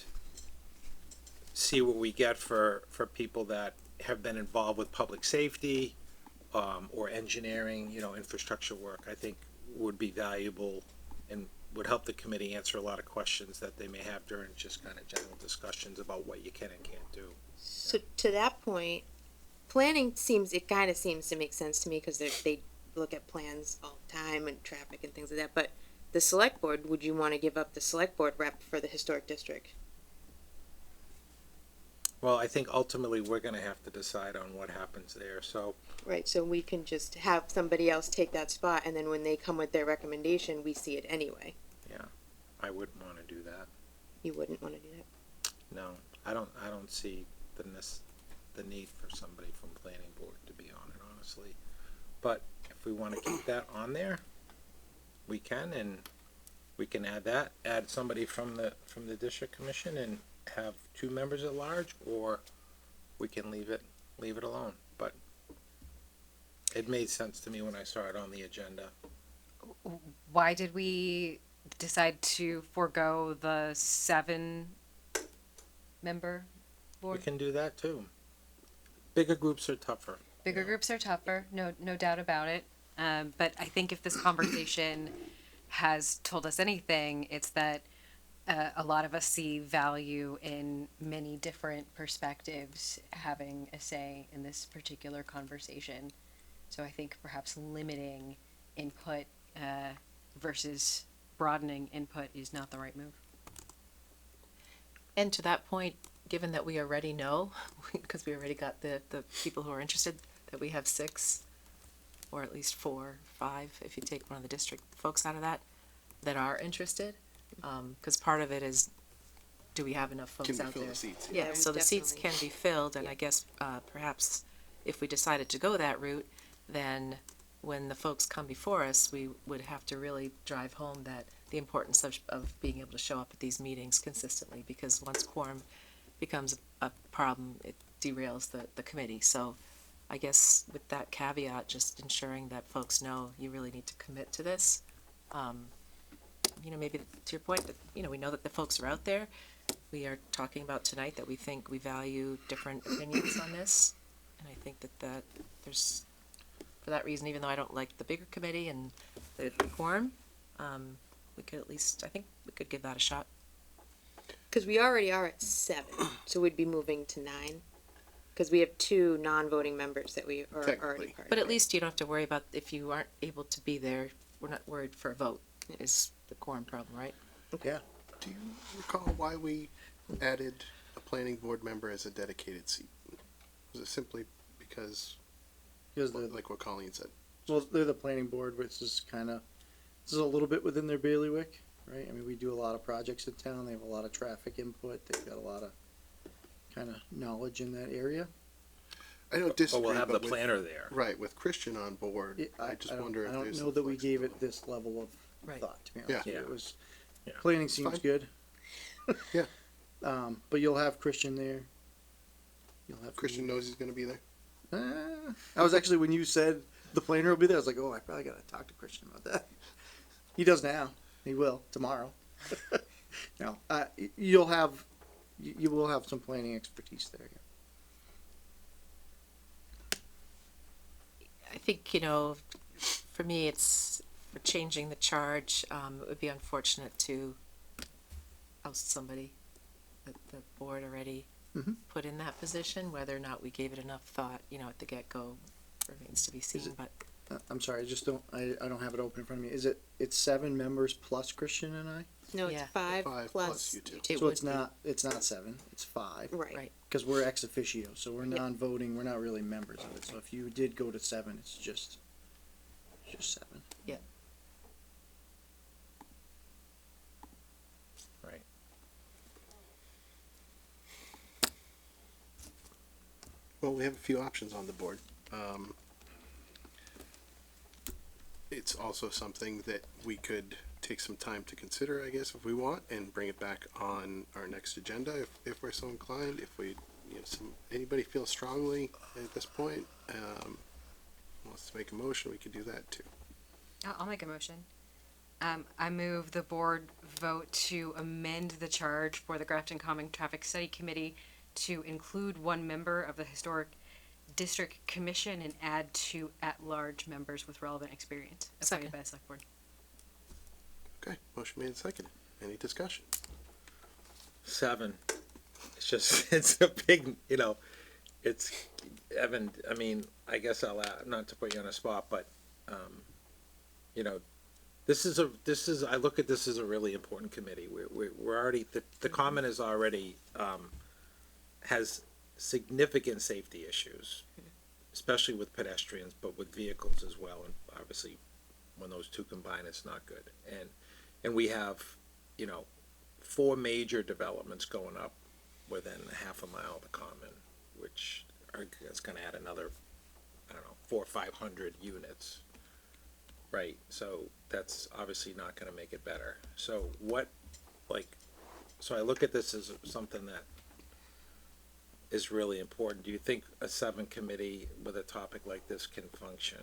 see what we get for people that have been involved with public safety or engineering, you know, infrastructure work. I think would be valuable and would help the committee answer a lot of questions that they may have during just kind of general discussions about what you can and can't do. So to that point, planning kind of seems to make sense to me because they look at plans all the time and traffic and things like that. But the select board, would you want to give up the select board rep for the historic district? Well, I think ultimately we're going to have to decide on what happens there. So Right, so we can just have somebody else take that spot, and then when they come with their recommendation, we see it anyway. yeah, I wouldn't want to do that. You wouldn't want to do that. No, I don't see the need for somebody from planning board to be on it, honestly. But if we want to keep that on there, we can, and we can add somebody from the district commission and have 2 members at large, or we can leave it alone. But it made sense to me when I saw it on the agenda. Why did we decide to forego the 7 member board? We can do that too. Bigger groups are tougher. Bigger groups are tougher, no doubt about it. But I think if this conversation has told us anything, it's that a lot of us see value in many different perspectives having a say in this particular conversation. So I think perhaps limiting input versus broadening input is not the right move. And to that point, given that we already know, because we already got the people who are interested, that we have 6, or at least 4, 5, if you take one of the district folks out of that are interested, because part of it is, do we have enough folks Can we out fill there? the seats? Yeah, so the seats can be filled, and I guess perhaps if we decided to go that route, then when the folks come before us, we would have to really drive home that the importance of being able to show up at these meetings consistently, because once quorum becomes a problem, it derails the committee. So I guess with that caveat, just ensuring that folks know you really need to commit to this. You know, maybe to your point that, you know, we know that the folks are out there. We are talking about tonight that we think we value different opinions on this. And I think that there's, for that reason, even though I don't like the bigger committee and the quorum, we could at least, I think we could give that a shot. Because we already are at 7, so we'd be moving to 9. Because we have 2 non-voting members that we are already part of. But at least you don't have to worry about if you aren't able to be there. We're not worried for a vote. Is the quorum problem, right? Yeah. Do you recall why we added a planning board member as a dedicated seat? Was it simply because like what Colleen said? Well, they're the planning board, which is this is a little bit within their bailiwick, right? I mean, we do a lot of projects in town. They have a lot of traffic input. They've got a lot of kind of knowledge in that area. I don't disagree. But we'll have the with- planner there. Right, with Christian on board, I just wonder if I don't there's know some that we gave it flexibility. this level of Right. thought, to be honest. Yeah. It was, Yeah. planning seems Fine. good. Yeah. But you'll have Christian there. You'll have Christian knows he's going to be there. I was actually, when you said the planner will be there, I was like, oh, I probably got to talk to Christian about that. He does now. He will tomorrow. No, you will have some planning expertise there. Yeah. I think, you know, for me, it's for changing the charge. It would be unfortunate to oust somebody that the board already Mhm. put in that position. Whether or not we gave it enough thought, you know, at the get-go remains to be seen. it- But I'm sorry, I just don't, I don't have it open in front of me. It's 7 members plus Christian and I? No, it's Yeah. 5 5 plus. plus you two. it So would it's not 7, it's 5. Right. Right. Because we're ex officio, so we're Yep. non-voting, we're not really members of it. So if you did go to 7, it's just 7. Right. Well, we have a few options on the board. It's also something that we could take some time to consider, I guess, if we want, and bring it back on our next agenda if we're so inclined. If we, you know, anybody feels strongly at this point, wants to make a motion, we could do that too. I'll make a motion. I move the board vote to amend the charge for the Grafton Common Traffic Study Committee to include one member of the Historic District Commission and add 2 at-large members with relevant experience appointed Second. by the select board. Okay, motion made and seconded. Any discussion? 7. It's just, it's a big, you know, it's, Evan, I mean, I guess I'll, not to put you on a spot, but, you know, this is, I look at this as a really important committee. We're already, the common is already, has significant safety issues, especially with pedestrians, but with vehicles as well. And obviously, when those two combine, it's not good. And we have, you know, 4 major developments going up within half a mile of the common, which is going to add another, I don't know, 400 or 500 units. Right. So that's obviously not going to make it better. So so I look at this as something that is really important. Do you think a 7 committee with a topic like this can function?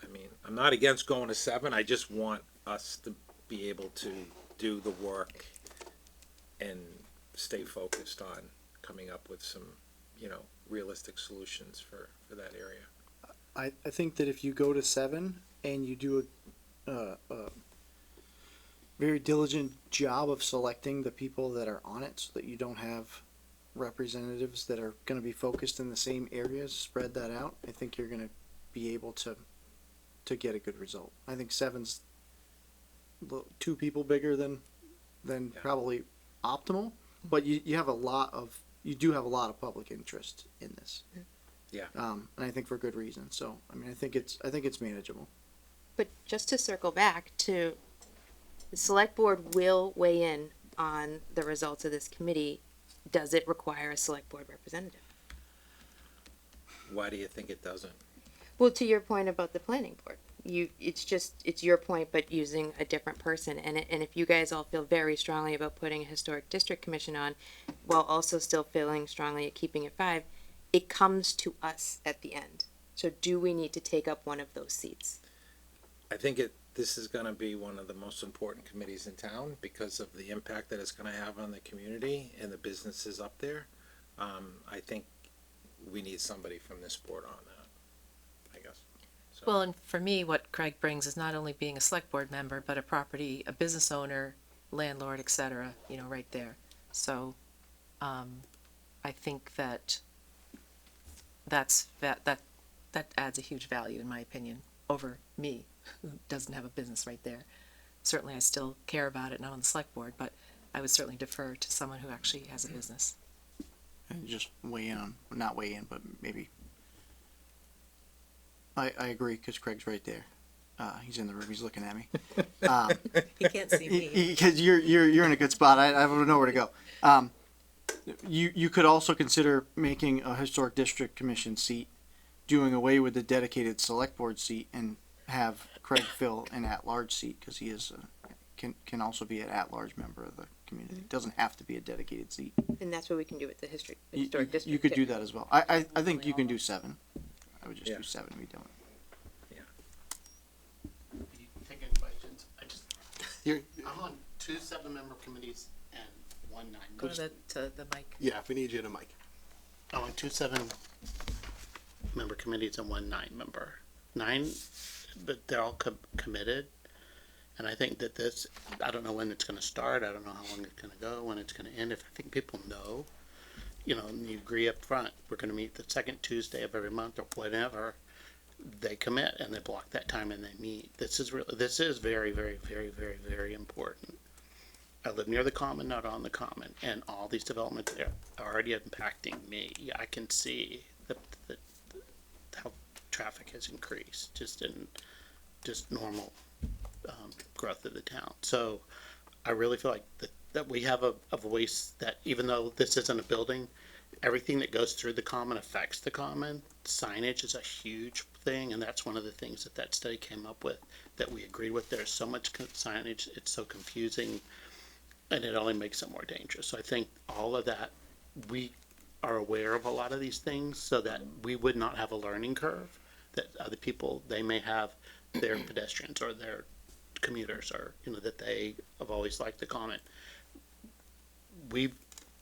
I mean, I'm not against going to 7. I just want us to be able to do the work and stay focused on coming up with some, you know, realistic solutions for that area. I think that if you go to 7 and you do a very diligent job of selecting the people that are on it so that you don't have representatives that are going to be focused in the same areas, spread that out, I think you're going to be able to get a good result. I think 7's 2 people bigger than probably optimal, but you do have a lot of public interest in this. Yeah. And I think for good reason. So I mean, I think it's manageable. But just to circle back to, the select board will weigh in on the results of this committee. Does it require a select board representative? Why do you think it doesn't? Well, to your point about the planning board, it's your point, but using a different person. And if you guys all feel very strongly about putting a historic district commission on, while also still feeling strongly at keeping it 5, it comes to us at the end. So do we need to take up one of those seats? I think this is gonna be one of the most important committees in town because of the impact that it's gonna have on the community and the businesses up there. I think we need somebody from this board on that, I guess. So, well, and for me, what Craig brings is not only being a select board member, but a business owner, landlord, et cetera, you know, right there. So, I think that that adds a huge value, in my opinion, over me, who doesn't have a business right there. Certainly, I still care about it, not on the select board, but I would certainly defer to someone who actually has a business. And just not weigh in, but maybe. I agree, because Craig's right there. He's in the room, he's looking at me. He can't see me. Because you're in a good spot, I don't know where to go. You could also consider making a historic district commission seat, doing away with the dedicated select board seat, and have Craig fill an at-large seat, because he is can also be an at-large member of the community. It doesn't have to be a dedicated seat. And that's what we can do with the historic You district. could do that as well. I think you can do 7. I would just do 7. We don't. Take any questions? I'm on 2 7-member committees and 1 9. Go to the mic. Yeah, if we need you to mic. I'm on 2 7-member committees and 1 9-member. 9, but they're all committed. And I think that this, I don't know when it's gonna start, I don't know how long it's gonna go, when it's gonna end. If I think people know, and you agree up front, we're gonna meet the second Tuesday of every month or whatever, they commit and they block that time and they meet. This is very, very, very, very, very important. I live near the common, not on the common, and all these developments are already impacting me. I can see how traffic has increased just in normal growth of the town. So I really feel like that we have a voice that, even though this isn't a building, everything that goes through the common affects the common. Signage is a huge thing, and that's one of the things that study came up with that we agreed with. There's so much signage, it's so confusing, and it only makes it more dangerous. So I think all of that, we are aware of a lot of these things so that we would not have a learning curve, that other people, they may have their pedestrians or their commuters, or that they have always liked the common. We've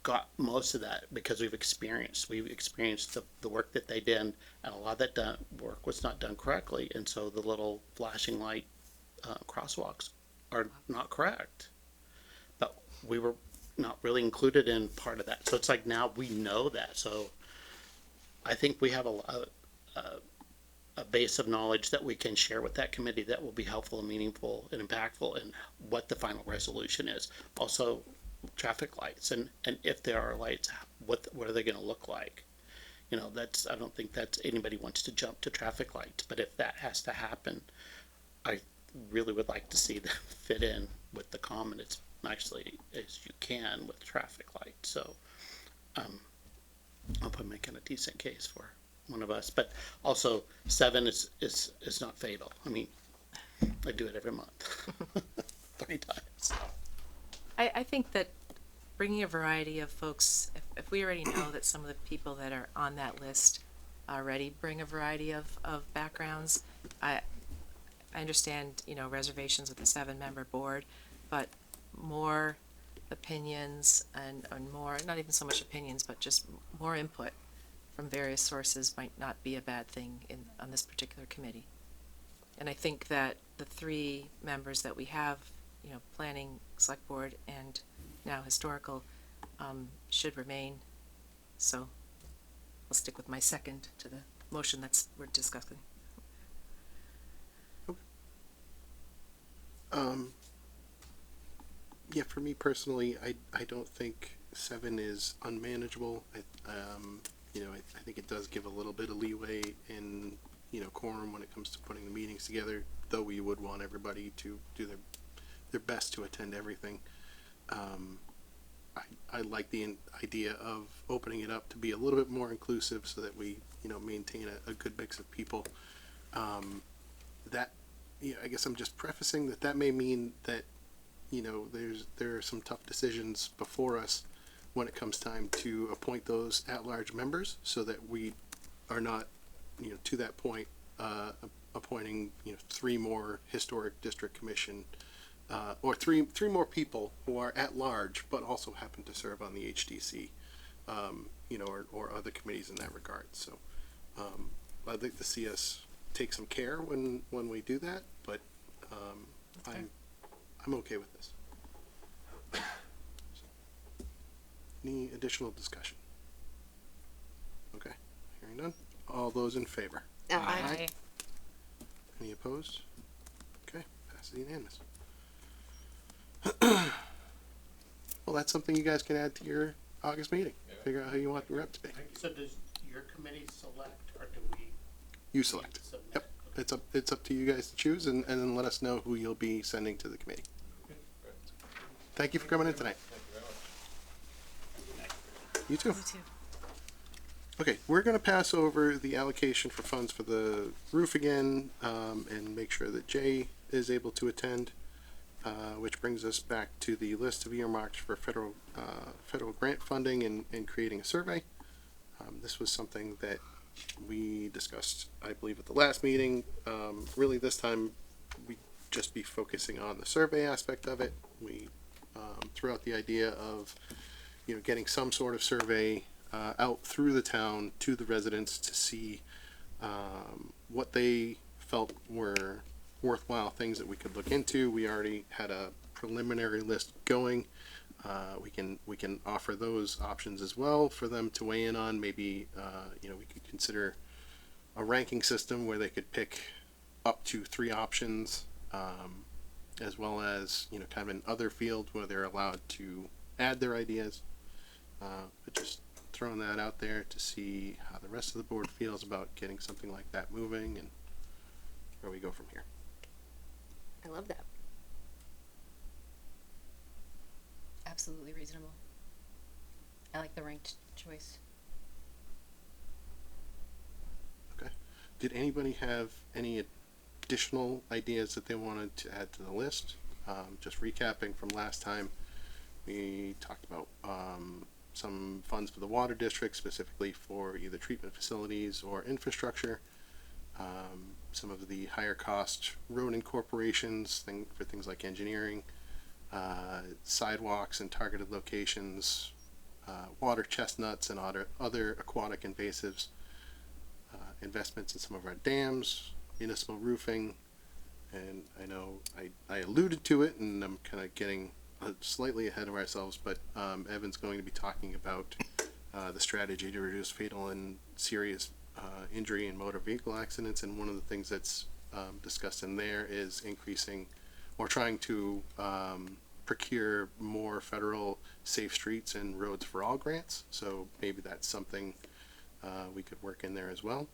got most of that because we've experienced the work that they did, and a lot of that work was not done correctly, and so the little flashing light crosswalks are not correct. But we were not really included in part of that, so it's like now we know that. So I think we have a base of knowledge that we can share with that committee that will be helpful and meaningful and impactful in what the final resolution is. Also, traffic lights, and if there are lights, what are they going to look like? I don't think that anybody wants to jump to traffic lights, but if that has to happen, I really would like to see them fit in with the common as nicely as you can with traffic lights. So I hope I'm making a decent case for one of us, but also 7 is not fatal. I mean, I do it every month 3 times. I think that bringing a variety of folks, if we already know that some of the people that are on that list already bring a variety of backgrounds, I understand, reservations with the 7-member board, but more opinions and more, not even so much opinions, but just more input from various sources might not be a bad thing on this particular committee. And I think that the 3 members that we have, planning, select board, and now historical, should remain. So I'll stick with my second to the motion we're discussing. Yeah, for me personally, I don't think 7 is unmanageable. I think it does give a little bit of leeway in, quorum when it comes to putting the meetings together, though we would want everybody to do their best to attend everything. I like the idea of opening it up to be a little bit more inclusive so that we, maintain a good mix of people. I guess I'm just prefacing that may mean that, there are some tough decisions before us when it comes time to appoint those at-large members, so that we are not, to that point, appointing 3 more historic district commission, or three more people who are at large but also happen to serve on the HDC, or other committees in that regard. So I'd like to see us take some care when we do that, but I'm okay with this. Any additional discussion? Okay, hearing none. All those in favor? Aye. Any opposed? Okay, passes unanimous. Well, that's something you guys can add to your August meeting. Figure out how you want the rep to be. So does your committee select, or do we? You select. Yep, it's up to you guys to choose, and then let us know who you'll be sending to the committee. Thank you for coming in tonight. You too. Okay, we're going to pass over the allocation for funds for the roof again, and make sure that Jay is able to attend, which brings us back to the list of earmarks for federal grant funding and creating a survey. This was something that we discussed, I believe, at the last meeting. Really, this time we just be focusing on the survey aspect of it. We threw out the idea of getting some sort of survey out through the town to the residents to see what they felt were worthwhile things that we could look into. We already had a preliminary list going. We can offer those options as well for them to weigh in on. Maybe we could consider a ranking system where they could pick up to 3 options, as well as kind of an other field where they're allowed to add their ideas. But just throwing that out there to see how the rest of the board feels about getting something like that moving and where we go from here. I love that. Absolutely reasonable. I like the ranked choice. Okay. Did anybody have any additional ideas that they wanted to add to the list? Just recapping from last time, we talked about some funds for the water district, specifically for either treatment facilities or infrastructure. Some of the higher cost road incorporations for things like engineering, sidewalks and targeted locations, water chestnuts and other aquatic invasives, investments in some of our dams, municipal roofing, and I know I alluded to it, and I'm kind of getting slightly ahead of ourselves, but Evan's going to be talking about the strategy to reduce fatal and serious injury in motor vehicle accidents, and one of the things that's discussed in there is increasing or trying to procure more federal Safe Streets and Roads for All grants. So maybe that's something we could work in there as well.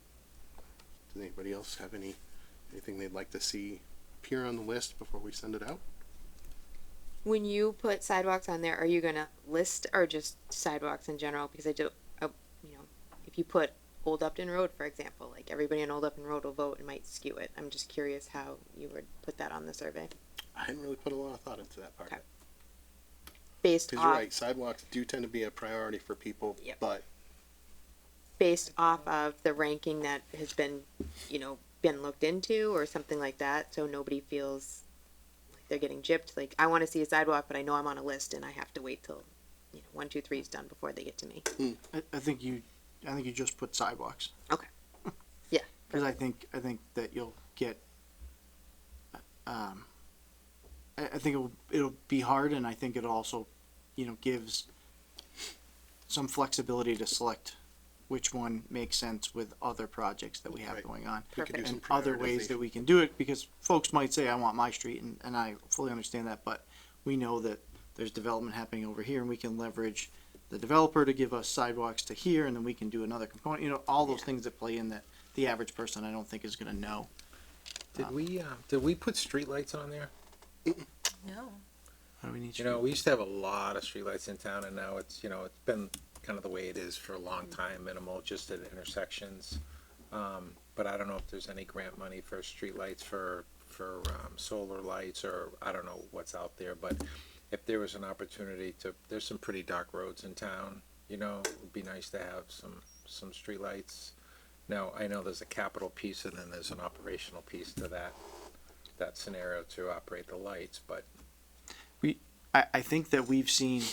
Does anybody else have anything they'd like to see appear on the list before we send it out? When you put sidewalks on there, are you gonna list or just sidewalks in general? Because I do, if you put Old Upton Road, for example, like everybody on Old Upton Road will vote, it might skew it. I'm just curious how you would put that on the survey. I hadn't really put a lot of thought into that part. Okay. Based Because you're off, right, sidewalks do tend to be a priority for people, but based off of the ranking that has been, been looked into or something like that, so nobody feels like they're getting gypped. Like, I want to see a sidewalk, but I know I'm on a list and I have to wait till 1, 2, 3 is done before they get to me. I think you just put sidewalks. Okay. Yeah. Because I think that you'll get. I think it'll be hard, and I think it also, gives some flexibility to select which one makes sense with other projects that we have going on, we could do some and other ways that we can do it. Because folks might say, "I want my street," and I fully understand that, but we know that there's development happening over here, and we can leverage the developer to give us sidewalks to here, and then we can do another component. All those things that play in that the average person I don't think is going to know. Did we put streetlights on there? No. How do we need? We used to have a lot of streetlights in town, and now it's it's been kind of the way it is for a long time, minimal, just at intersections. But I don't know if there's any grant money for streetlights for solar lights, or I don't know what's out there. But if there was an opportunity there's some pretty dark roads in town. It'd be nice to have some streetlights. Now I know there's a capital piece, and then there's an operational piece to that scenario to operate the lights, but. I think that we've seen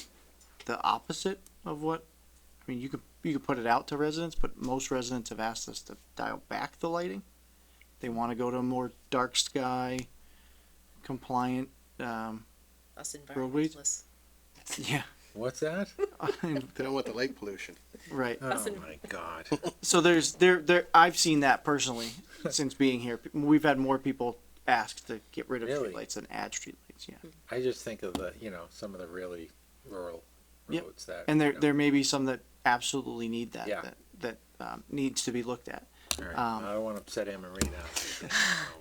the opposite of what. I mean, you could put it out to residents, but most residents have asked us to dial back the lighting. They want to go to a more dark sky, compliant Us roadways. environmentalists. Yeah. What's that? they don't want the lake pollution. Right. Oh my God. So there I've seen that personally since being here. We've had more people ask to get rid of Really? streetlights than add streetlights. Yeah. I just think of the, some of the really rural Yep. roads that. And there may be some that absolutely need that. Yeah. That needs to be looked at. All right. I don't want to upset Anne Marie now.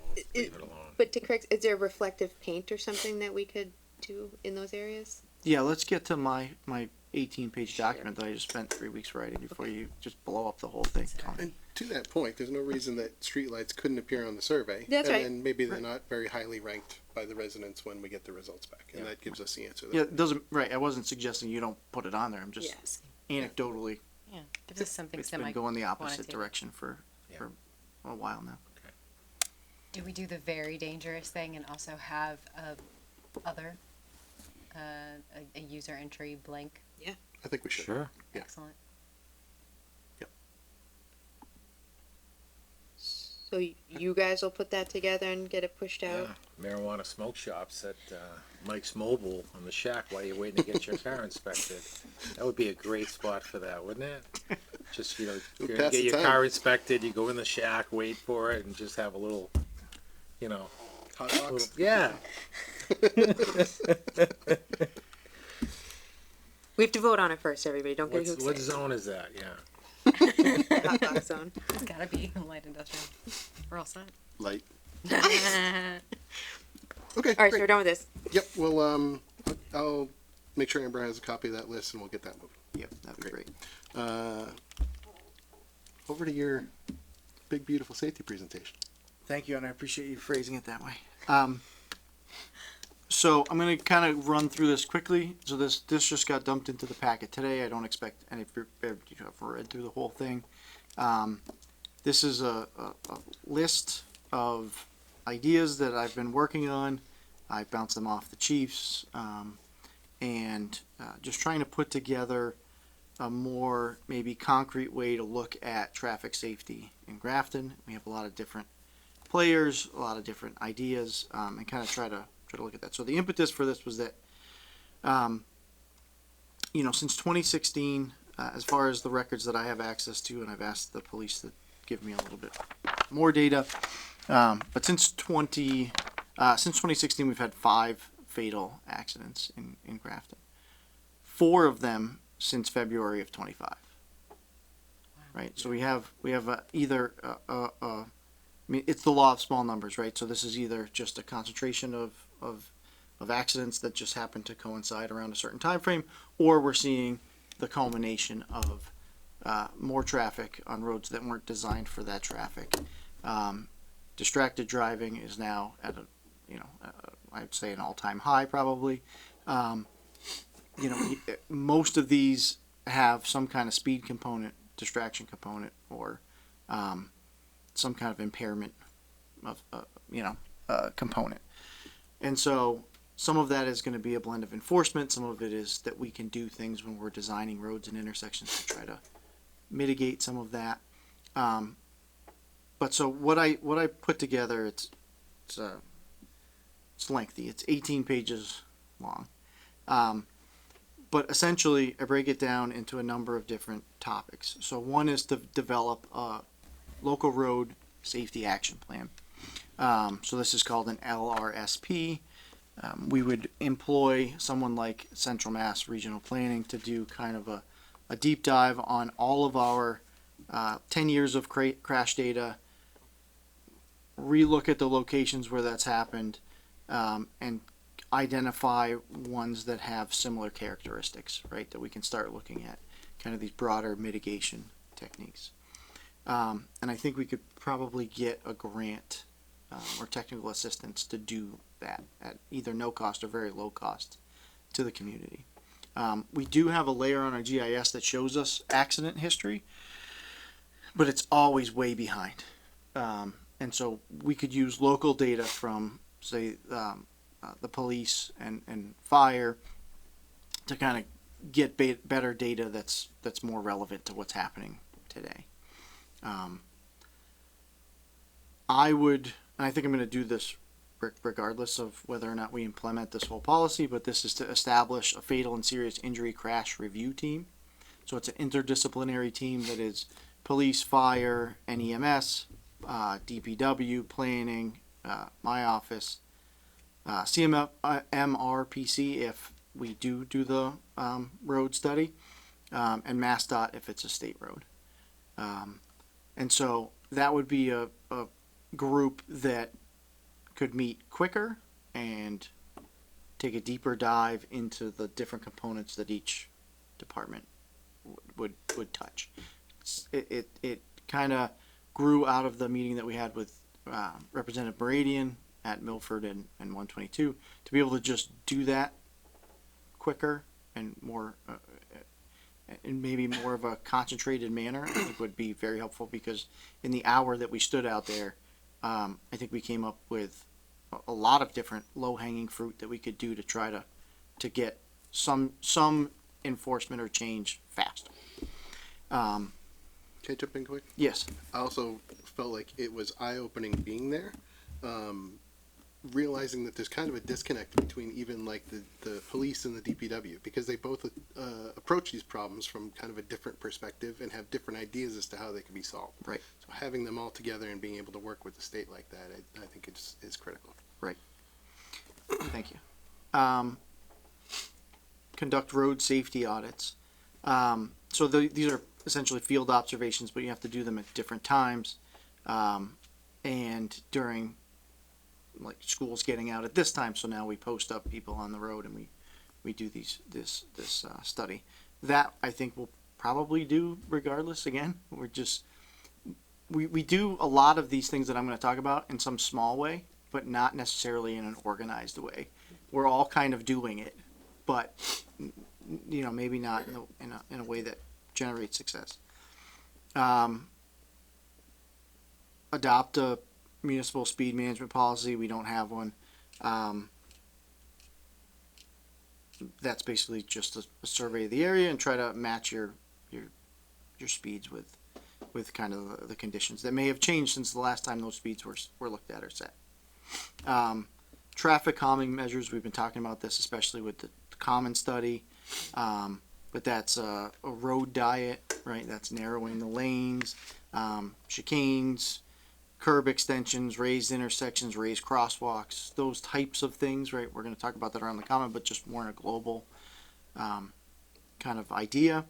We'll leave it alone. But to correct, is there reflective paint or something that we could do in those areas? Yeah, let's get to my 18-page document that I just spent 3 weeks writing before you just blow up the whole thing. And to that point, there's no reason that streetlights couldn't appear on the survey. That's right. And maybe they're not very highly ranked by the residents when we get the results back, and that gives us the answer. Yeah, it doesn't, right, I wasn't suggesting you don't put it on there, I'm just Yes. anecdotally, Yeah. Gives us something it's been going the opposite semi-quantitative. direction for a while now. Do we do the very dangerous thing and also have a user entry blank? Yeah. I think we should. Sure. Yeah. Excellent. So you guys will put that together and get it pushed out? Yeah, marijuana smoke shops at Mike's Mobile on the shack while you're waiting to get your car inspected. That would be a great spot for that, wouldn't it? Just, you know, pass get the your time. car inspected, you go in the shack, wait for it, and just have a little, you know. Hot box? Yeah. We have to vote on it first, everybody. Don't get too What excited. zone is that? Yeah. Hot box zone. It's gotta be light industrial. We're all set. Light. All Okay. All right, so great. we're done with this. Yep. Well, I'll make sure Amber has a copy of that list, and we'll get that moving. Yep, that'd be great. Over to your big, beautiful safety presentation. Thank you, and I appreciate you phrasing it that way. So I'm going to kind of run through this quickly. So this just got dumped into the packet today. I don't expect any of you to have read through the whole thing. This is a list of ideas that I've been working on. I bounced them off the chiefs, and just trying to put together a more maybe concrete way to look at traffic safety in Grafton. We have a lot of different players, a lot of different ideas, and kind of try to look at that. So the impetus for this was that, you know, since 2016, as far as the records that I have access to, and I've asked the police to give me a little bit more data, but since 2016, we've had 5 fatal accidents in Grafton. 4 of them since February of 25. Right. So we have either I mean, it's the law of small numbers, right? So this is either just a concentration of accidents that just happen to coincide around a certain time frame, or we're seeing the culmination of more traffic on roads that weren't designed for that traffic. Distracted driving is now at a, you know, I'd say an all-time high probably. You know, most of these have some kind of speed component, distraction component, or some kind of impairment of, component. And so some of that is going to be a blend of enforcement. Some of it is that we can do things when we're designing roads and intersections to try to mitigate some of that. But so what I put together, it's lengthy. It's 18 pages long. But essentially, I break it down into a number of different topics. So one is to develop a local road safety action plan. So this is called an LRSP. We would employ someone like Central Mass Regional Planning to do kind of a deep dive on all of our 10 years of crash data, relook at the locations where that's happened, and identify ones that have similar characteristics, right? That we can start looking at kind of these broader mitigation techniques. And I think we could probably get a grant or technical assistance to do that at either no cost or very low cost to the community. We do have a layer on our GIS that shows us accident history, but it's always way behind. And so we could use local data from, say, the police and fire to kind of get better data that's more relevant to what's happening today. I would, and I think I'm going to do this regardless of whether or not we implement this whole policy, but this is to establish a fatal and serious injury crash review team. So it's an interdisciplinary team that is police, fire, NEMS, DPW, planning, my office, CMRPC if we do the road study, and MassDOT if it's a state road. And so that would be a group that could meet quicker and take a deeper dive into the different components that each department would touch. It kind of grew out of the meeting that we had with Representative Meridian at Milford and 122 to be able to just do that quicker and more in maybe more of a concentrated manner. I think would be very helpful, because in the hour that we stood out there, I think we came up with a lot of different low-hanging fruit that we could do to try to get some enforcement or change faster. Can I jump in quick? Yes. I also felt like it was eye-opening being there, realizing that there's kind of a disconnect between even like the police and the DPW, because they both approach these problems from kind of a different perspective and have different ideas as to how they can be solved. Right. So having them all together and being able to work with the state like that, I think is critical. Right. Thank you. Conduct road safety audits. So these are essentially field observations, but you have to do them at different times. And during like school's getting out at this time, so now we post up people on the road and we do this study. That I think we'll probably do regardless. Again, we do a lot of these things that I'm going to talk about in some small way, but not necessarily in an organized way. We're all kind of doing it, but maybe not in a way that generates success. Adopt a municipal speed management policy. We don't have one. That's basically just a survey of the area and try to match your speeds with kind of the conditions that may have changed since the last time those speeds were looked at or set. Traffic calming measures. We've been talking about this, especially with the common study. But that's a road diet, right? That's narrowing the lanes, chicanes, curb extensions, raised intersections, raised crosswalks, those types of things, right? We're going to talk about that around the common, but just more in a global kind of idea.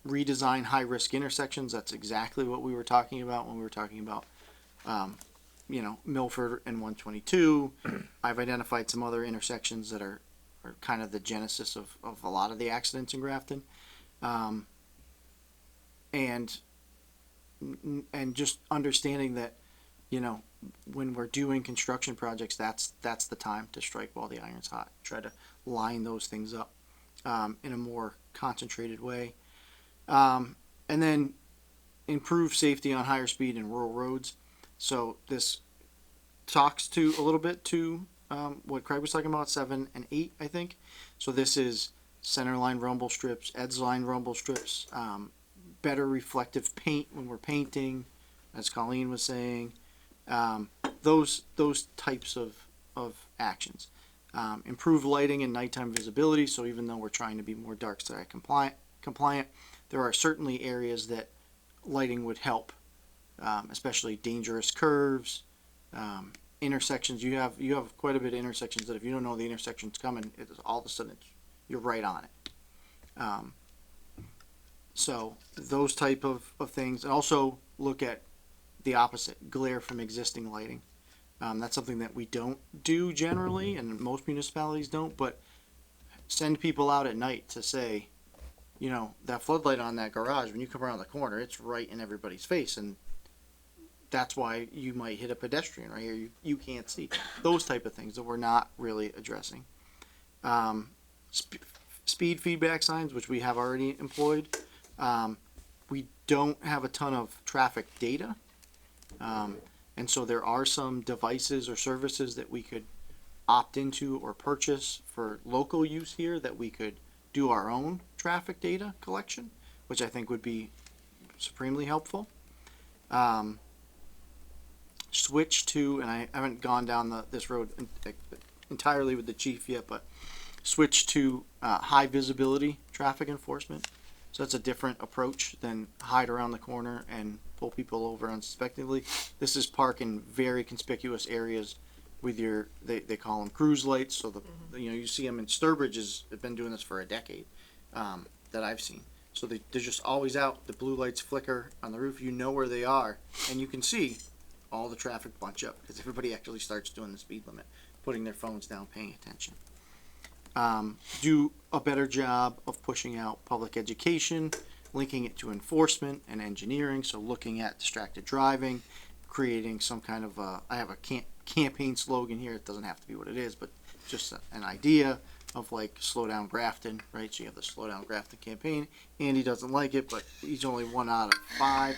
Redesign high-risk intersections. That's exactly what we were talking about when we were talking about, Milford and 122. I've identified some other intersections that are kind of the genesis of a lot of the accidents in Grafton. And just understanding that, when we're doing construction projects, that's the time to strike while the iron's hot. Try to line those things up in a more concentrated way. And then improve safety on higher speed and rural roads. So this talks to a little bit to what Craig was talking about, 7 and 8, I think. So this is center line rumble strips, edge line rumble strips, better reflective paint when we're painting, as Colleen was saying, those types of actions. Improve lighting and nighttime visibility. So even though we're trying to be more dark sky compliant, there are certainly areas that lighting would help, especially dangerous curves, intersections. You have quite a bit of intersections that if you don't know the intersection's coming, all of a sudden you're right on it. So those type of things, and also look at the opposite, glare from existing lighting. That's something that we don't do generally, and most municipalities don't, but send people out at night to say, that floodlight on that garage, when you come around the corner, it's right in everybody's face, and that's why you might hit a pedestrian right here. You can't see. Those type of things that we're not really addressing. Speed feedback signs, which we have already employed. We don't have a ton of traffic data. And so there are some devices or services that we could opt into or purchase for local use here that we could do our own traffic data collection, which I think would be supremely helpful. Switch to, and I haven't gone down this road entirely with the chief yet, but switch to high visibility traffic enforcement. So that's a different approach than hide around the corner and pull people over unsuspectingly. This is park in very conspicuous areas with they call them cruise lights. So you see them in Sturbridge have been doing this for a decade that I've seen. So they're just always out. The blue lights flicker on the roof. You know where they are, and you can see all the traffic bunch up because everybody actually starts doing the speed limit, putting their phones down, paying attention. Do a better job of pushing out public education, linking it to enforcement and engineering. So looking at distracted driving, creating some kind of I have a campaign slogan here. It doesn't have to be what it is, but just an idea of like slow down Grafton, right? So you have the slow down Grafton campaign. Andy doesn't like it, but he's only 1 out of 5.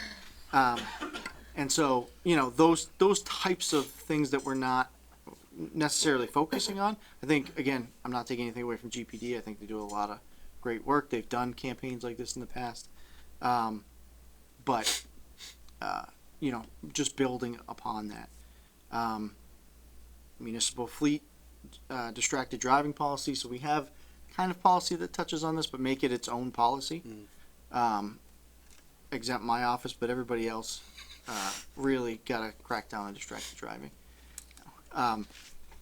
And so, those types of things that we're not necessarily focusing on. I think, again, I'm not taking anything away from GPD. I think they do a lot of great work. They've done campaigns like this in the past. but, you know, just building upon that. Municipal fleet, distracted driving policy, so we have kind of policy that touches on this, but make it its own policy. Exempt my office, but everybody else, really gotta crack down on distracted driving.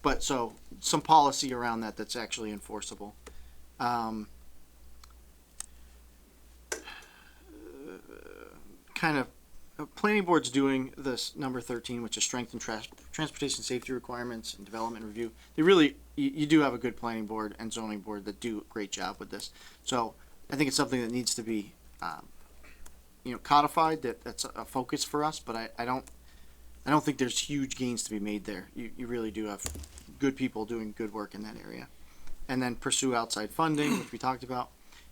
But so, some policy around that that's actually enforceable. Kind of, planning board's doing this number 13, which is strengthen transportation safety requirements and development review. They really, you do have a good planning board and zoning board that do a great job with this. So I think it's something that needs to be, you know, codified, that's a focus for us, but I don't think there's huge gains to be made there. You really do have good people doing good work in that area. And then pursue outside funding, which we talked about.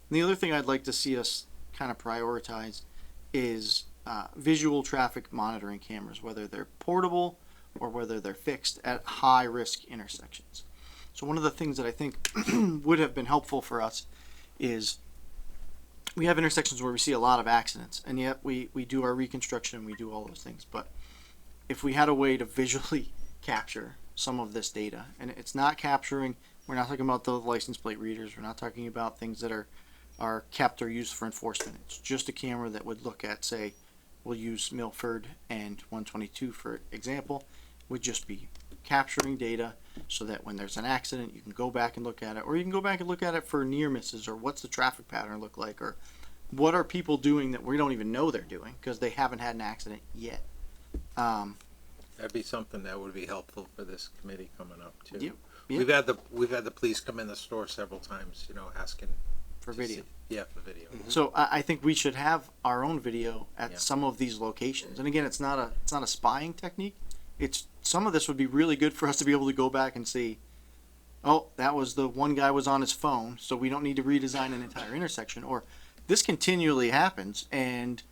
And the other thing I'd like to see us kind of prioritize is visual traffic monitoring cameras, whether they're portable or whether they're fixed at high risk intersections. So one of the things that I think would have been helpful for us is we have intersections where we see a lot of accidents, and yet we do our reconstruction, we do all those things. But if we had a way to visually capture some of this data, and it's not capturing, we're not talking about the license plate readers, we're not talking about things that are kept or used for enforcement. It's just a camera that would look at, say, we'll use Milford and 122 for example, would just be capturing data so that when there's an accident, you can go back and look at it, or you can go back and look at it for near misses, or what's the traffic pattern look like, or what are people doing that we don't even know they're doing because they haven't had an accident yet. That'd be something that would be helpful for this committee coming up too. Yep. We've had the police come in the store several times, you know, asking For to video. see- Yeah, for video. So I think we should have our own video at some of these locations. And again, it's not a spying technique. It's some of this would be really good for us to be able to go back and see, oh, that was the one guy was on his phone, so we don't need to redesign an entire intersection. Or this continually happens, and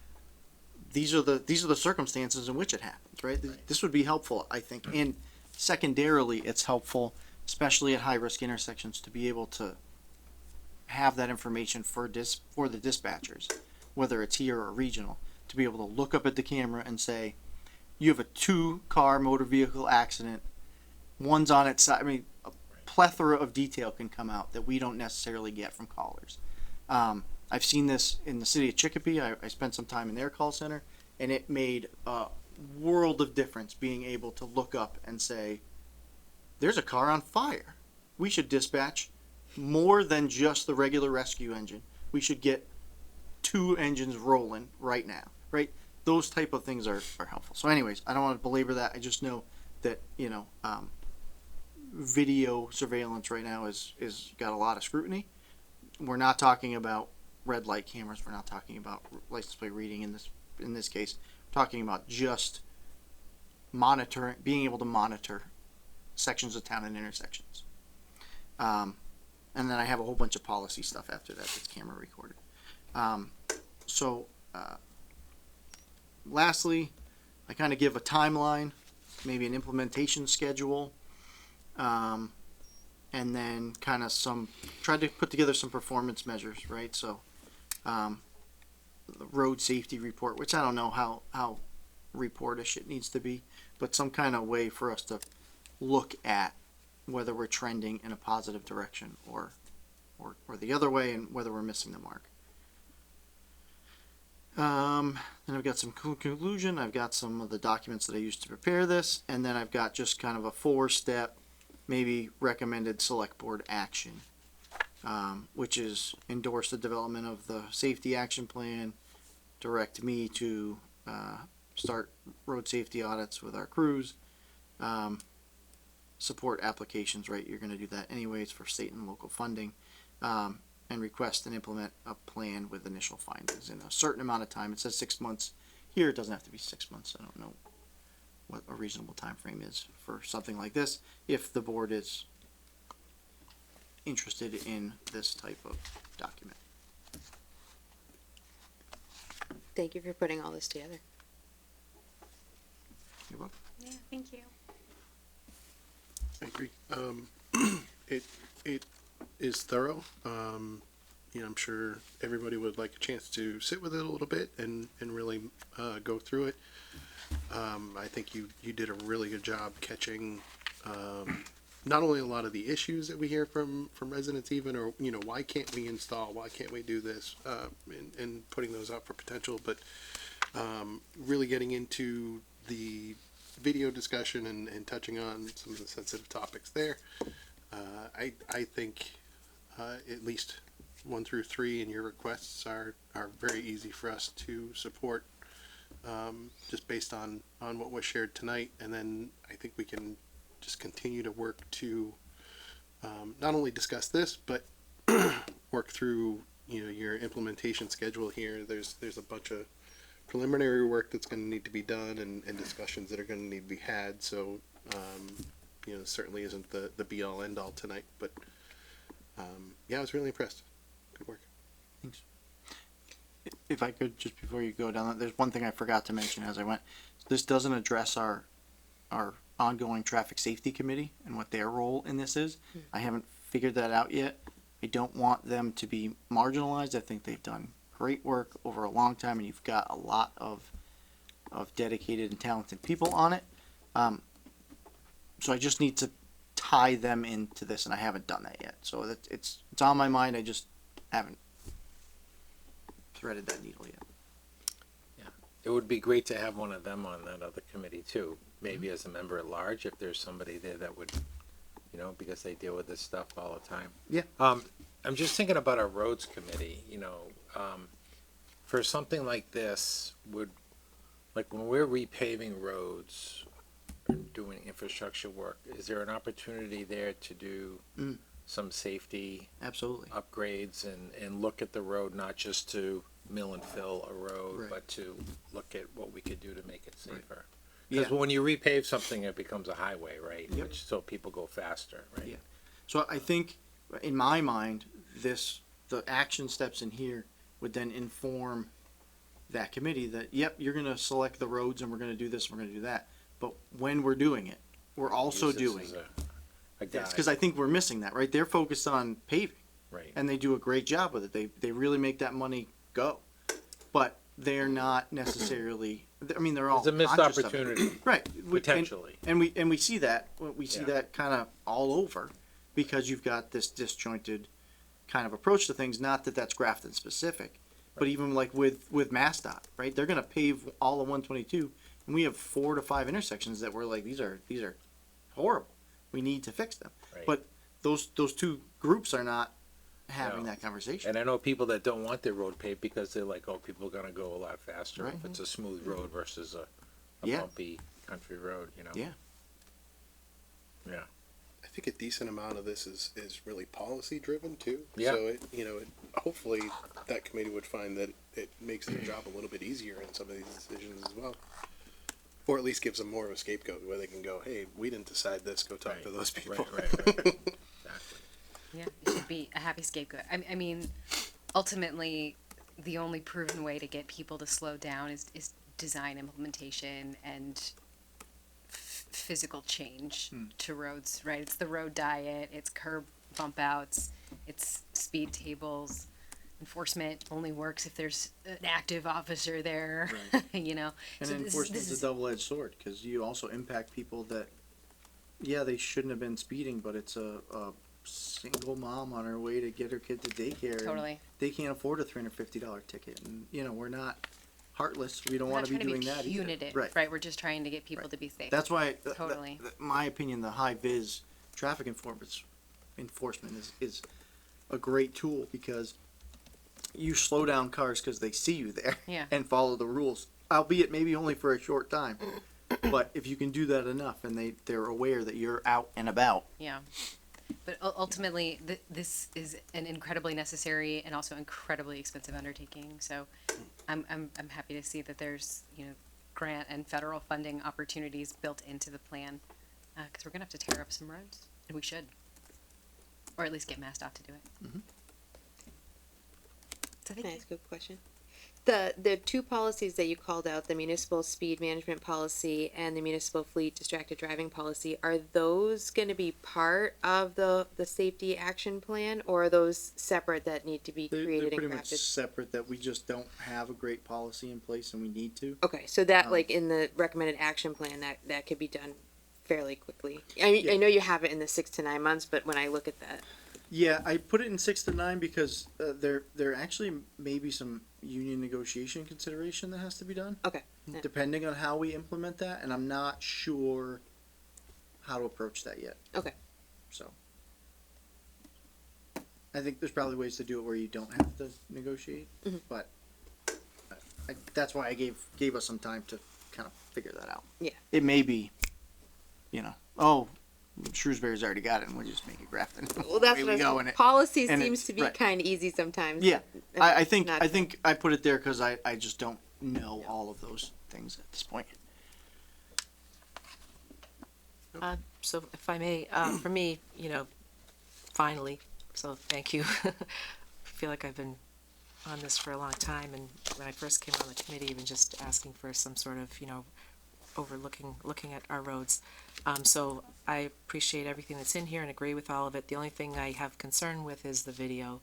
these are the circumstances in which it happens, right? This would be helpful, I think. And secondarily, it's helpful, especially at high risk intersections, to be able to have that information for the dispatchers, whether it's here or regional, to be able to look up at the camera and say, you have a 2-car motor vehicle accident, one's on its side. I mean, a plethora of detail can come out that we don't necessarily get from callers. I've seen this in the city of Chicopee. I spent some time in their call center, and it made a world of difference being able to look up and say, there's a car on fire. We should dispatch more than just the regular rescue engine. We should get 2 engines rolling right now, right? Those type of things are helpful. So anyways, I don't want to belabor that. I just know that, you know, video surveillance right now is got a lot of scrutiny. We're not talking about red light cameras. We're not talking about license plate reading in this case. We're talking about just monitoring, being able to monitor sections of town and intersections. And then I have a whole bunch of policy stuff after that that's camera recorded. Lastly, I kind of give a timeline, maybe an implementation schedule, and then kind of try to put together some performance measures, right? So, the road safety report, which I don't know how reportish it needs to be, but some kind of way for us to look at whether we're trending in a positive direction or the other way, and whether we're missing the mark. Then I've got some conclusion. I've got some of the documents that I used to prepare this, and then I've got just kind of a 4-step, maybe recommended select board action, which is endorse the development of the safety action plan, direct me to start road safety audits with our crews, support applications, right? You're going to do that anyways for state and local funding, and request and implement a plan with initial findings in a certain amount of time. It says 6 months. Here it doesn't have to be 6 months. I don't know what a reasonable time frame is for something like this, if the board is interested in this type of document. Thank you for putting all this together. You're welcome. Yeah, thank you. I agree. It is thorough. you know, I'm sure everybody would like a chance to sit with it a little bit and really go through it. I think you did a really good job catching not only a lot of the issues that we hear from residents even, or, you know, why can't we install, why can't we do this, and putting those out for potential, but really getting into the video discussion and touching on some of the sensitive topics there. I think at least 1 through 3 in your requests are very easy for us to support, just based on what was shared tonight. And then I think we can just continue to work to not only discuss this, but work through, you know, your implementation schedule here. There's a bunch of preliminary work that's going to need to be done, and discussions that are going to need to be had. So, you know, certainly isn't the be all end all tonight, but yeah, I was really impressed. Good work. Thanks. If I could, just before you go down that, there's one thing I forgot to mention as I went. This doesn't address our ongoing traffic safety committee and what their role in this is. I haven't figured that out yet. I don't want them to be marginalized. I think they've done great work over a long time, and you've got a lot of dedicated and talented people on it. So I just need to tie them into this, and I haven't done that yet. So that it's on my mind. I just haven't threaded that needle yet. It would be great to have one of them on that other committee too, maybe as a member at large, if there's somebody there that would, you know, because they deal with this stuff all the time. Yeah. I'm just thinking about our roads committee, you know, for something like this, like when we're repaving roads or doing infrastructure work, is there an opportunity there to do some safety absolutely upgrades and look at the road, not just to mill and fill a road, Right. but to look at what we could do to make it safer? Right. Because Yeah. when you repave something, it becomes a highway, right? Yep. Which, so people go faster, right? Yeah. So I think, in my mind, the action steps in here would then inform that committee that, yep, you're gonna select the roads and we're gonna do this, and we're gonna do that. But when we're doing it, we're also Use this doing as a this, guide. because I think we're missing that, right? They're focused on paving. Right. And they do a great job with it. They really make that money go. But they're not necessarily, I mean, they're all There's a missed conscious of it. opportunity. Right. Potentially. And we see that, we see Yeah. that kind of all over, because you've got this disjointed kind of approach to things. Not that that's Grafton specific, but even like with MassDOT, right? They're gonna pave all of 122, and we have 4 to 5 intersections that we're like, these are horrible. We need to fix them. Right. But those two groups are not having No. that conversation. And I know people that don't want their road paved because they're like, oh, people are gonna go a lot faster Right. if it's a smooth road versus a Yeah. bumpy country road, you know? Yeah. Yeah. I think a decent amount of this is really policy driven too. Yeah. So it, you know, hopefully that committee would find that it makes their job a little bit easier in some of these decisions as well. Or at least gives them more of a scapegoat where they can go, hey, we didn't decide this, go talk to those people. Right. Yeah, it should be a happy scapegoat. I mean, ultimately, the only proven way to get people to slow down is design implementation and physical change to roads, right? It's the road diet, it's curb bump outs, it's speed tables. Enforcement only works if there's an active officer there, you know? And So enforcement's a double-edged sword, because you also impact people that, yeah, they shouldn't have been speeding, but it's a single mom on her way to get her kid to daycare. and Totally. They can't afford a $350 ticket, and, you know, we're not heartless, we don't We're wanna not be trying doing to that be either. punitive, Right. right? We're just trying to get people to be safe. That's why, Totally. my opinion, the high-vis traffic enforcement is a great tool, because you slow down cars because they see you there Yeah. and follow the rules, albeit maybe only for a short time. But if you can do that enough, and they're aware that you're out and about. Yeah. But ultimately, this is an incredibly necessary and also incredibly expensive undertaking. So I'm happy to see that there's, you know, grant and federal funding opportunities built into the plan, because we're going to have to tear up some roads, and we should. Or at least get MassDOT to do it. Can I ask a question? The two policies that you called out, the municipal speed management policy and the municipal fleet distracted driving policy, are those gonna be part of the safety action plan, or are those separate that need to be They're created pretty and much crafted? separate, that we just don't have a great policy in place and we need to. Okay, so that Um, like in the recommended action plan, that could be done fairly quickly. I mean, Yeah. I know you have it in the 6 to 9 months, but when I look at that, Yeah, I put it in 6 to 9 because there actually may be some union negotiation consideration that has to be done. Okay. Yeah. Depending on how we implement that, and I'm not sure how to approach that yet. Okay. So. I think there's probably ways to do it where you don't have to negotiate, Mhm. but that's why I gave us some time to kind of figure that out. Yeah. It may be, oh, Shrewsbury's already got it, and we'll just make it Grafton. well, that's Away what we go, I and it- policy and seems it's- to be right. kind of easy sometimes. Yeah, and I it's think not- I think I put it there because I just don't know all of those things at this point. So if I may, for me, finally, so thank you. I feel like I've been on this for a long time, and when I first came on the committee, even just asking for some sort of, looking at our roads. So I appreciate everything that's in here and agree with all of it. The only thing I have concern with is the video,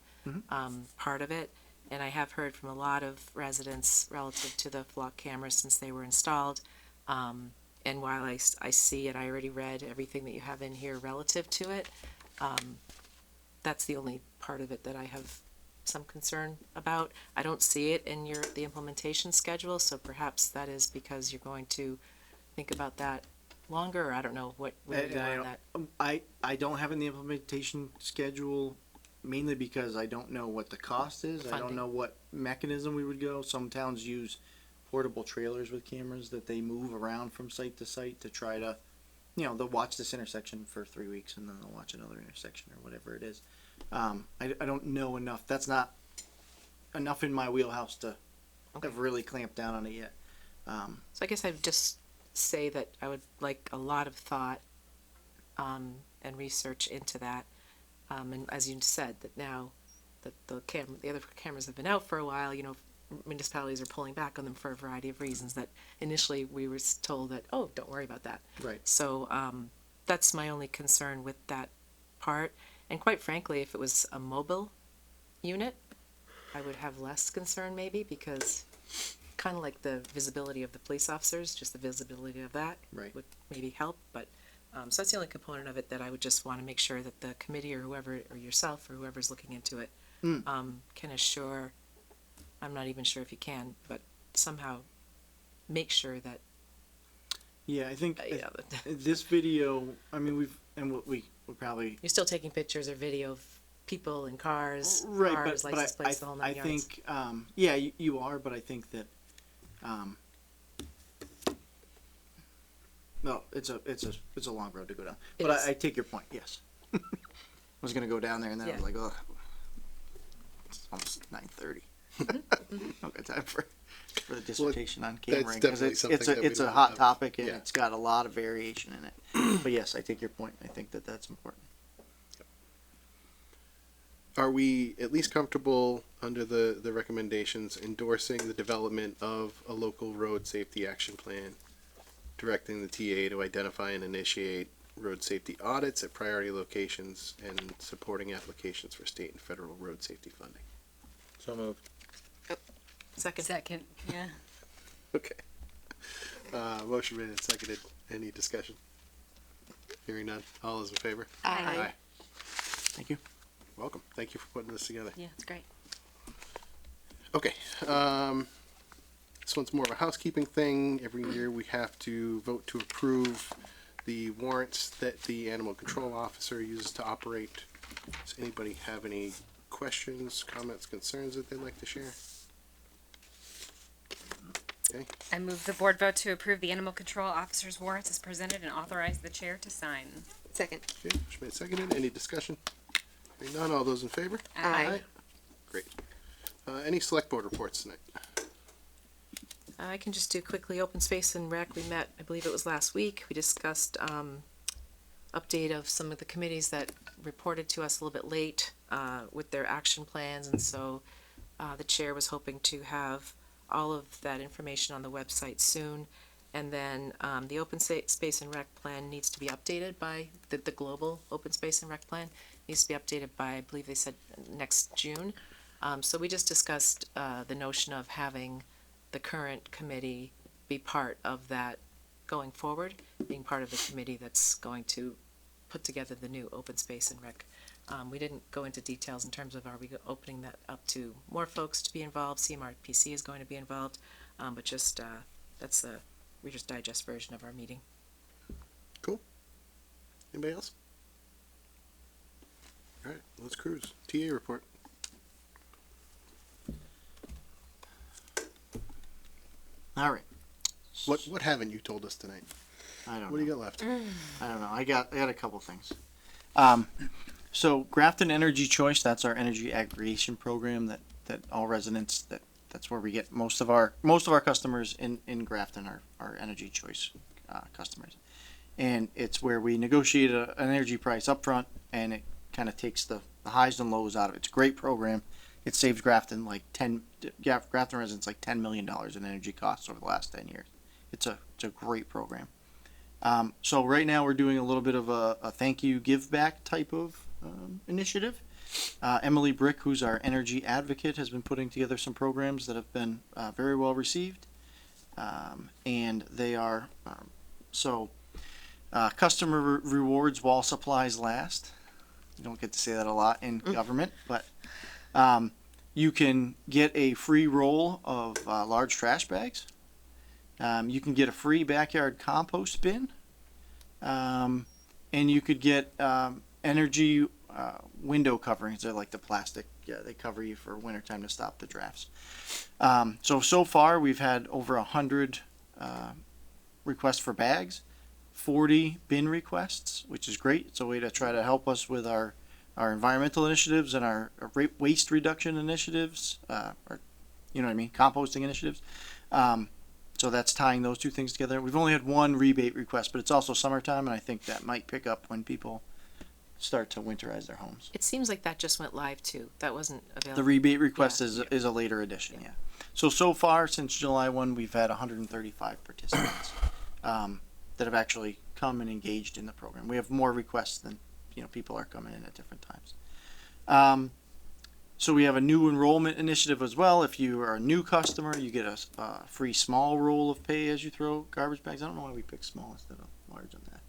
part of it. And I have heard from a lot of residents relative to the flock cameras since they were installed. And while I see it, I already read everything that you have in here relative to it. That's the only part of it that I have some concern about. I don't see it in the implementation schedule, so perhaps that is because you're going to think about that longer, or I don't know what you do on that. I don't have it in the implementation schedule mainly because I don't know what the cost is. I don't Funding. know what mechanism we would go. Some towns use portable trailers with cameras that they move around from site to site to try to, they'll watch this intersection for 3 weeks and then they'll watch another intersection or whatever it is. I don't know enough. That's not enough in my wheelhouse to have really clamped down on it yet. So I guess I'd just say that I would like a lot of thought and research into that. And as you said, that now that the other cameras have been out for a while, municipalities are pulling back on them for a variety of reasons that initially we were told that, oh, don't worry about that. Right. So that's my only concern with that part. And quite frankly, if it was a mobile unit, I would have less concern maybe, because kind of like the visibility of the police officers, just the visibility of that Right. would maybe help. But so that's the only component of it that I would just want to make sure that the committee or whoever, or yourself or whoever's looking into it, can assure. I'm not even sure if you can, but somehow make sure that. Yeah, I think Yeah, this video, I mean, we're probably. You're still taking pictures or video of people in cars, Right, cars, but license plates, the whole I nine yards. think, yeah, you are, but I think that, no, it's a long road to go down. It But is. I take your point, yes. I was gonna go down there and then I was Yeah. like, oh, it's almost 9:30. I've got time for the dissertation on that's cameraing, because definitely something that we it's a don't hot have. topic and Yeah. it's got a lot of variation in it. But yes, I take your point. I think that that's important. Are we at least comfortable under the recommendations endorsing the development of a local road safety action plan, directing the TA to identify and initiate road safety audits at priority locations and supporting applications for state and federal road safety funding? So moved. Second, yeah. Okay. Motion made and seconded. Any discussion? Hearing none. All those in favor? Aye. Thank you. Welcome. Thank you for putting this together. Yeah, it's great. Okay. This one's more of a housekeeping thing. Every year we have to vote to approve the warrants that the animal control officer uses to operate. Does anybody have any questions, comments, concerns that they'd like to share? Okay. I move the board vote to approve the animal control officer's warrants as presented and authorize the chair to sign. Second. Okay. Motion made, seconded. Any discussion? Hearing none. All those in favor? Aye. Great. Any select board reports tonight? I can just do quickly, open space and rec, we met, I believe it was last week, we discussed, update of some of the committees that reported to us a little bit late, with their action plans, and so, the chair was hoping to have, all of that information on the website soon. And then the open space and rec plan needs to be updated by the global open space and rec plan needs to be updated by, I believe they said, next June. So we just discussed the notion of having the current committee be part of that going forward, being part of the committee that's going to put together the new open space and rec. We didn't go into details in terms of are we opening that up to more folks to be involved. CMRPC is going to be involved, but just that's the Reader's Digest version of our meeting. Cool. Anybody else? All right, let's cruise. TA report. All right. What haven't you told us tonight? I don't know. What do you got left? I don't know. I got a couple things. So Grafton Energy Choice, that's our energy aggregation program that all residents that's where we get most of our customers in Grafton are Energy Choice customers, and it's where we negotiate an energy price up front, and it kind of takes the highs and lows out of it. It's a great program. It saves Grafton Grafton residents like $10 million in energy costs over the last 10 years. It's a great program. So right now we're doing a little bit of a thank you give back type of initiative. Emily Brick, who's our energy advocate, has been putting together some programs that have been very well received. And they are, customer rewards while supplies last. You don't get to say that a lot in government, but you can get a free roll of large trash bags. You can get a free backyard compost bin. And you could get energy window coverings. They're like the plastic. Yeah, they cover you for wintertime to stop the drafts. So far we've had over 100 requests for bags, 40 bin requests, which is great. It's a way to try to help us with our environmental initiatives and our waste reduction initiatives, or you know what I mean, composting initiatives. So that's tying those two things together. We've only had one rebate request, but it's also summertime, and I think that might pick up when people start to winterize their homes. It seems like that just went live too. That wasn't available. The rebate request is a later addition, yeah. So far, since July 1, we've had 135 participants that have actually come and engaged in the program. We have more requests than people are coming in at different times. So we have a new enrollment initiative as well. If you are a new customer, you get a free small roll of pay as you throw garbage bags. I don't know why we picked small instead of large on that.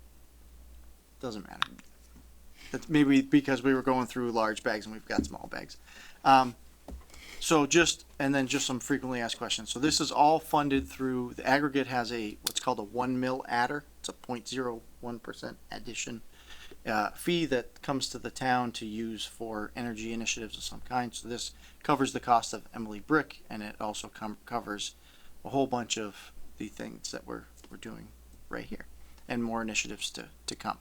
Doesn't matter. That's maybe because we were going through large bags and we've got small bags. Just some frequently asked questions. So this is all funded through, the aggregate has what's called a 1 mil adder. It's a 0.01% addition fee that comes to the town to use for energy initiatives of some kind. So this covers the cost of Emily Brick, and it also covers a whole bunch of the things that we're doing right here, and more initiatives to come.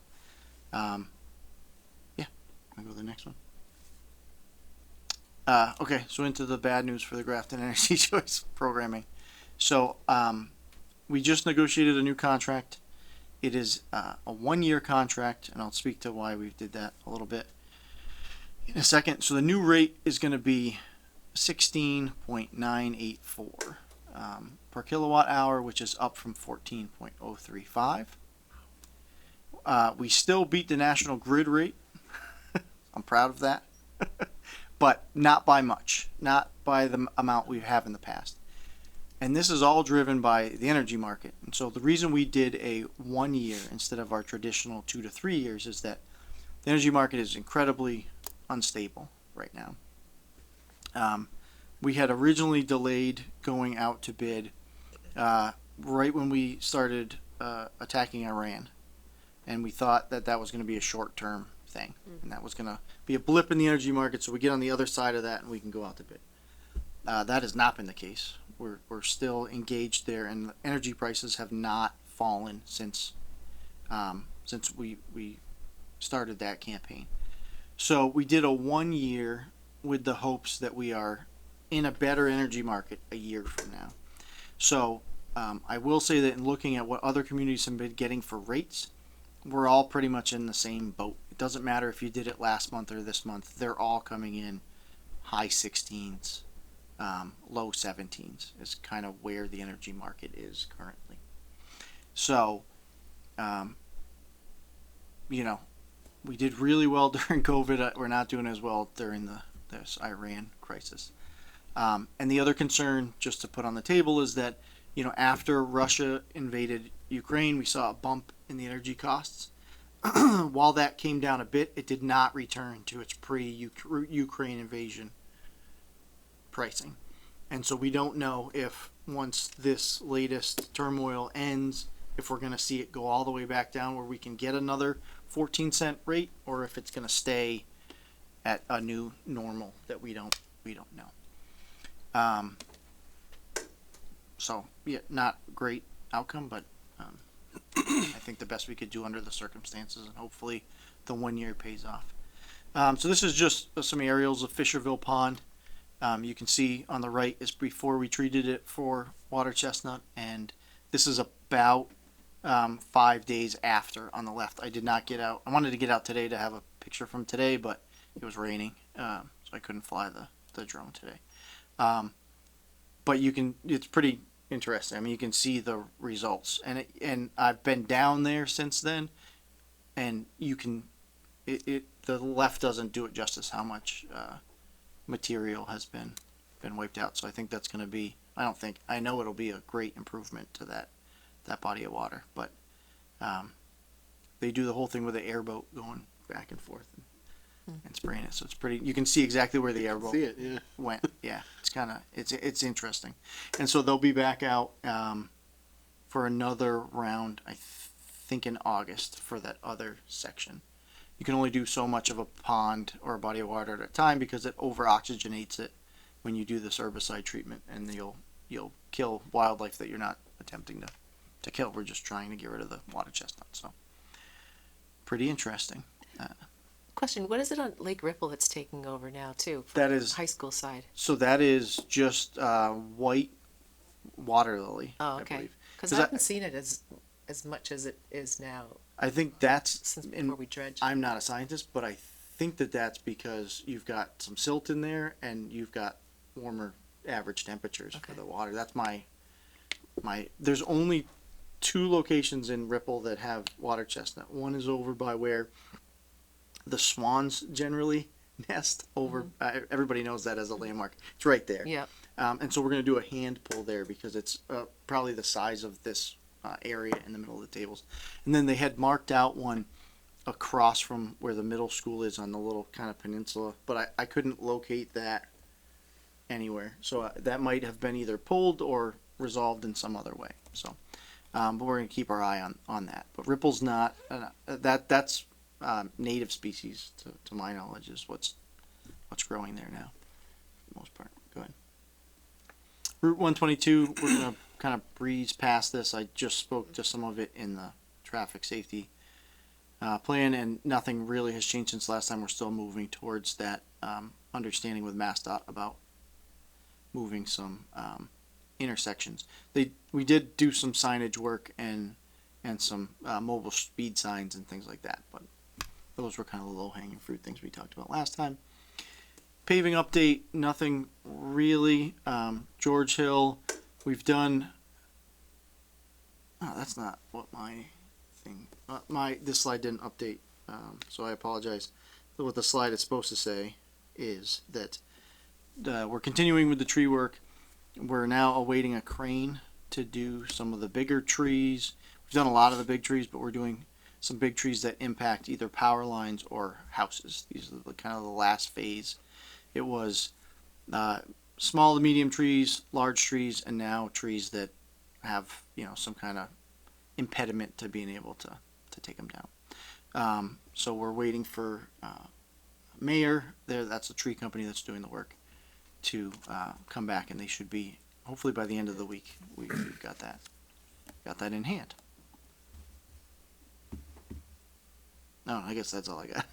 I'll go to the next one. Okay, so into the bad news for the Grafton Energy Choice programming. So we just negotiated a new contract. It is a 1-year contract, and I'll speak to why we did that a little bit in a second. So the new rate is going to be 16.984 per kilowatt hour, which is up from 14.035. We still beat the national grid rate. I'm proud of that, but not by much, not by the amount we have in the past. And this is all driven by the energy market. And so the reason we did a 1 year instead of our traditional 2 to 3 years is that the energy market is incredibly unstable right now. We had originally delayed going out to bid right when we started attacking Iran. And we thought that was going to be a short-term thing, and that was going to be a blip in the energy market, so we get on the other side of that and we can go out to bid. That has not been the case. We're still engaged there, and energy prices have not fallen since we started that campaign. So we did a 1 year with the hopes that we are in a better energy market a year from now. So I will say that in looking at what other communities have been getting for rates, we're all pretty much in the same boat. It doesn't matter if you did it last month or this month. They're all coming in high 16s low 17s is kind of where the energy market is currently. So, you know, we did really well during COVID. We're not doing as well during this Iran crisis. And the other concern, just to put on the table, is that, you know, after Russia invaded Ukraine, we saw a bump in the energy costs. While that came down a bit, it did not return to its pre-Ukraine invasion pricing. And so we don't know if once this latest turmoil ends, if we're going to see it go all the way back down where we can get another 14-cent rate, or if it's going to stay at a new normal that we don't know. So yeah, not great outcome, but I think the best we could do under the circumstances, and hopefully the 1 year pays off. So this is just some aerials of Fisherville Pond. You can see on the right is before we treated it for water chestnut, and this is about 5 days after on the left. I did not get out. I wanted to get out today to have a picture from today, but it was raining, so I couldn't fly the drone today. But you can, it's pretty interesting. I mean, you can see the results, and I've been down there since then, and you can, the left doesn't do it justice how much material has been wiped out. So I think that's going to be, I know it'll be a great improvement to that body of water, but they do the whole thing with the airboat going back and forth and spraying it. So it's pretty, you can see exactly where the airboat went. Yeah, it's kind of, it's interesting. And so they'll be back out for another round, I think in August, for that other section. You can only do so much of a pond or a body of water at a time because it over oxygenates it when you do this herbicide treatment, and you'll kill wildlife that you're not attempting to kill. We're just trying to get rid of the water chestnut. So pretty interesting. Question, what is it on Lake Ripple that's taking over now too? That is high school side. So that is just white water lily. Oh, okay. I believe. Because I haven't seen it as much as it is now. I think that's since before we dredged. I'm not a scientist, but I think that's because you've got some silt in there and you've got warmer average temperatures for the water. That's my. There's only 2 locations in Ripple that have water chestnut. One is over by where the swans generally nest over. Everybody knows that as a landmark. It's right there. Yeah. And so we're going to do a hand pull there because it's probably the size of this area in the middle of the tables. And then they had marked out one across from where the middle school is on the little kind of peninsula, but I couldn't locate that anywhere. So that might have been either pulled or resolved in some other way. So, but we're going to keep our eye on that. But Ripple's not, that's native species to my knowledge is what's growing there now for the most part. Go ahead. Route 122, we're going to kind of breeze past this. I just spoke to some of it in the traffic safety plan, and nothing really has changed since last time. We're still moving towards that understanding with MassDOT about moving some intersections. We did do some signage work and some mobile speed signs and things like that, but those were kind of the low-hanging fruit things we talked about last time. Paving update, nothing really. George Hill, we've done. Oh, that's not what my thing. This slide didn't update, so I apologize. What the slide is supposed to say is that we're continuing with the tree work. We're now awaiting a crane to do some of the bigger trees. We've done a lot of the big trees, but we're doing some big trees that impact either power lines or houses. These are the kind of the last phase. It was small to medium trees, large trees, and now trees that have some kind of impediment to being able to take them down. So we're waiting for Mayer. That's the tree company that's doing the work to come back, and they should be hopefully by the end of the week. We've got that in hand. No, I guess that's all I got.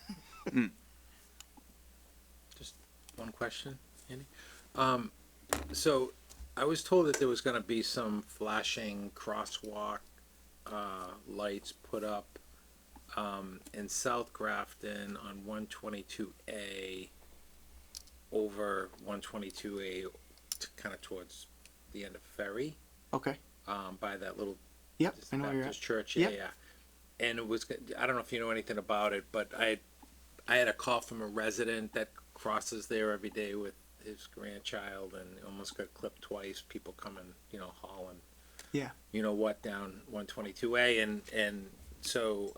Just one question, Andy. So I was told that there was going to be some flashing crosswalk lights put up in South Grafton on 122A over 122A kind of towards the end of Ferry, Okay. by that little Yep. I know where you're at. Baptist church. Yeah, Yep. yeah. And it was, I don't know if you know anything about it, but I had a call from a resident that crosses there every day with his grandchild and almost got clipped twice. People coming, hauling. Yeah. You know what, down 122A, and so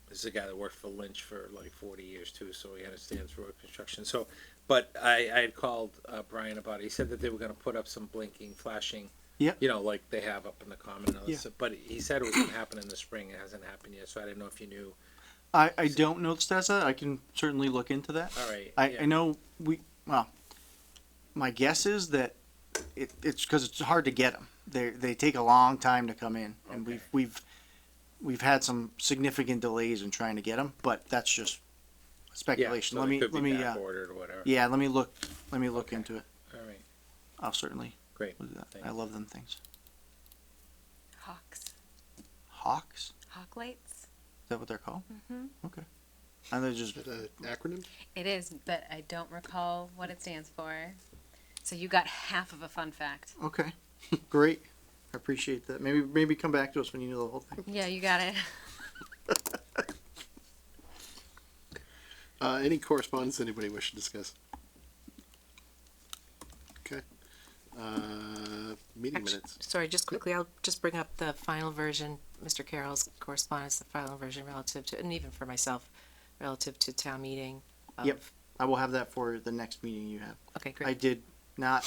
this is a guy that worked for Lynch for like 40 years too, so he understands road construction. So, but I had called Brian about it. He said that they were going to put up some blinking, flashing. Yep. Like they have up in the common. And all this stuff. But he said it was going to happen in the spring. It hasn't happened yet, so I didn't know if you knew. I don't know the stats of that. I can certainly look into that. All right. I know my guess is that it's because it's hard to get them. They take a long time to come in, and we've had some significant delays in trying to get them, but that's just speculation. Yeah, so let it could be me back-ordered or whatever. yeah, let me look into it. All right. I'll certainly Great. do that. Thanks. I love them things. Hawks. Hawks? Hawk lights. Is that what they're called? Mm-hmm. Okay. And they're just an acronym? It is, but I don't recall what it stands for. So you got half of a fun fact. okay. Great. I appreciate that. Maybe come back to us when you know the whole thing. Yeah, you got it. Any correspondence anybody wish to discuss? Okay. Meeting minutes. Sorry, just quickly, I'll just bring up the final version, Mr. Carroll's correspondence, the final version relative to, and even for myself, relative to town meeting. Yep. I will have that for the next meeting you have. Okay, great. I did not.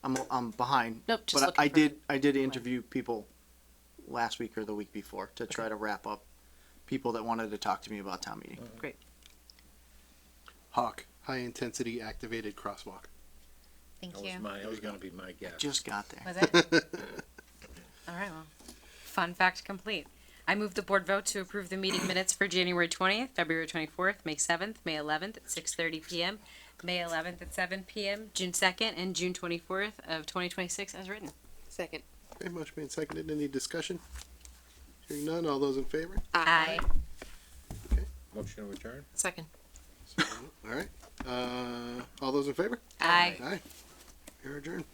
I'm behind. Nope, just but looking I did interview people last week or the week before to try to wrap up people that wanted to talk to me about town meeting. Great. Hawk, high intensity activated crosswalk. Thank That you. was going to be my guess. Just got there. Was it? All right, well, fun fact complete. I move the board vote to approve the meeting minutes for January 20th, February 24th, May 7th, May 11th at 6:30 p.m., May 11th at 7 p.m., June 2nd, and June 24th of 2026 as written. Second. Okay, motion made, seconded. Any discussion? Hearing none, all those in favor? Aye. Motion to adjourn? Second. All right. All those in favor? Aye. Aye. You're adjourned.